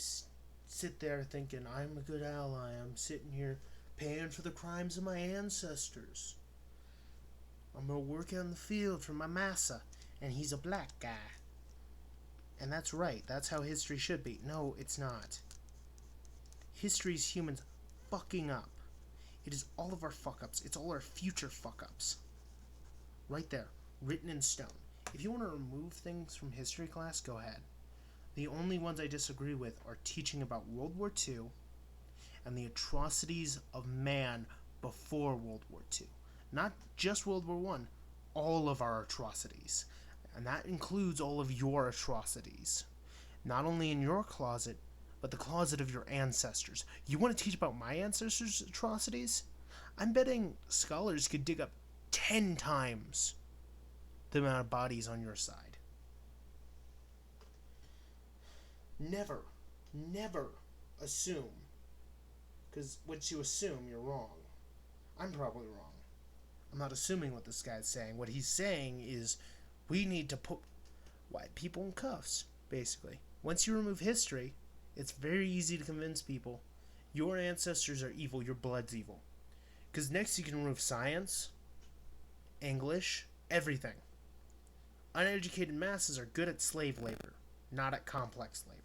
sit there thinking, I'm a good ally. I'm sitting here paying for the crimes of my ancestors. I'm gonna work on the field for my massa, and he's a black guy. And that's right. That's how history should be. No, it's not. History's humans fucking up. It is all of our fuck-ups. It's all our future fuck-ups. Right there. Written in stone. If you want to remove things from history class, go ahead. The only ones I disagree with are teaching about World War II and the atrocities of man before World War II. Not just World War I. All of our atrocities. And that includes all of your atrocities. Not only in your closet, but the closet of your ancestors. You want to teach about my ancestors' atrocities? I'm betting scholars could dig up 10 times the amount of bodies on your side. Never assume. Because once you assume, you're wrong. I'm probably wrong. I'm not assuming what this guy's saying. What he's saying is we need to put white people in cuffs, basically. Once you remove history, it's very easy to convince people your ancestors are evil, your blood's evil. Because next you can remove science, English, everything. Uneducated masses are good at slave labor, not at complex labor.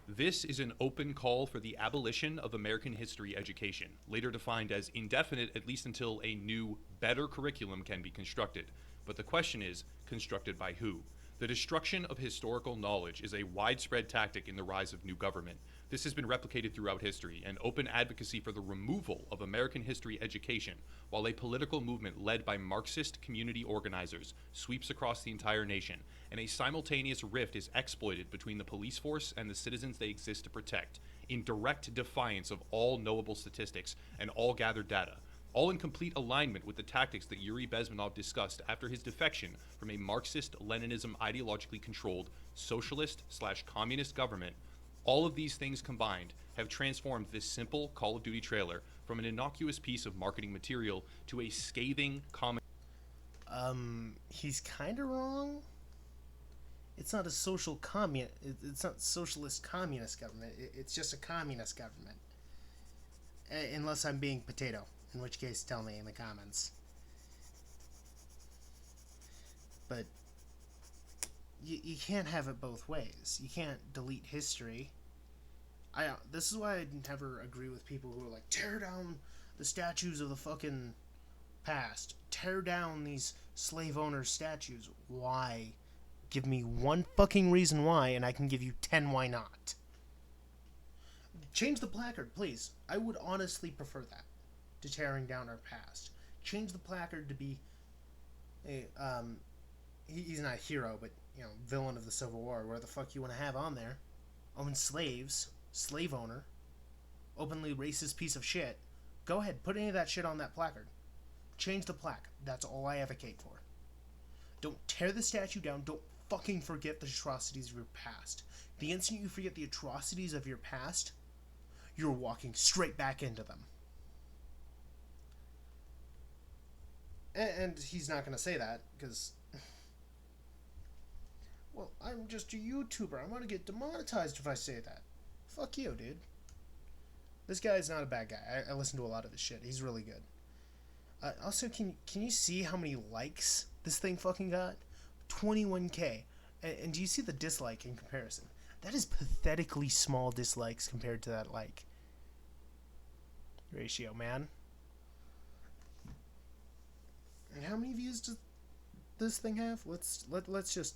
This is an open call for the abolition of American history education, later defined as indefinite at least until a new, better curriculum can be constructed. But the question is, constructed by who? The destruction of historical knowledge is a widespread tactic in the rise of new government. This has been replicated throughout history, and open advocacy for the removal of American history education, while a political movement led by Marxist community organizers sweeps across the entire nation, and a simultaneous rift is exploited between the police force and the citizens they exist to protect, in direct defiance of all knowable statistics and all gathered data. All in complete alignment with the tactics that Yuri Bezmenov discussed after his defection from a Marxist-Leninism ideologically controlled socialist/communist government. All of these things combined have transformed this simple Call of Duty trailer from an innocuous piece of marketing material to a scathing comment. He's kind of wrong. It's not a it's not socialist communist government. It's just a communist government. Unless I'm being potato. In which case, tell me in the comments. But you can't have it both ways. You can't delete history. This is why I never agree with people who are like, tear down the statues of the fucking past. Tear down these slave owner statues. Why? Give me one fucking reason why, and I can give you 10 why not. Change the placard, please. I would honestly prefer that to tearing down our past. Change the placard to be a, he's not a hero, but, you know, villain of the Civil War, where the fuck you want to have on there. Own slaves, slave owner, openly racist piece of shit. Go ahead, put any of that shit on that placard. Change the plaque. That's all I advocate for. Don't tear the statue down. Don't fucking forget the atrocities of your past. The instant you forget the atrocities of your past, you're walking straight back into them. And he's not going to say that, because... Well, I'm just a YouTuber. I'm going to get demonetized if I say that. Fuck you, dude. This guy's not a bad guy. I listen to a lot of his shit. He's really good. Also, can you see how many likes this thing fucking got? 21K. And do you see the dislike in comparison? That is pathetically small dislikes compared to that like ratio, man. And how many views does this thing have? Let's just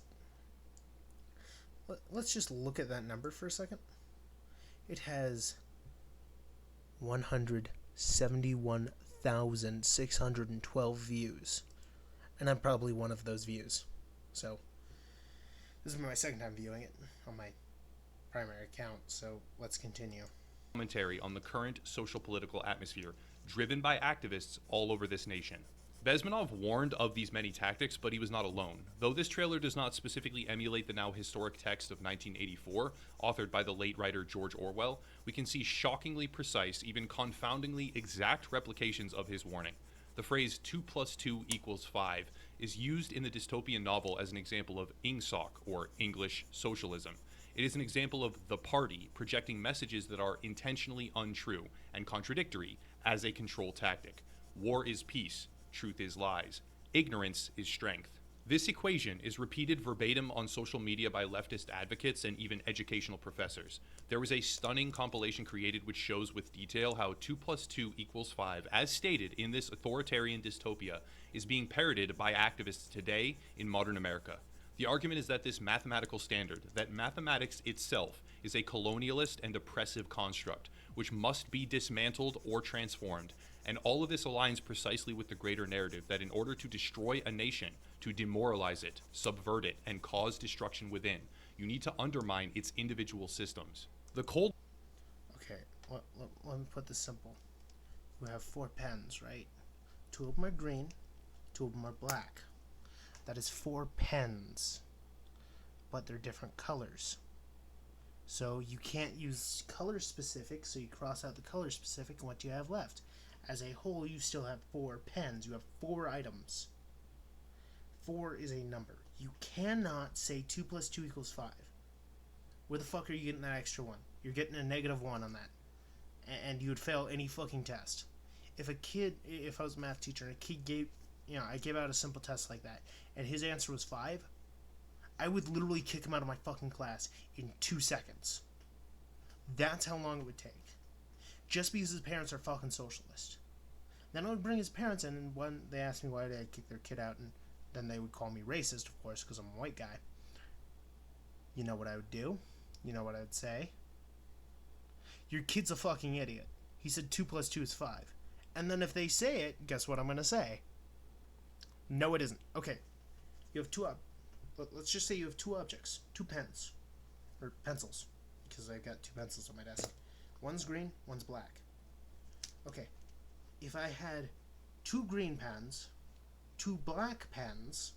look at that number for a second. It has 171,612 views, and I'm probably one of those views. So this is my second time viewing it on my primary account, so let's continue. Commentary on the current social political atmosphere driven by activists all over this nation. Bezmenov warned of these many tactics, but he was not alone. Though this trailer does not specifically emulate the now historic text of 1984, authored by the late writer George Orwell, we can see shockingly precise, even confoundingly exact replications of his warning. The phrase 2 + 2 = 5 is used in the dystopian novel as an example of Ingsoc, or English socialism. It is an example of the party projecting messages that are intentionally untrue and contradictory as a control tactic. War is peace. Truth is lies. Ignorance is strength. This equation is repeated verbatim on social media by leftist advocates and even educational professors. There was a stunning compilation created which shows with detail how 2 + 2 = 5, as stated in this authoritarian dystopia, is being parroted by activists today in modern America. The argument is that this mathematical standard, that mathematics itself is a colonialist and oppressive construct, which must be dismantled or transformed. And all of this aligns precisely with the greater narrative that in order to destroy a nation, to demoralize it, subvert it, and cause destruction within, you need to undermine its individual systems. The cold... Okay, let me put this simple. We have 4 pens, right? 2 of them are green, 2 of them are black. That is 4 pens, but they're different colors. So you can't use color specific, so you cross out the color specific, and what do you have left? As a whole, you still have 4 pens. You have 4 items. 4 is a number. You cannot say 2 + 2 = 5. Where the fuck are you getting that extra 1? You're getting a -1 on that. And you would fail any fucking test. If I was a math teacher and a kid I gave out a simple test like that, and his answer was 5, I would literally kick him out of my fucking class in 2 seconds. That's how long it would take. Just because his parents are fucking socialist. Then I would bring his parents in, and when they asked me why did I kick their kid out, and then they would call me racist, of course, because I'm a white guy. You know what I would do? You know what I would say? Your kid's a fucking idiot. He said 2 + 2 = 5. And then if they say it, guess what I'm going to say? No, it isn't. Okay. You have let's just say you have 2 objects. 2 pens. Or pencils. Because I've got 2 pencils on my desk. One's green, one's black. Okay, if I had 2 green pens, 2 black pens,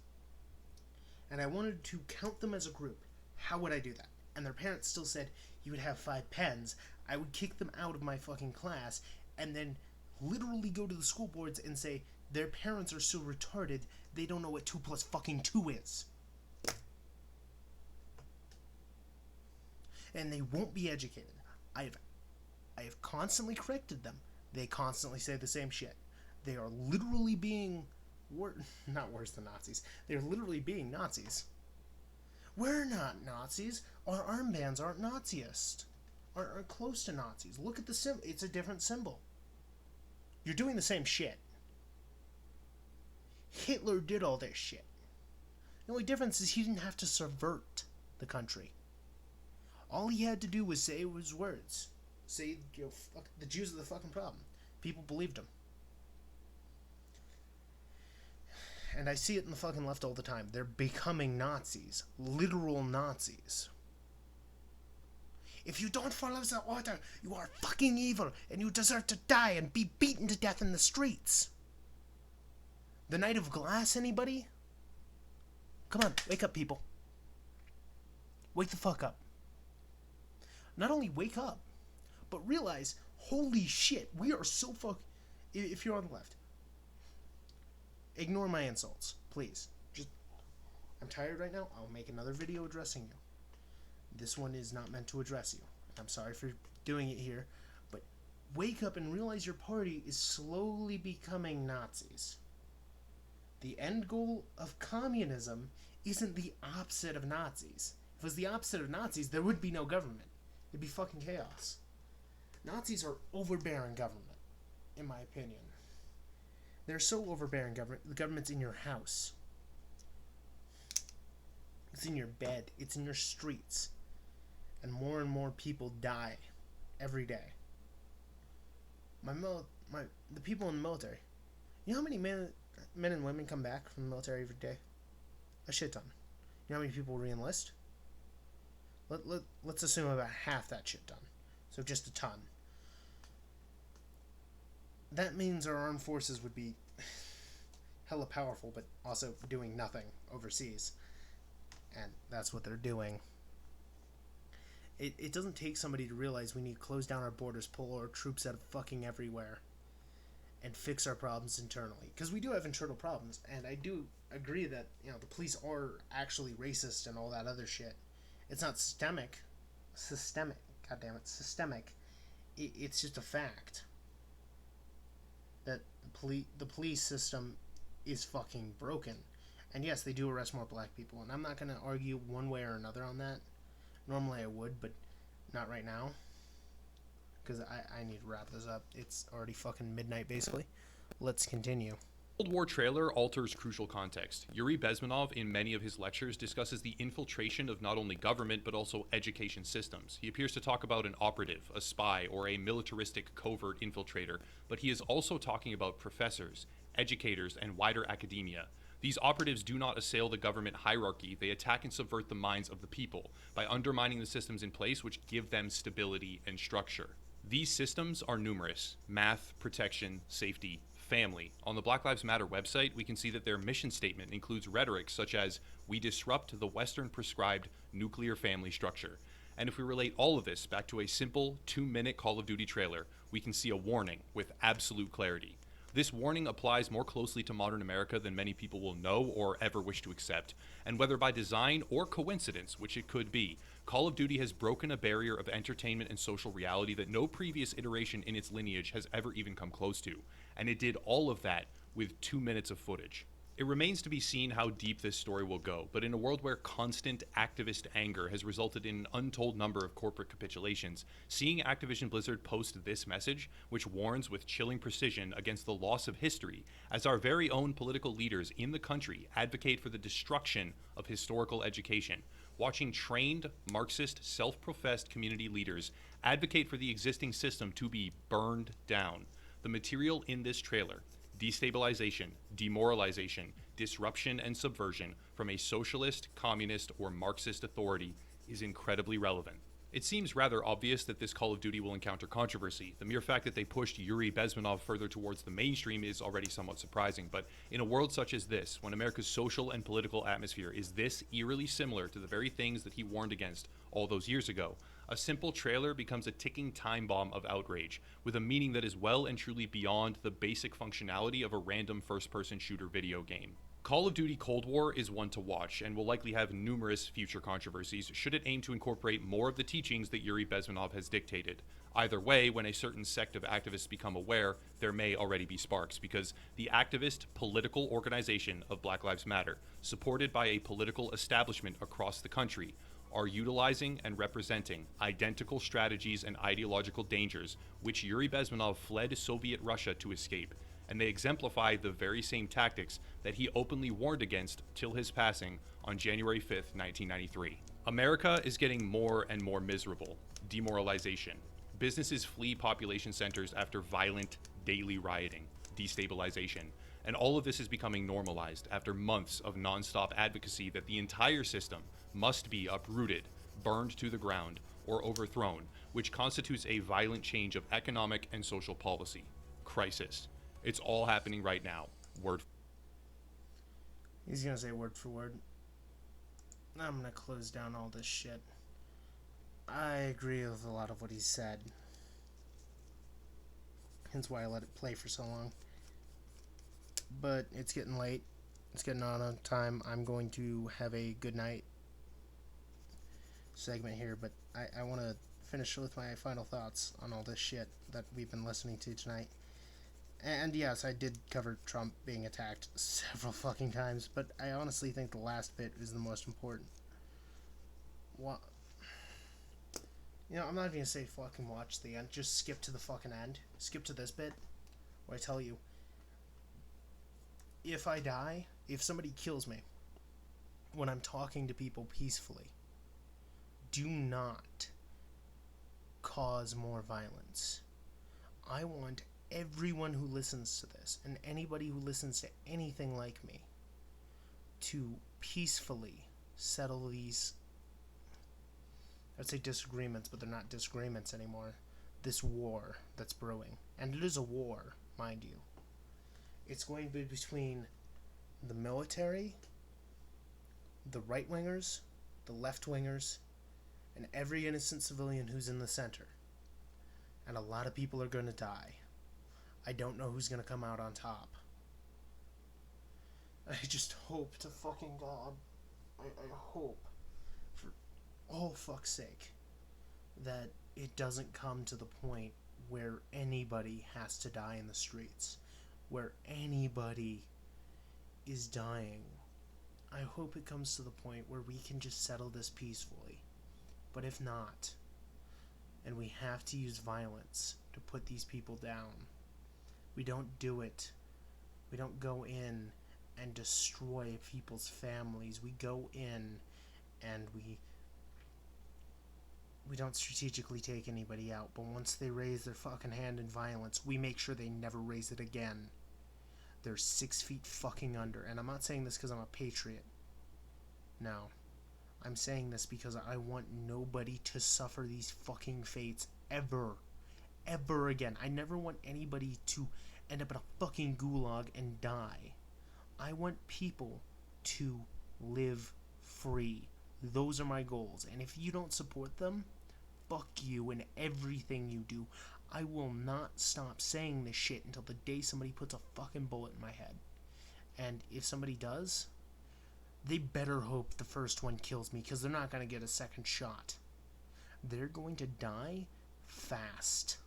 and I wanted to count them as a group, how would I do that? And their parents still said you would have 5 pens. I would kick them out of my fucking class, and then literally go to the school boards and say their parents are so retarded they don't know what 2 + fucking 2 is. And they won't be educated. I have constantly corrected them. They constantly say the same shit. They are literally being... not worse than Nazis. They're literally being Nazis. We're not Nazis. Our armbands aren't Naziist. Aren't close to Nazis. Look at the symbol. It's a different symbol. You're doing the same shit. Hitler did all this shit. The only difference is he didn't have to subvert the country. All he had to do was say his words. Say, you know, fuck, the Jews are the fucking problem. People believed him. And I see it in the fucking left all the time. They're becoming Nazis. Literal Nazis. If you don't follow the order, you are fucking evil, and you deserve to die and be beaten to death in the streets. The Knight of Glass, anybody? Come on, wake up, people. Wake the fuck up. Not only wake up, but realize, holy shit, we are so if you're on the left, ignore my insults, please. I'm tired right now. I'll make another video addressing you. This one is not meant to address you. I'm sorry for doing it here, but wake up and realize your party is slowly becoming Nazis. The end goal of communism isn't the opposite of Nazis. If it was the opposite of Nazis, there would be no government. It'd be fucking chaos. Nazis are overbearing government, in my opinion. They're so overbearing government. The government's in your house. It's in your bed. It's in your streets. And more people die every day. The people in the military. You know how many men and women come back from the military every day? A shit ton. You know how many people re-enlist? Let's assume about half that shit ton. So just a ton. That means our armed forces would be hella powerful, but also doing nothing overseas. And that's what they're doing. It doesn't take somebody to realize we need to close down our borders, pull our troops out of fucking everywhere, and fix our problems internally. Because we do have internal problems, and I do agree that, you know, the police are actually racist and all that other shit. It's not systemic. Systemic. It's just a fact that the police system is fucking broken. And yes, they do arrest more black people, and I'm not going to argue one way or another on that. Normally I would, but not right now. Because I need to wrap this up. It's already fucking midnight, basically. Let's continue. Cold War trailer alters crucial context. Yuri Bezmenov, in many of his lectures, discusses the infiltration of not only government, but also education systems. He appears to talk about an operative, a spy, or a militaristic covert infiltrator, but he is also talking about professors, educators, and wider academia. These operatives do not assail the government hierarchy, they attack and subvert the minds of the people by undermining the systems in place which give them stability and structure. These systems are numerous: math, protection, safety, family. On the Black Lives Matter website, we can see that their mission statement includes rhetoric such as, "We disrupt the Western prescribed nuclear family structure." And if we relate all of this back to a simple 2-minute Call of Duty trailer, we can see a warning with absolute clarity. This warning applies more closely to modern America than many people will know or ever wish to accept. And whether by design or coincidence, which it could be, Call of Duty has broken a barrier of entertainment and social reality that no previous iteration in its lineage has ever even come close to. And it did all of that with 2 minutes of footage. It remains to be seen how deep this story will go, but in a world where constant activist anger has resulted in an untold number of corporate capitulations, seeing Activision Blizzard post this message, which warns with chilling precision against the loss of history, as our very own political leaders in the country advocate for the destruction of historical education, watching trained, Marxist, self-professed community leaders advocate for the existing system to be burned down. The material in this trailer, destabilization, demoralization, disruption, and subversion from a socialist, communist, or Marxist authority is incredibly relevant. It seems rather obvious that this Call of Duty will encounter controversy. The mere fact that they pushed Yuri Bezmenov further towards the mainstream is already somewhat surprising, but in a world such as this, when America's social and political atmosphere is this eerily similar to the very things that he warned against all those years ago, a simple trailer becomes a ticking time bomb of outrage, with a meaning that is well and truly beyond the basic functionality of a random first-person shooter video game. Call of Duty Cold War is one to watch, and will likely have numerous future controversies should it aim to incorporate more of the teachings that Yuri Bezmenov has dictated. Either way, when a certain sect of activists become aware, there may already be sparks, because the activist political organization of Black Lives Matter, supported by a political establishment across the country, are utilizing and representing identical strategies and ideological dangers which Yuri Bezmenov fled Soviet Russia to escape. and they exemplify the very same tactics that he openly warned against till his passing on January 5th, 1993. America is getting more and more miserable. Demoralization. Businesses flee population centers after violent daily rioting, destabilization, and all of this is becoming normalized after months of non-stop advocacy that the entire system must be uprooted, burned to the ground, or overthrown, which constitutes a violent change of economic and social policy. Crisis. It's all happening right now. Word. He's gonna say word for word. I'm gonna close down all this shit. I agree with a lot of what he said. Hence why I let it play for so long. But it's getting late. It's getting on time. I'm going to have a good night segment here, but I want to finish with my final thoughts on all this shit that we've been listening to tonight. And yes, I did cover Trump being attacked several fucking times, but I honestly think the last bit is the most important. What? You know, I'm not even gonna say fucking watch the end. Just skip to the fucking end. Skip to this bit where I tell you, if I die, if somebody kills me, when I'm talking to people peacefully, do not cause more violence. I want everyone who listens to this, and anybody who listens to anything like me, to peacefully settle these, I'd say disagreements, but they're not disagreements anymore. This war that's brewing. And it is a war, mind you. It's going to be between the military, the right-wingers, the left-wingers, and every innocent civilian who's in the center. And a lot of people are going to die. I don't know who's going to come out on top. I just hope to fucking God, I hope, for all fuck's sake, that it doesn't come to the point where anybody has to die in the streets, where anybody is dying. I hope it comes to the point where we can just settle this peacefully. But if not, and we have to use violence to put these people down, we don't do it. We don't go in and destroy people's families. We go in and we don't strategically take anybody out. But once they raise their fucking hand in violence, we make sure they never raise it again. They're 6 feet fucking under. And I'm not saying this because I'm a patriot. No. I'm saying this because I want nobody to suffer these fucking fates ever. Ever again. I never want anybody to end up in a fucking gulag and die. I want people to live free. Those are my goals. And if you don't support them, fuck you and everything you do. I will not stop saying this shit until the day somebody puts a fucking bullet in my head. And if somebody does, they better hope the first one kills me, because they're not going to get a second shot. They're going to die fast.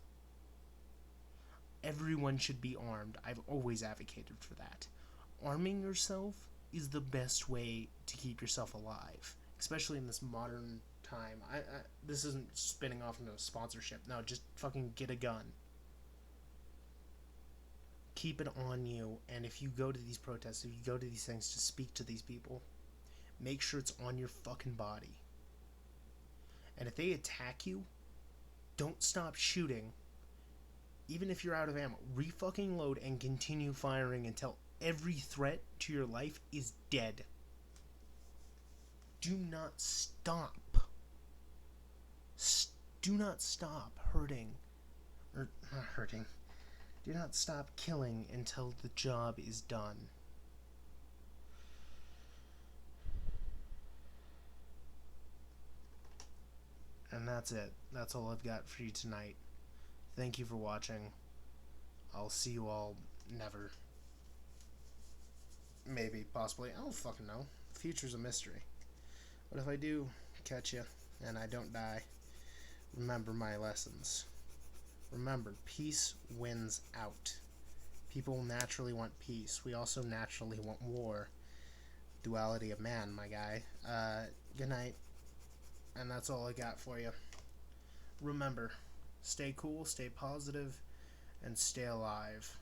Everyone should be armed. I've always advocated for that. Arming yourself is the best way to keep yourself alive, especially in this modern time. This isn't spinning off into a sponsorship. No, just fucking get a gun. Keep it on you, and if you go to these protests, if you go to these things to speak to these people, make sure it's on your fucking body. And if they attack you, don't stop shooting. Even if you're out of ammo, re-fucking load and continue firing until every threat to your life is dead. Do not stop. Do not stop hurting. Or, not hurting. Do not stop killing until the job is done. And that's it. That's all I've got for you tonight. Thank you for watching. I'll see you all never. Maybe, possibly. I don't fucking know. The future's a mystery. But if I do catch you and I don't die, remember my lessons. Remember, peace wins out. People naturally want peace. We also naturally want war. Duality of man, my guy. Good night. And that's all I got for you. Remember, stay cool, stay positive, and stay alive.